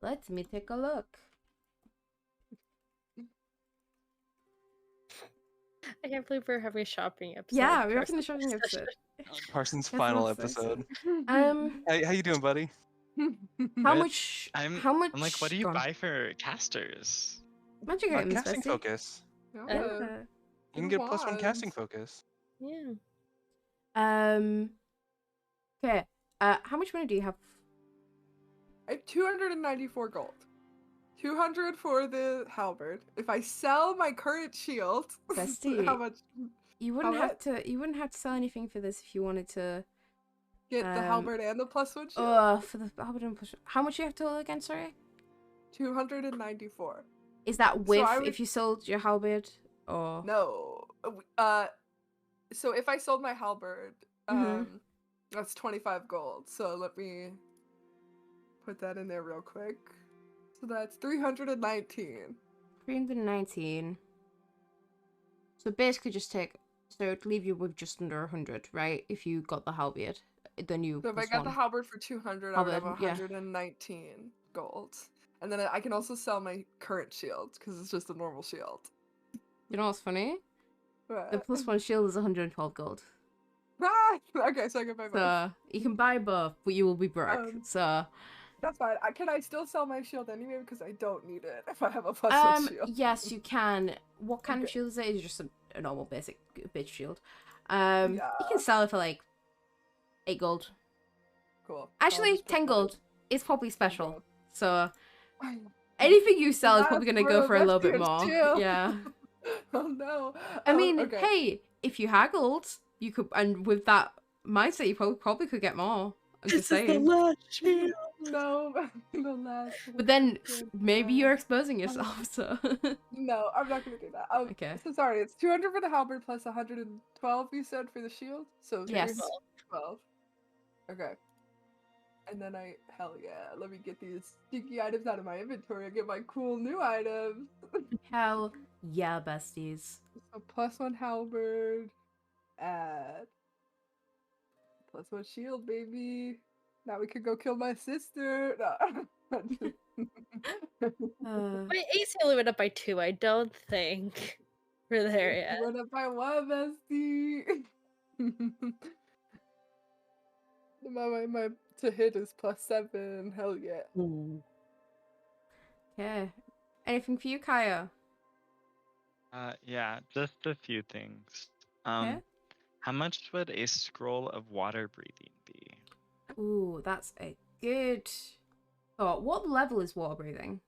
Let me take a look. I can't believe we're having a shopping episode. Yeah, we're having the shopping episode. Carson's That's final not so episode. How How you doing, buddy? much? I'm like, what do you gone? buy for casters? Magic items, Casting bestie. focus. Yeah. You can get +1 casting focus. Yeah. Okay. How much money do you have? I have 294 gold. 200 for the halberd. If I sell my current shield, Bestie, how much? You wouldn't have to. You wouldn't have to sell anything for this if you wanted to. Get the halberd and the +1 shield. For the halberd and +1. How much you have to again? Sorry. 294. Is that with would... if you sold your halberd or no? So if I sold my halberd, that's 25 gold. So let me put that in there real quick. So that's 319. 319. So basically, just take. So it'd leave you with just under 100, right? If you got the halberd, then you. So if I got the halberd for 200, I would have 119 gold. And then I can also sell my current shield because it's just a normal shield. You know what's funny? What? The +1 shield is 112 gold. Okay, so I can buy both. So you can buy both, but you will be broke. So that's fine. Can I still sell my shield anyway because I don't need it if I have a +1 shield? Yes, you can. What kind of shield is it? It's just a normal basic bitch shield. You can sell it for like 8 gold. Cool. Actually, 10 gold. It's probably special. So anything you sell is probably gonna go for a little bit more. Yeah. Oh no. I mean, hey, if you haggled, you could, and with that mindset, you probably could get more. I'm just saying. Is the last shield. No, the last. But then maybe you're exposing yourself. So. No, I'm not gonna do that. Okay. So sorry, it's 200 for the halberd plus 112 you said for the shield. So yes, 12. Okay. And then hell yeah, let me get these stinky items out of my inventory and get my cool new items. Hell yeah, besties. So +1 halberd, add +1 shield, baby. Now we can go kill my sister. No. My AC only went up by 2. I don't think we're there yet. Went up by 1, bestie. my to hit is +7. Hell yeah. Ooh. Okay. Anything for you, Kaya? Yeah, just a few things. Okay. How much would a scroll of water breathing be? Ooh, that's a good thought. What level is water breathing?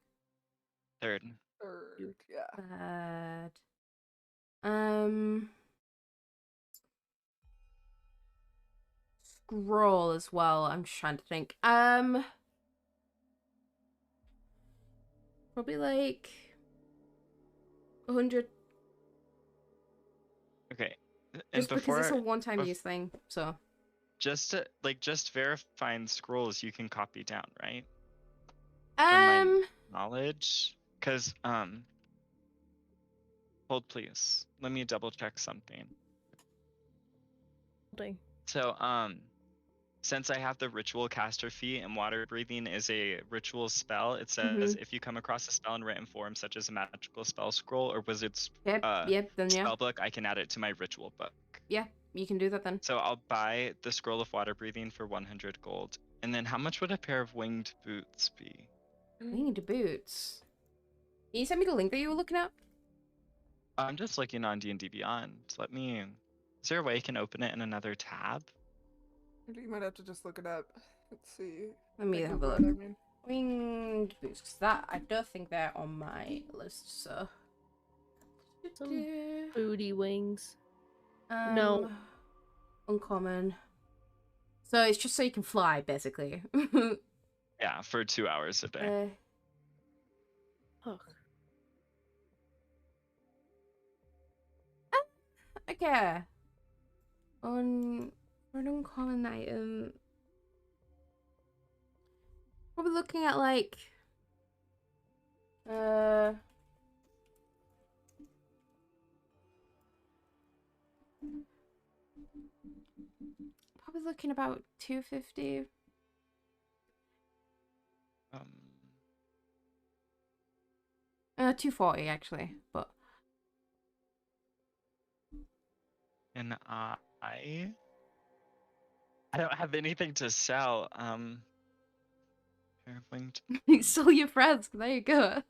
3rd. 3rd, yeah. Scroll as well. I'm just trying to think. Probably like 100. Okay. And Just because it's a one-time use thing, so. Just verifying scrolls you can copy down, right? Knowledge, because hold please. Let me double check something. So since I have the ritual caster feat and water breathing is a ritual spell, it says if you come across a spell in written form such as a magical spell scroll or wizard's spell book, I can add it to my ritual book. Yeah, you can do that then. So I'll buy the scroll of water breathing for 100 gold. And then how much would a pair of winged boots be? Winged boots? Can you send me the link that you were looking at? I'm just looking on D&D Beyond. Is there a way I can open it in another tab? You might have to just look it up. Let's see. Let me have a look. Winged boots, 'cause that, I don't think they're on my list, so. Some booty wings. No. Uncommon. So it's just so you can fly, basically. Yeah, for 2 hours a day. Oh, Okay. For an uncommon item, probably looking at like probably looking about 250. Um, 240 actually, but and I don't have anything to sell. Pair of winged. you sell your friends. There you go.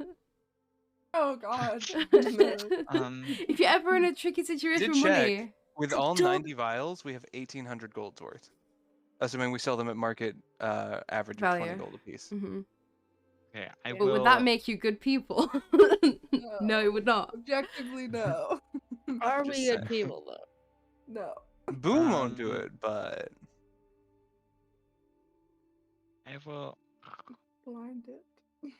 Oh God. No. If you're ever in a tricky situation Did with check. money, With all 90 vials, we have 1,800 gold's worth. Assuming we sell them at market average of 20 value. gold apiece. Mm-hmm. Okay, I But But will. would that make you good people? No, it would not. Objectively, no. are Just we good saying. people though? No. Boom won't do it, but I will. Blind it.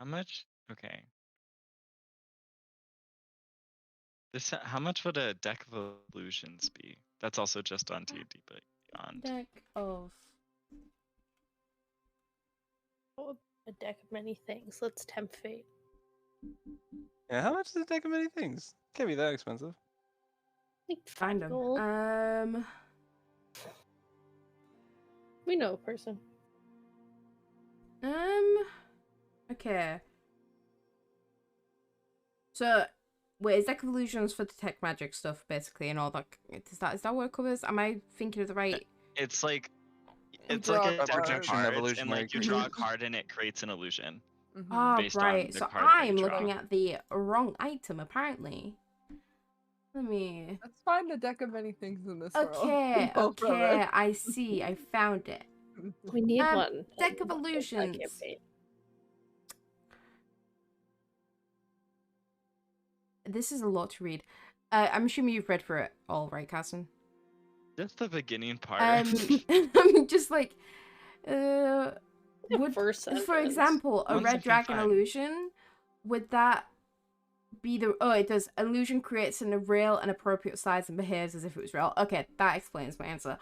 How much? Okay. This. How much would a deck of illusions be? That's also just on D&D Beyond. Deck of. Oh, a deck of many things. Let's tempt fate. yeah, how much does it take of many things? Can't be that expensive. Like Find 5 them. gold. We know a person. Okay. So, wait, is Deck of Illusions for detect magic stuff, basically, and all that? Is that what it covers? Am I thinking of the right? It's like. You It's like draw a a deck of projection cards, and evolutionary like you creature. draw a card and it creates an illusion. Mhm. Ah, based on right. the So card that I'm you looking draw. at the wrong item, apparently. Let me. Let's find a deck of many things in this world. Okay, Roll from okay. it. I see. I found it. We need one. Deck of and I Illusions. campaign. This is a lot to read. I'm assuming you've read through it all, right, Carson? Just the beginning part. I'm just like, would, First for sentence. example, a One's red looking dragon fine. illusion, would that be the? Oh, it does. Illusion creates an real and appropriate size and behaves as if it was real. Okay, that explains my answer.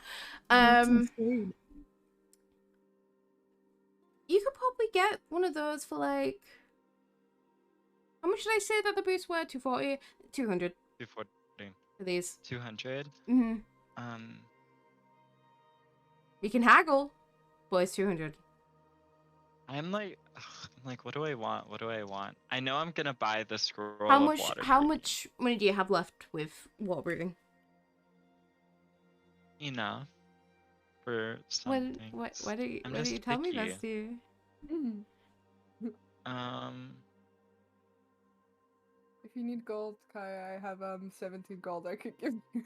You could probably get one of those for like. How much did I say that the boosts were? 240, 200 240, for these. 200. Mm-hmm. You can haggle, but it's 200. I'm like, what do I want? What do I want? I know I'm gonna buy the scroll How of much? water. How breathing. much money do you have left with water breathing? Enough for Why something. do you, I'm why do just you tell me picky. that, Steve? If you need gold, Kai, I have 17 gold I could give you.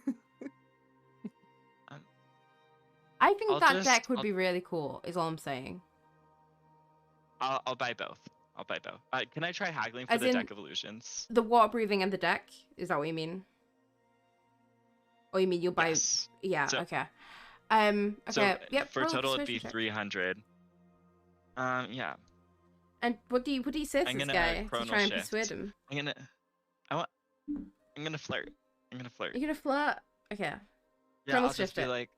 I think I'll that just- deck would I'll- be really cool. Is all I'm saying. I'll buy both. I'll buy both. Can I try haggling for As the in- deck of illusions? The water breathing and the deck. Is that what you mean? Or you mean you'll buy? Yes. Yeah. So- Okay. So Okay. Yep. for roll a total it'd be persuasion check. 300. Yeah. And what do you say to I'm this gonna guy to chronal try and shift. persuade him? I'm gonna flirt. I'm gonna flirt. You're gonna flirt. Okay. Yeah, chronal I'll just shift be it. like,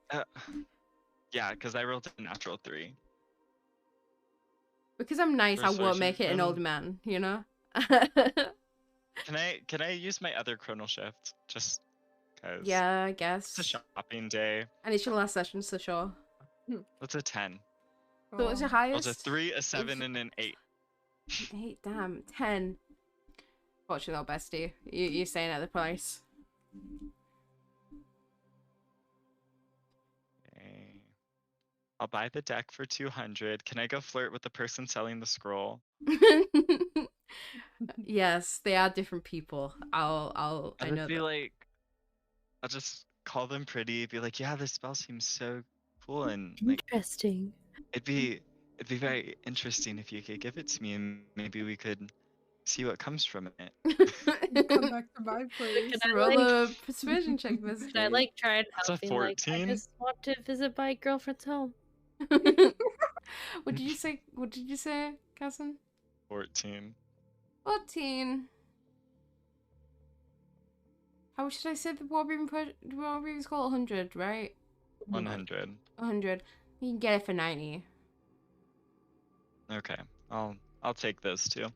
yeah, because I rolled a natural 3. Because I'm nice, I won't make it an Persuasion. old man. You know. Can I use my other chronal shift? Just because. Yeah, I It's a guess. shopping day. And it's your last session, so sure. That's a 10. So what's your Oh. highest? It was a 3, a 7, and an 8. 8, damn, 10. Fortunately, not bestie. You're staying at the price. Okay. I'll buy the deck for 200. Can I go flirt with the person selling the scroll? Yes, they are different people. I I'll know just be that. like, I'll just call them pretty. Be like, yeah, this spell seems so cool, and like, Interesting. it'd be very interesting if you could give it to me, and maybe we could see what comes from it. Come back to my place. Can I, Roll like- a persuasion check, Miss. Should I like try and That's a help being like, I 14. just want to visit my girlfriend's home. What did you say? What did you say, cousin? 14. 14. How should I say the Warbringer call 100, right? 100. 100. You can get it for 90. Okay. I'll take those two.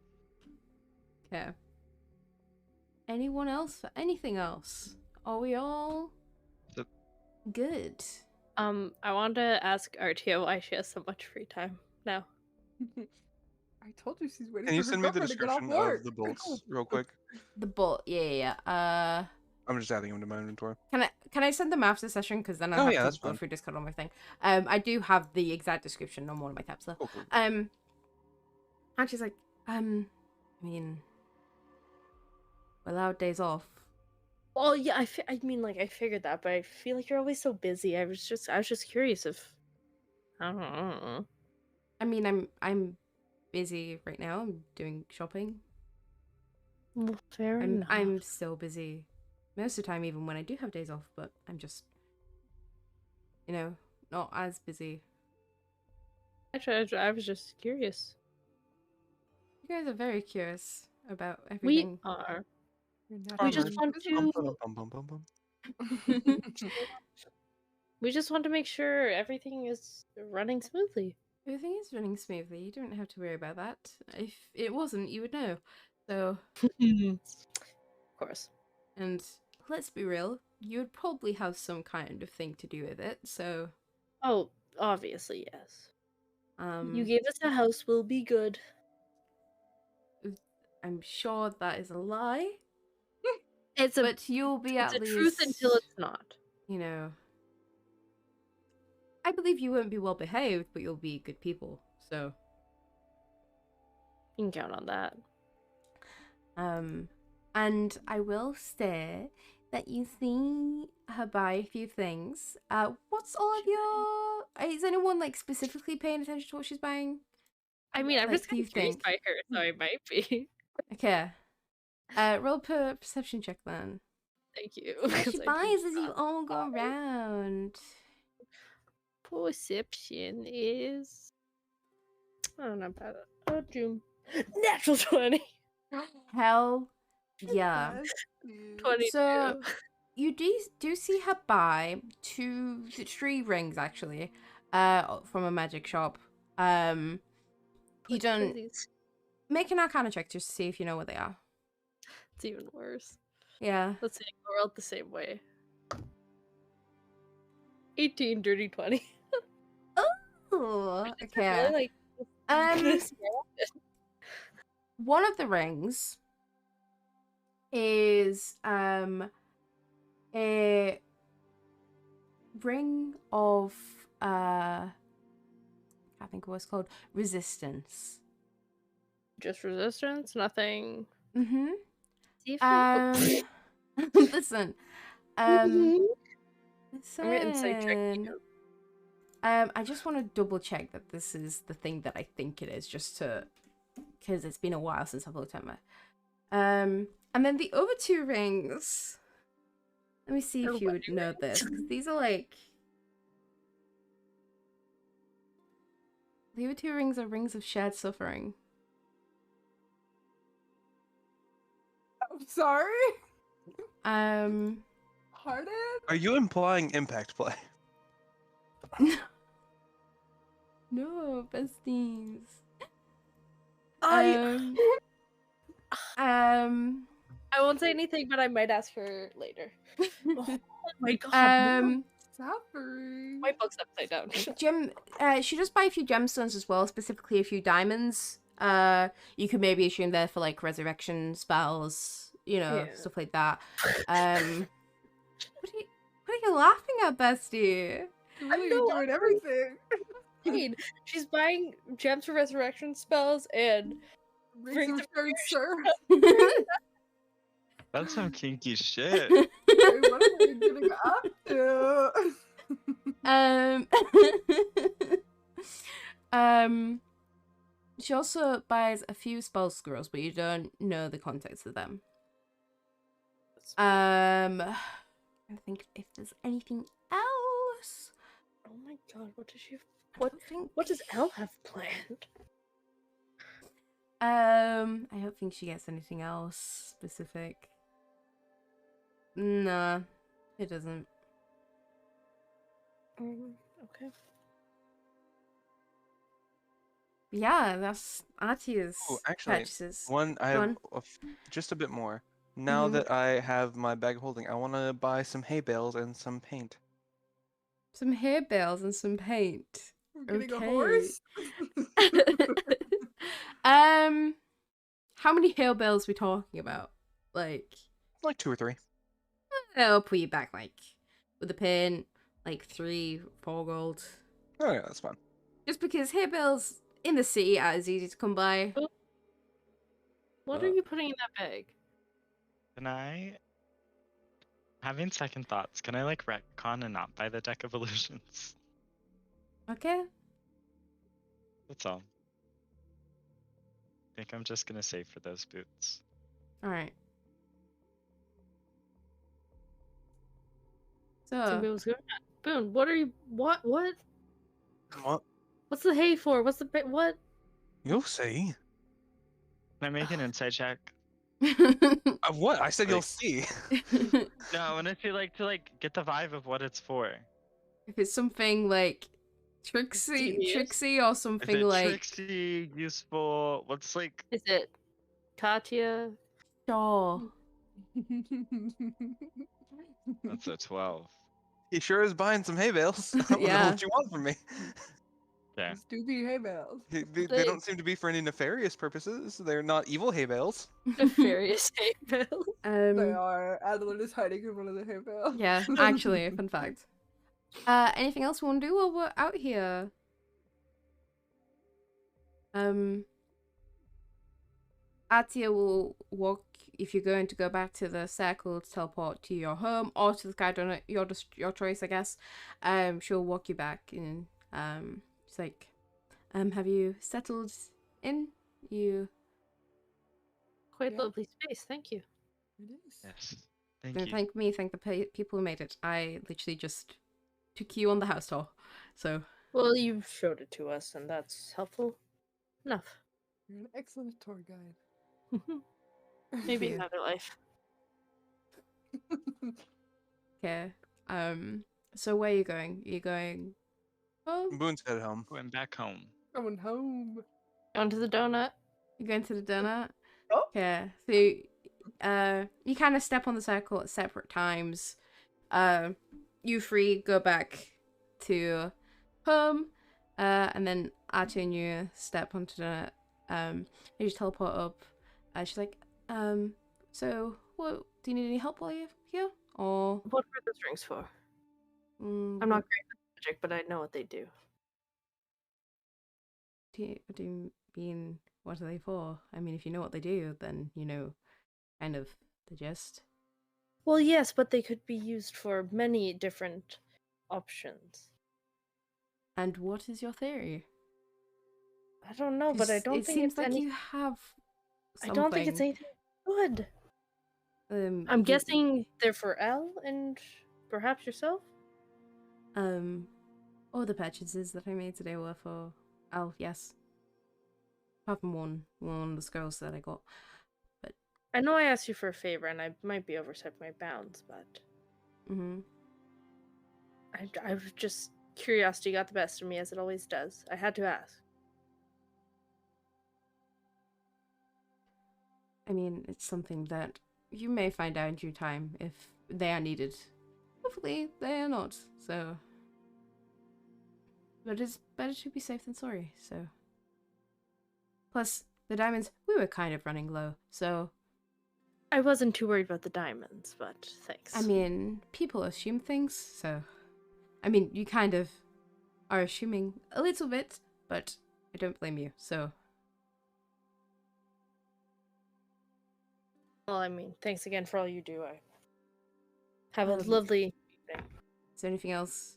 Okay. Anyone else for anything else? Are we all Yep. good? I wanted to ask Artia why she has so much free time now. I told you she's waiting Can you for her send me the girlfriend to get off description work. of the bolts real quick? The bolt, yeah. I'm just adding them to my inventory. Can I send them after session? Because then I Oh, have yeah, to that's go fine. through Discord on my thing. I do have the exact description on one of my tabs though. Cool, cool. And she's like, I mean, we're allowed days off. Well, yeah, I mean, like, I figured that, but I feel like you're always so busy. I was just curious if, I don't know. I mean, I'm busy right now. I'm doing shopping. Well, fair I'm enough. so busy most of the time, even when I do have days off. But I'm just, not as busy. I was just curious. You guys are very curious about We everything. are. You're We just naturally want busy. to. We just want to make sure everything is running smoothly. Everything is running smoothly. You don't have to worry about that. If it wasn't, you would know. So, Of course. and let's be real, you would probably have some kind of thing to do with it. So, Oh, obviously, yes. You um, gave us a house, we'll be good. I'm sure that is a lie, It's a but you'll be it's at a least truth until it's not. I believe you won't be well behaved, but you'll be good people. So, You can count on that. and I will say that you see her buy a few things. What's all of your? Is anyone like specifically paying attention to what she's buying? I mean, I'm Like, just do kind you of curious think? by her, so I might be. Okay. Roll per perception check then. Thank you. What 'cause she I do buys as you not- all go around. Perception is. Oh, not bad. Oh, June. Natural 20. Hell yeah. Besties. 22. So you do see her buy three rings actually, from a magic shop. You don't Please. make an Arcana check just to see if you know what they are. It's even worse. Yeah. Let's say we're all the same way. 18, dirty 20. Oh, It's okay. really, like, this One of the rings is a ring of I can't think of what it's called. Resistance. just resistance, nothing. Mm-hmm. See if we- Listen. Mhm. Listen. I'm gonna insight check you. I just want to double check that this is the thing that I think it is, just to, because it's been a while since I've looked at my. And then the other two rings. Let me see They're if you would wedding know rings. this, because these are like. The other two rings are rings of shared suffering. I'm sorry. Um. Pardon? Are you implying impact play? No, besties. I Um. won't say anything, but I might ask her later. Oh my god. Suffering. My book's upside down. She does buy a few gemstones as well, specifically a few diamonds. You could maybe assume they're for like resurrection spells, Yeah. stuff like that. What are you laughing at, bestie? You're really know, doing everything. Insane. She's buying gems for resurrection spells and Rings Rings of of shared serve. That's some kinky shit. Wait, what are we getting up to? um, She also buys a few spell scrolls, but you don't know the context of them. I think if there's anything else. Oh my god, what does she? I What? don't think. What does Elle have planned? I don't think she gets anything else specific. Nah, it doesn't. Okay. Yeah, that's Atia's Oh, actually, purchases. one I Go have on. just a bit more. Now Mhm. that I have my bag of holding, I want to buy some hay bales and some paint. Some hair bales and some paint. We're getting a Okay. horse. How many hail bells we talking about? Like, Like 2 or 3. I'll put you back like with the paint, like 3, 4 gold. Oh yeah, that's fine. Just because hair bells in the city are as easy to come by. What are you putting in that bag? Can I, having second thoughts, can I like retcon and not buy the deck of illusions? Okay. That's all. I think I'm just gonna save for those boots. All right. Something So, was going on. Boone, what are you? What? What? What's the hay for? What's the what? You'll see. Can I make an insight check? What? I said you'll Like- see. No, I want to like get the vibe of what it's for. if it's something like Devious? tricksy, or Is something it like tricksy, useful? What's like? Is it Katya? sure. That's a 12. He sure is buying some hay bales. I don't know Yeah. what you want from me. Yeah. These do be hay bales. They They- don't seem to be for any nefarious purposes. They're not evil hay bales. Nefarious hay bale. They are. Adeline is hiding in one of the hay bales. Yeah, actually, fun fact. Anything else we want to do while we're out here? Atia will walk if you're going to go back to the circle to teleport to your home or to the sky donut, your choice, I guess. She'll walk you back and she's like, have you settled in? You Quite Yeah. lovely space, thank you. It is. Yes. Thank don't you. thank me, thank the people who made it. I literally just took you on the house tour. So Well, you showed it to us, and that's helpful enough. You're an excellent tour guide. Maybe Yeah. another life. okay. So where are you going? Are you going home? Boone's head home. Going back home. Going home. Going to the donut. You're going to the donut? Oh. Okay. So you kind of step on the circle at separate times. You three go back to home, and then Archie and you step onto the you just teleport up. She's like, so what? Do you need any help while you're here? Or What are those rings for? I'm not great with magic, but I know what they do. What do you mean? What are they for? I mean, if you know what they do, then you know, kind of the gist. Well, yes, but they could be used for many different options. And what is your theory? I don't know, but I 'Cause don't it think seems it's like any. you have. I don't think it's something. anything good. I'm You- guessing they're for Elle and perhaps yourself. All the purchases that I made today were for Al, yes. Apart from one of the scrolls that I got. I know I asked you for a favor, and I might be overstepping my bounds, but I was just curiosity got the best of me, as it always does. I had to ask. I mean, it's something that you may find out in due time if they are needed. Hopefully, they are not, so. But it's better to be safe than sorry, so. Plus, the diamonds, we were kind of running low, so. I wasn't too worried about the diamonds, but thanks. I mean, people assume things, so. I mean, you kind of are assuming a little bit, but I don't blame you, so. Well, I mean, thanks again for all you do. I have a Um, lovely evening. Is there anything else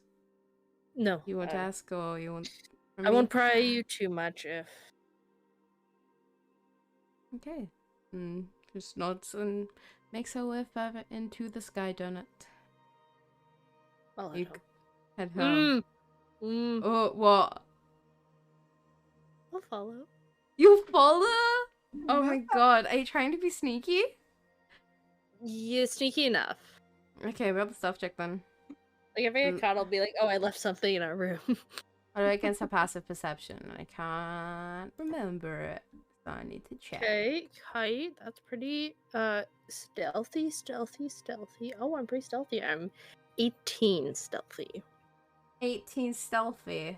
No, you want to ask, or you want? from I me? won't pry you too much if Okay. Just nods and makes her way further into the sky donut. I'll head You home. head home. Mm. Oh, what? I'll follow. You follow? Oh my Yeah. god, are you trying to be sneaky? Yeah, sneaky enough. Okay, roll the stealth check then. Like if I get caught, I'll be like, "Oh, I left something in our room." What against a passive perception? I can't remember it, so I need to check. Okay, height. That's pretty stealthy. Oh, I'm pretty stealthy. I'm 18 stealthy. 18 stealthy.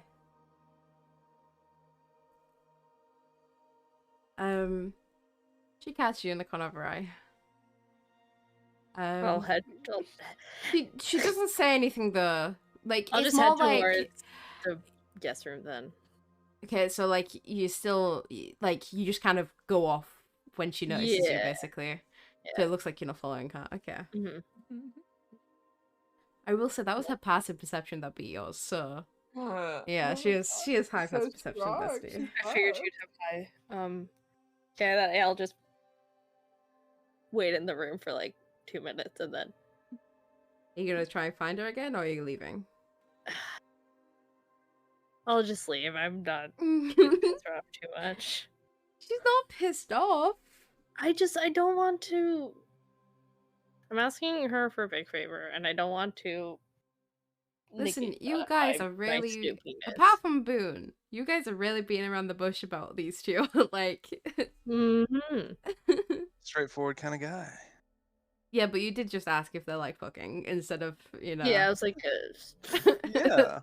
She catches you in the corner of her eye. I'll head. She doesn't say anything though. Like I'll it's just more head like towards the guest room then. okay, so like you still like you just kind of go off when she notices you, Yeah. basically. So Yeah. it looks like you're not following her. Okay. Mm-hmm. I will say that was her passive perception that beat yours. So yeah, Oh she my is God, she is high she's so passive perception, strong, bestie. she's I figured buff. you'd have high. Okay, I'll just wait in the room for like 2 minutes and then. Are you gonna try and find her again, or are you leaving? I'll just leave. I'm not She's pissed her off too much. not pissed off. I don't want to. I'm asking her for a big favor, and I don't want to. Listen, negate you that guys by are my really, snoopiness. apart from Boone, you guys are really beating around the bush about these two. Like, Mm-hmm. Straightforward kind of guy. yeah, but you did just ask if they're like fucking instead of, you know. Yeah, I was like, Yeah.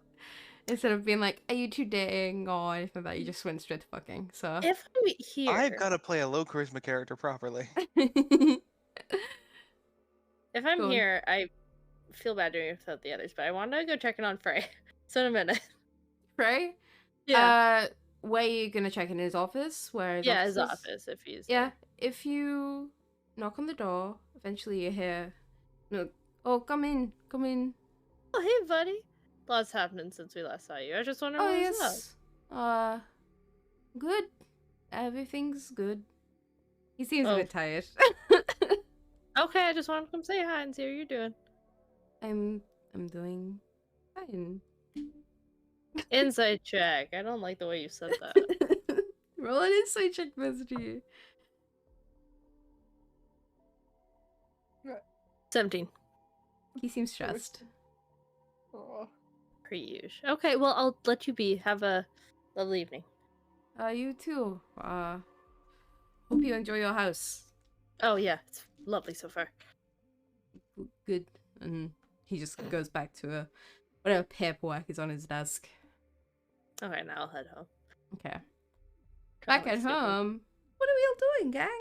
Instead of being like, are you two dating or anything like that, you just went straight to fucking. So. if I'm here, I've got to play a low charisma character properly. if I'm Go on. here, I feel bad doing it without the others, but I want to go check in on Frey. So in a minute. Frey? Yeah. Where are you gonna check in his office? Where his Yeah, office his is? office if he's Yeah, there. if you knock on the door, eventually you hear, no, oh, come in, come in. Oh, hey, buddy. Lots happening since we last saw you. I just wondering Oh, what was up. yes. Good. Everything's good. He seems a Oh. bit tired. Okay, I just wanted to come say hi and see how you're doing. I'm doing fine. Insight check. I don't like the way you said that. Roll an insight check, bestie. 17. He seems stressed. Aw. Per usual. Okay, well, I'll let you be. Have a lovely evening. You too. Hope you enjoy your house. Oh, yeah. It's lovely so far. Good. And he just goes back to whatever paperwork is on his desk. Okay, now I'll head home. Okay. Back Kinda at sleeping. home. What are we all doing, gang?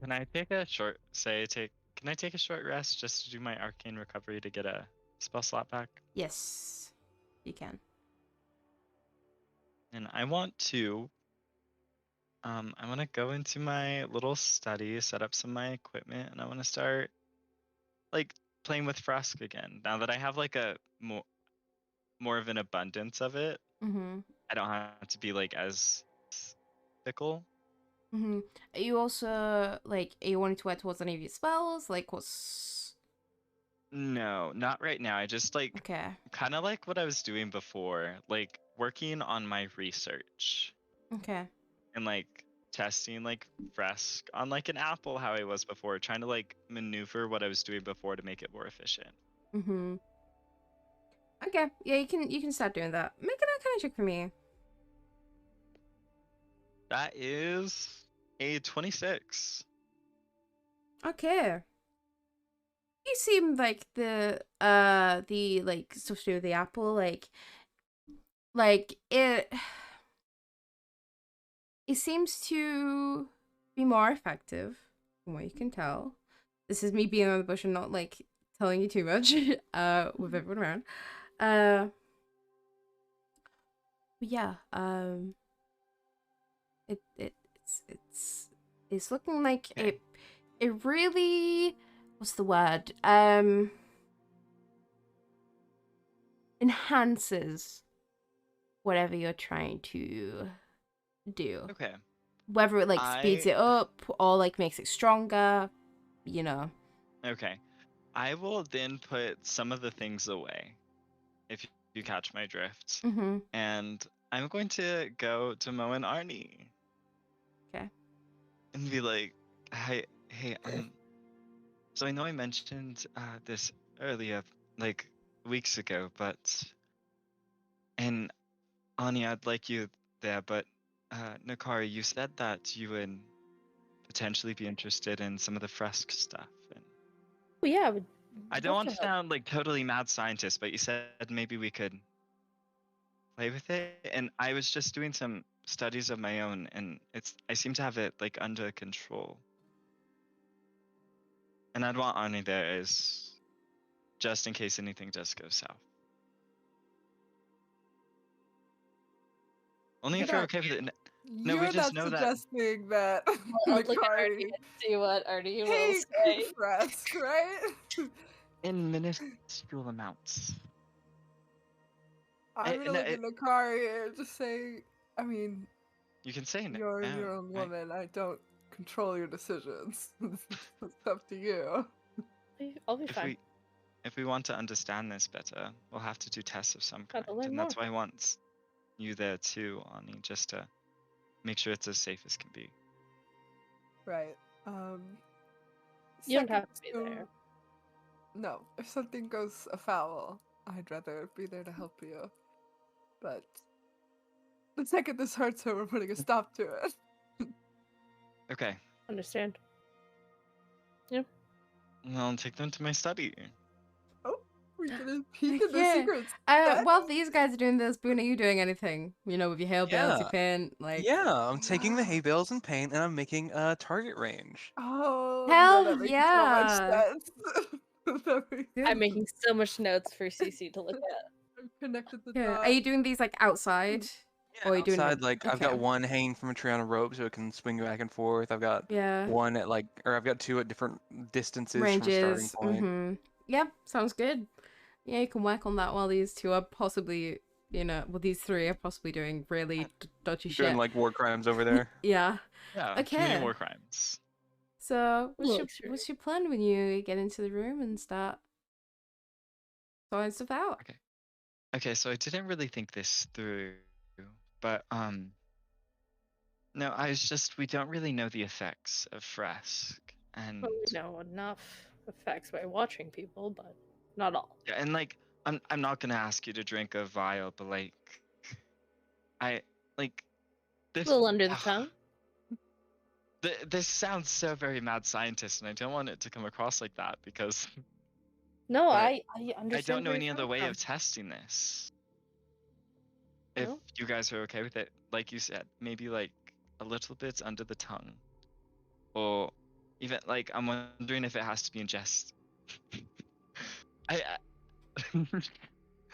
Can I take a short can I take a short rest just to do my arcane recovery to get a spell slot back? Yes, you can. And I want to go into my little study, set up some of my equipment, and I want to start like playing with Frusk again. Now that I have like a more of an abundance of it, Mm-hmm. I don't have to be like as fickle. Mm-hmm. Are you also like are you wanting to work towards any of your spells? Like what's No, not right now. I just like okay. kind of like what I was doing before, like working on my research Okay. and like testing like Fresk on like an apple how I was before, trying to like maneuver what I was doing before to make it more efficient. Mm-hmm. Okay. Yeah, you can start doing that. Make an arcana check for me. That is a 26. Okay. You seem like the like stuff to do with the apple, like it seems to be more effective from what you can tell. This is me being on the bush and not like telling you too much with everyone around. But yeah, it's looking like Okay. it really, what's the word? Enhances whatever you're trying to do. Okay. Whether it like speeds it up or like makes it stronger, you know. Okay. I will then put some of the things away, if you catch my drift. Mm-hmm. And I'm going to go to Mo and Arnie. Okay. And be like, hey, so I know I mentioned this earlier, like weeks ago, and Arnie, I'd like you there, but Nakari, you said that you would potentially be interested in some of the fresque stuff. And Oh, yeah. I don't want to sound like totally mad scientist, but you said maybe we could play with it. And I was just doing some studies of my own, and I seem to have it like under control. And I'd want Arnie there is just in case anything does go south. Only if you're okay with it. No, we You're just not know that. suggesting that. I'll look at Arnie Nakari and see what Arnie will take say. Fresk, right? In minuscule amounts. I'm gonna look at Nakari and just say, I mean, You can say no. you're your own right? woman. I don't control your decisions. It's up to you. I'll be fine. If we want to understand this better, we'll have to do tests of some kind. Gotta learn And that's more. why I want you there too, Ani, just to make sure it's as safe as can be. Right. You don't have to second be there. No, if something goes afoul, I'd rather be there to help you. But the second this hurts her, we're putting a stop to it. Okay. Understand. I'll take them to my study. Oh, we're gonna peek at the Yeah. secrets. While these guys are doing this, Boone, are you doing anything? You know, with your hair bales, your paint, like. Yeah, I'm taking the hay bales and paint, and I'm making a target range. Oh, Hell that makes yeah. so much sense. That makes Good. I'm making so much notes for CC to look at. I've connected the Yeah. dots. Are you doing these like outside? Yeah, Or are you doing outside, them? like I've got one hanging from a tree on a rope, so it can swing back and forth. I've got Yeah. one at I've got two at different distances from a starting Ranges. point. Mm-hmm. Yeah, sounds good. Yeah, you can work on that while these two are possibly, these three are possibly doing really dodgy shit. Doing like war crimes over there. Yeah. Yeah. Okay. Committing war crimes. So, Look, what's your plan when you get into the room and start sorting stuff out? Okay, so I didn't really think this through, but no, we don't really know the effects of Fresk, and Well, we know enough effects by watching people, but not all. yeah, and like I'm not gonna ask you to drink a vial, but like I like this. A little under the tongue. This sounds so very mad scientist, and I don't want it to come across like that because No, but I understand. I don't know where any you're other coming way from. of testing this. If No? you guys are okay with it, like you said, maybe like a little bit under the tongue, or even like I'm wondering if it has to be ingested. I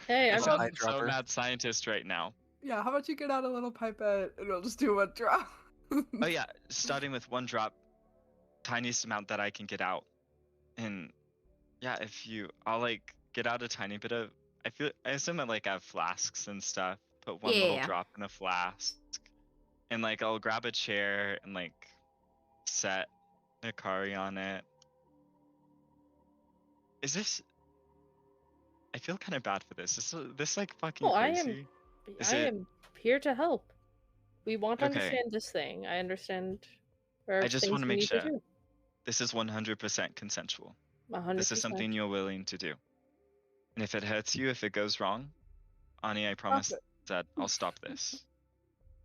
Hey, I I'm sound not- so eyedropper. mad scientist right now. Yeah, how about you get out a little pipette and we'll just do one drop. Oh yeah, starting with one drop, tiniest amount that I can get out, and yeah, I'll like get out a tiny bit of. I assume I have flasks and stuff. Put one little Yeah. drop in a flask, and like I'll grab a chair and like set Nakari on it. Is this? I feel kind of bad for this. Is this like fucking Oh, crazy? Is I it- am here to help. We want to Okay. understand this thing. I understand. There are I just things want to we make need sure do. this is 100% consensual. 100%. This is something you're willing to do. And if it hurts you, if it goes wrong, Ani, I promise it. that I'll stop this.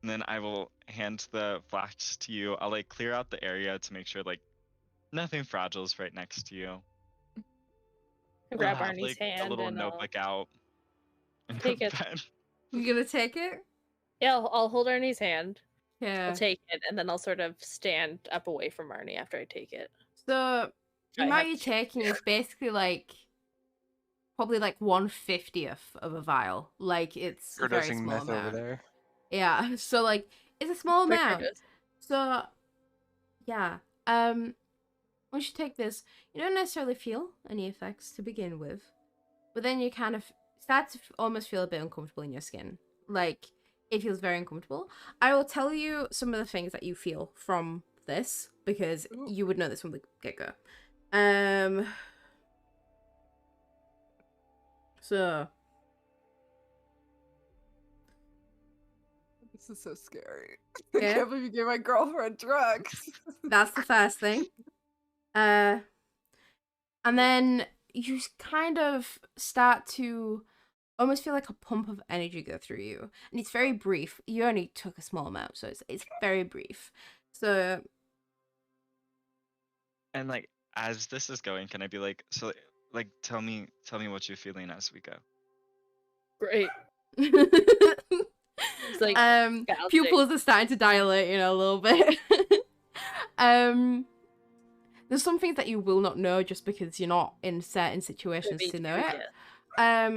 And then I will hand the flask to you. I'll like clear out the area to make sure like nothing fragile is right next to you. I grab I'll have, Arnie's like, hand a little and notebook out. And take it. You gonna take it? yeah, I'll hold Arnie's hand. Yeah. I'll take it, and then I'll sort of stand up away from Arnie after I take it. So, the I amount have you're to- taking is basically probably 1/50th of a vial. Like, it's a very Overdosing small meth over amount. there. Yeah, so it's a small Quick amount. overdose. So, yeah. Once you take this, you don't necessarily feel any effects to begin with, but then you kind of start to almost feel a bit uncomfortable in your skin. Like, It feels very uncomfortable. I will tell you some of the things that you feel from this because Ooh. you would know this from the get-go. So This is so scary. I Yeah. can't believe you gave my girlfriend drugs. that's the first thing. And then you kind of start to almost feel like a pump of energy go through you, and it's very brief. You only took a small amount, so it's very brief. So And like as this is going, can I be like, so like tell me what you're feeling as we go. Great. It's like bouncing. pupils are starting to dilate, you know, a little bit. There's some things that you will not know just because you're not in certain situations Privy to to, know it. yeah.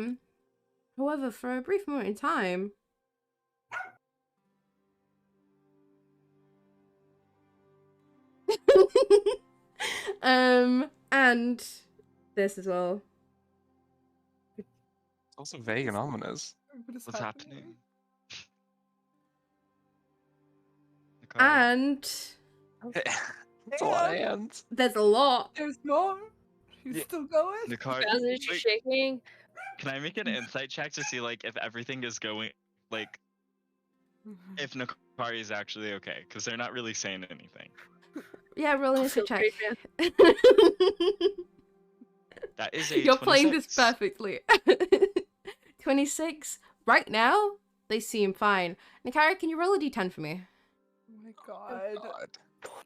However, for a brief moment in time, and this as well. It's also vague and ominous. What is What's happening? Nicole? And It's a lot of hands. there's a lot. There's more? He's Yeah. still going? Nicole, Guys, are you wait, shaking? can I make an insight check to see like if everything is going like if Nakari is actually okay? Because they're not really saying anything. Yeah, roll an Feel insight check. great, That is a You're playing this 26. perfectly. 26. Right now, they seem fine. Nakara, can you roll a d10 for me? Oh my god. God.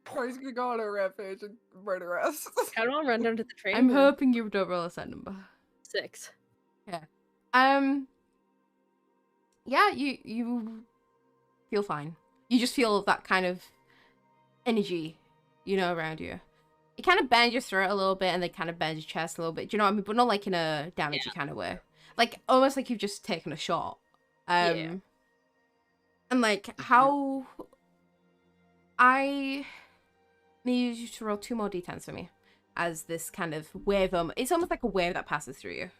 Corey's gonna go on a rampage and murder us. I don't want to run down to the train. I'm room. hoping you don't roll a set number. 6. Yeah, you feel fine. You just feel that kind of energy, you know, around you. It kind of bends your throat a little bit, and they kind of bend your chest a little bit. Do you know what I mean? But not like in a damagey kind of way. Like almost like you've just taken a shot. Yeah. And like how I need you to roll 2 more d10s for me, as this kind of wave. It's almost like a wave that passes through you.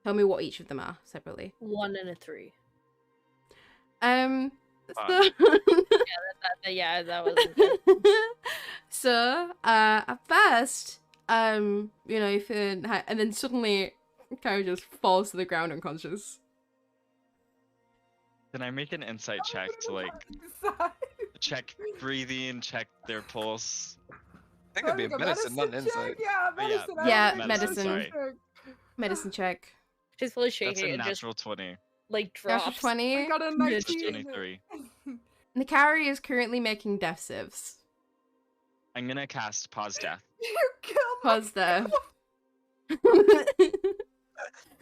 Tell me what each of them are separately. 1 and a 3. So, Yeah, that wasn't good. so at first, you know, you feel, and then suddenly, Kara just falls to the ground unconscious. Can I make an insight check to like check breathing, check their pulse? I think it'd be a medicine, not an insight. Yeah, Oh, yeah, medicine. I Yeah, want a medicine. sorry. Medicine check. She's fully That's shaking a and just natural 20. like Natural drops. 20. I got a It's 19. 23. Nikari is currently making death saves. I'm gonna cast Pause Death. You killed my Pause there. you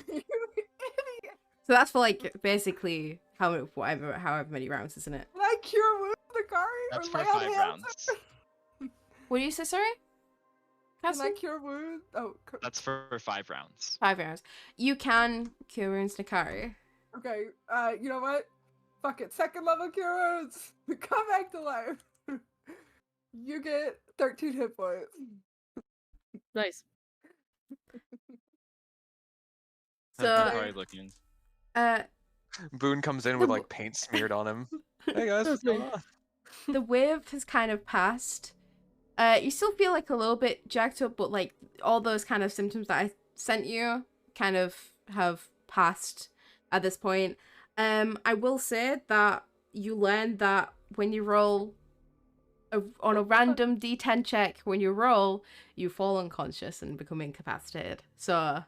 idiot. So that's for like basically however many rounds, isn't it? Can I cure wounds, Nakari? That's or for lay on 5 hands? rounds. What do you say, sorry? Can I Cassie? cure wounds? Oh, That's for 5 rounds. 5 rounds. You can cure wounds, Nikari. okay. You know what? Fuck it. 2nd level cure wounds. Come back to life. You get 13 hit points. Nice. So, How's Nakari looking? Boone comes in with like paint smeared on him. Hey guys, what's going on? the wave has kind of passed. You still feel like a little bit jacked up, but like all those kind of symptoms that I sent you kind of have passed at this point. I will say that you learned that when you roll on a random D10 check, when you roll, you fall unconscious and become incapacitated. So,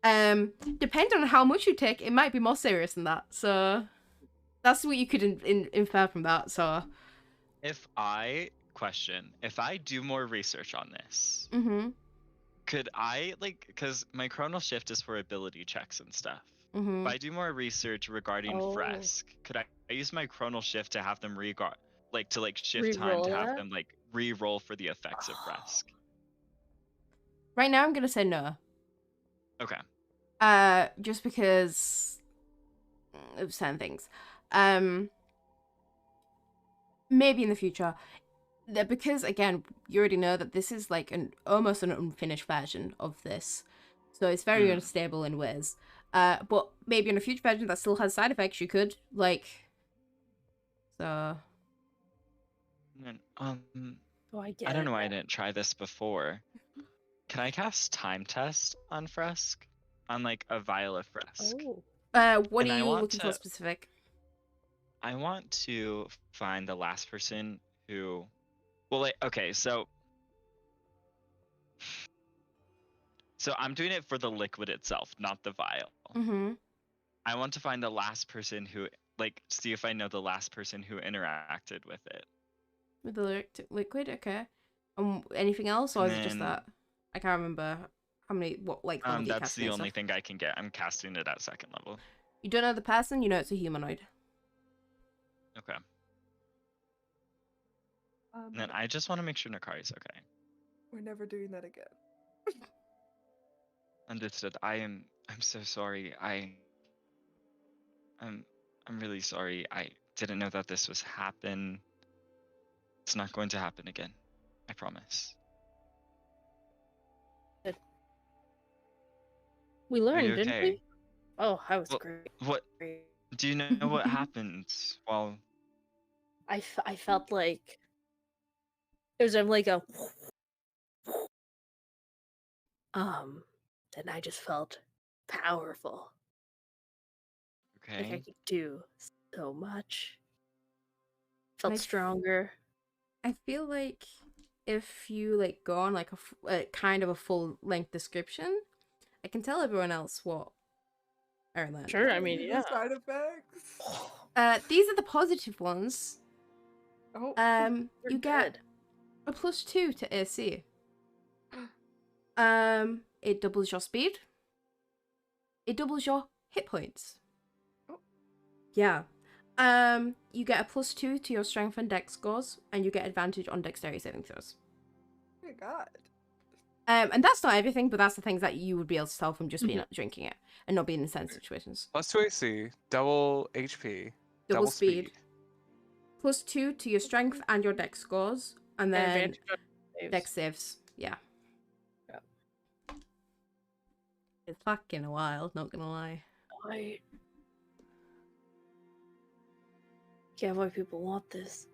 depending on how much you take, it might be more serious than that. So, that's what you could infer from that. So, If I do more research on this, could I like, because my chronal shift is for ability checks and stuff. If I do more research regarding Fresk, could I use my chronal shift to have them shift time to have them like re-roll for the effects of Fresk? Right now, I'm gonna say no. Okay. Just because of certain things. Maybe in the future. Because again, you already know that this is like almost an unfinished version of this, so it's very unstable in ways. But maybe in a future version that still has side effects, you could like. So And, Oh, I get I don't it. know why I didn't try this before. Can I cast Time Test on Fresk? On like a vial of Fresk? Oh. what And are I you want looking for to- specific? I want to find the last person who. Well, like, okay, so I'm doing it for the liquid itself, not the vial. Mm-hmm. I want to find the last person who, like, see if I know the last person who interacted with it. With the liquid, okay. Anything else, or And is it just then, that? I can't remember how many, what like level you that's casting the and only stuff. thing I can get. I'm casting it at 2nd level. You don't know the person, you know it's a humanoid. Okay. And then I just want to make sure Nakari's okay. We're never doing that again. Understood. I'm so sorry. I'm really sorry. I didn't know that this was happen. It's not going to happen again. I promise. We Are learned, you didn't okay? we? Oh, I was Well, great. what do you know what happened while I felt like it was like a then I just felt powerful. Like I okay? could do so much. And Felt stronger. I feel like if you like go on like a kind of a full length description, I can tell everyone else what I learned. Sure, I mean, The yeah. side effects. These are the positive ones. Oh, We're You get good. a +2 to AC. It doubles your speed. It doubles your hit points. Oh. Yeah. You get a +2 to your strength and dex scores, and you get advantage on dexterity saving throws. my God. And that's not everything, but that's the things that you would be able to tell from just being drinking it and not being in sense situations. +2 AC, double HP, Double speed. +2 to your strength and your dex scores, and then Advantage on saves. dex saves. Yeah. Yeah. It's fucking a while, not gonna lie. I get why people want this.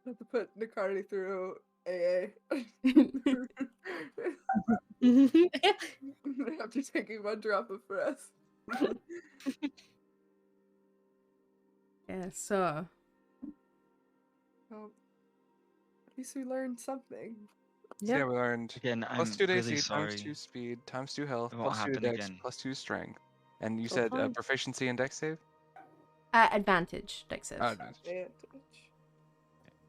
Have to put Nakari through AA. After taking 1 drop of breath. Yeah, so Well, at least we learned something. So yeah, we learned Again, I'm +2 to really AC, sorry. ×2 speed, ×2 health, It won't +2 to happen dex, again. +2 strength. And you So said fun. proficiency in dex save? advantage dex saves. Oh, advantage. Advantage.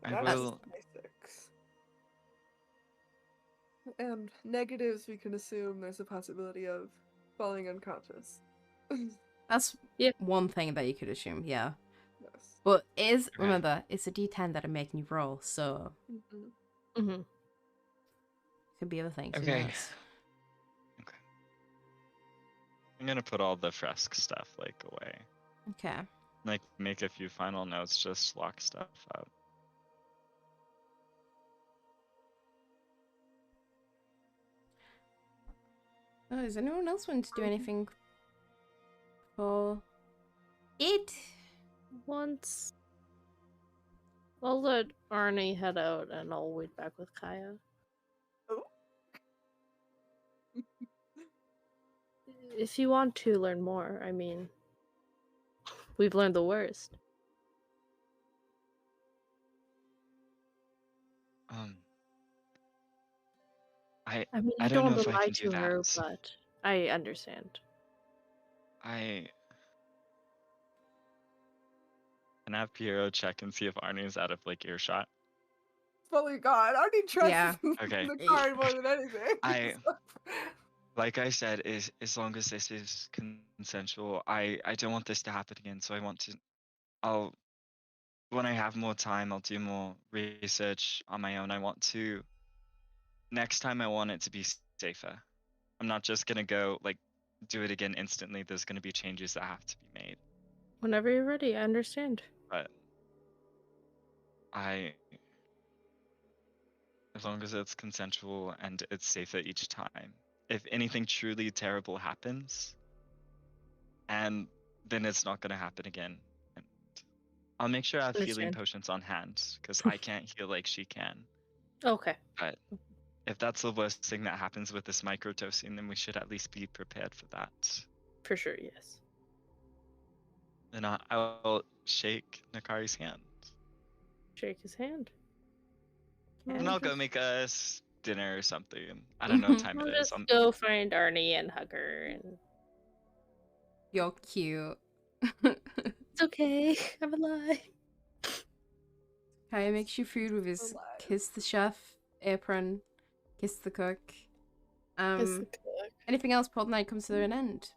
I That's will. my 6. And negatives, we can assume there's a possibility of falling unconscious. That's Yeah. one thing that you could assume, yeah. Yes. But is Okay. remember, it's a D10 that are making you roll, so Mhm. Mm-hmm. could be other things. Who Okay. knows? Okay. I'm gonna put all the Fresk stuff like away. Okay. Like make a few final notes, just lock stuff up. Oh, does anyone else want to do anything for it? Once I'll let Arnie head out and I'll wait back with Kaya. Oh. If you want to learn more, I mean, we've learned the worst. I mean, I you don't don't know if I lie can do to her, that. but I understand. I can have Piero check and see if Arnie's out of like earshot. Fully gone. I need trust Yeah. Okay. Nakari more than anything. Like I said, is as long as this is consensual, I don't want this to happen again. So I want to. When I have more time, I'll do more research on my own. Next time I want it to be safer. I'm not just gonna go like do it again instantly. There's gonna be changes that have to be made. Whenever you're ready, I understand. But as long as it's consensual and it's safe at each time. If anything truly terrible happens, and then it's not going to happen again. And I'll make sure I have healing Understand. potions on hand because I can't heal like she can. Okay. But if that's the worst thing that happens with this microdosing, then we should at least be prepared for that. For sure, yes. Then I'll shake Nakari's hand. Shake his hand. And I'll go make us dinner or something. I don't know what time I'll it is. just go find Arnie and hug her, and You're cute. it's okay. I'm alive. Kaya makes you food with his Alive. kiss the chef apron, kiss the cook. Kiss the cook. Anything else before the night comes to an end?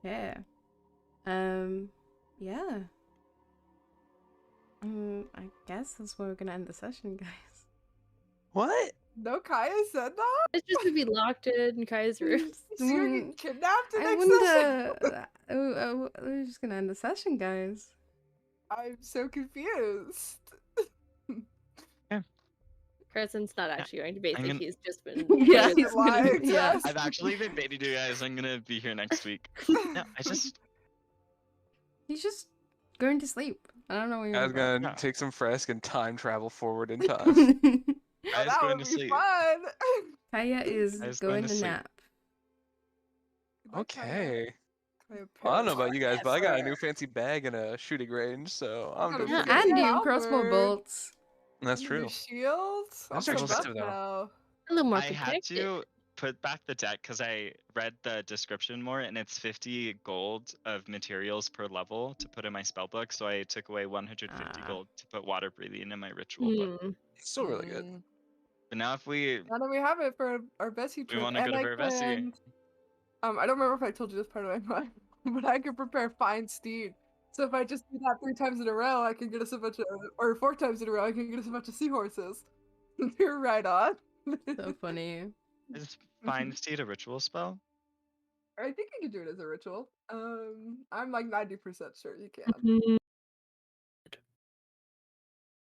Yeah. Yeah. I guess that's where we're gonna end the session, guys. What? No, Kaya said that? It's just to be locked in Kai's room. So you're getting kidnapped the I next wonder. session? We're just gonna end the session, guys. I'm so confused. Carson's not actually going to basic. gonna- He's just been. Yeah, he's he's gonna- lying to yeah. us. I've actually been baiting you guys. I'm gonna be here next week. No, I just He's just going to sleep. I don't know what you're I was gonna Yeah. take some fresk and time travel forward in time. about. Oh, was that going would to be sleep. fun. Kaya is I was going going to to sleep. nap. Okay. Kaya Well, I don't know Perry. about you guys, but I got a Forever. new fancy bag and a shooting range, so I'm Gotta doing Yeah, be good. and good. you crossbow Albert. bolts. That's Your true. shields? That's I'll actually put expensive, that though. now. A little more I had protected. to put back the deck because I read the description more, and it's 50 gold of materials per level to put in my spell book. So I took away 150 Ah. gold to put water breathing in my ritual book. It's still really good. Mm. But now if we Now that we have it for our Bessie trip, wanna go and to I Vervesi. planned. I don't remember if I told you this part of my mind, but I could prepare Fine Steed. So if I just do that 3 times in a row, I can get us a bunch of, or 4 times in a row, I can get us a bunch of seahorses. You're right on. So funny. is find state a ritual spell. I think you can do it as a ritual. I'm like 90% sure you can. Mhm.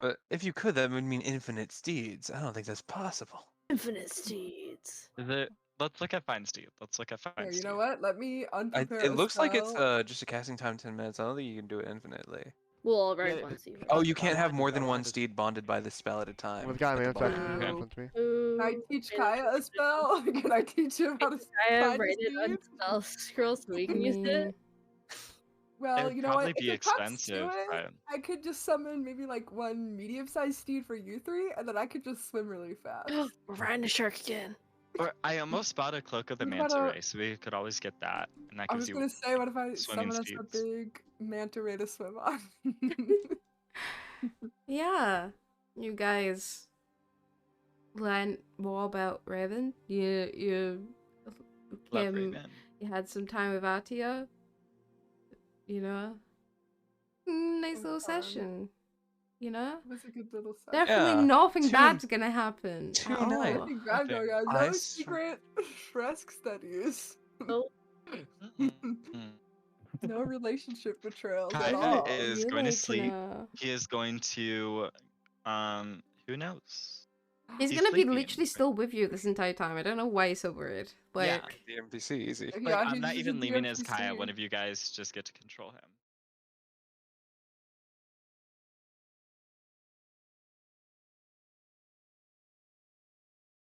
But if you could, that would mean infinite steeds. I don't think that's possible. Infinite steeds. Is it? Let's look at find steed. Let's look at find Here, you steed. know what? Let me unprepare It a looks like it's spell. just a casting time 10 minutes. I don't think you can do it infinitely. We'll all ride Yeah, one seahorse. Oh, you can't have I'll more do than that one one. steed bonded by the spell at a time. With guy, at the man, bottom. actually Okay. influence me. Can I teach Kaya a spell? Can I teach him how to Kaya find write it on steeds? spell scroll so we can use it. Well, It'd you know probably what? be If it comes to expensive, it, but I could just summon maybe like one medium-sized steed for you 3, and then I could just swim really fast. We're riding a shark again. or I almost bought a cloak of the What manta about a- ray, so we could always get that, and that I gives was you. gonna say, what if I swimming summon us a steeds. big manta ray to swim on? Yeah, you guys learn more about Raven. You Love came, Raven. you had some time with Artia. You know, nice It little was fun. session. You know, It was a good little session. definitely Yeah, nothing two- bad's gonna happen. two at all. nights. Nothing bad Okay. going on. I No s- secret fresk studies. Oh, Mm. No relationship betrayals at Kaya all. is You going to like sleep. know. He is going to, who knows? He's He's gonna be sleeping, literally right? still with you this entire time. I don't know why he's so worried. Like, Yeah. The NPC, easy. Like, Yeah, I'm he's not just even a leaving as Kaya. DMPC. One of you guys just get to control him.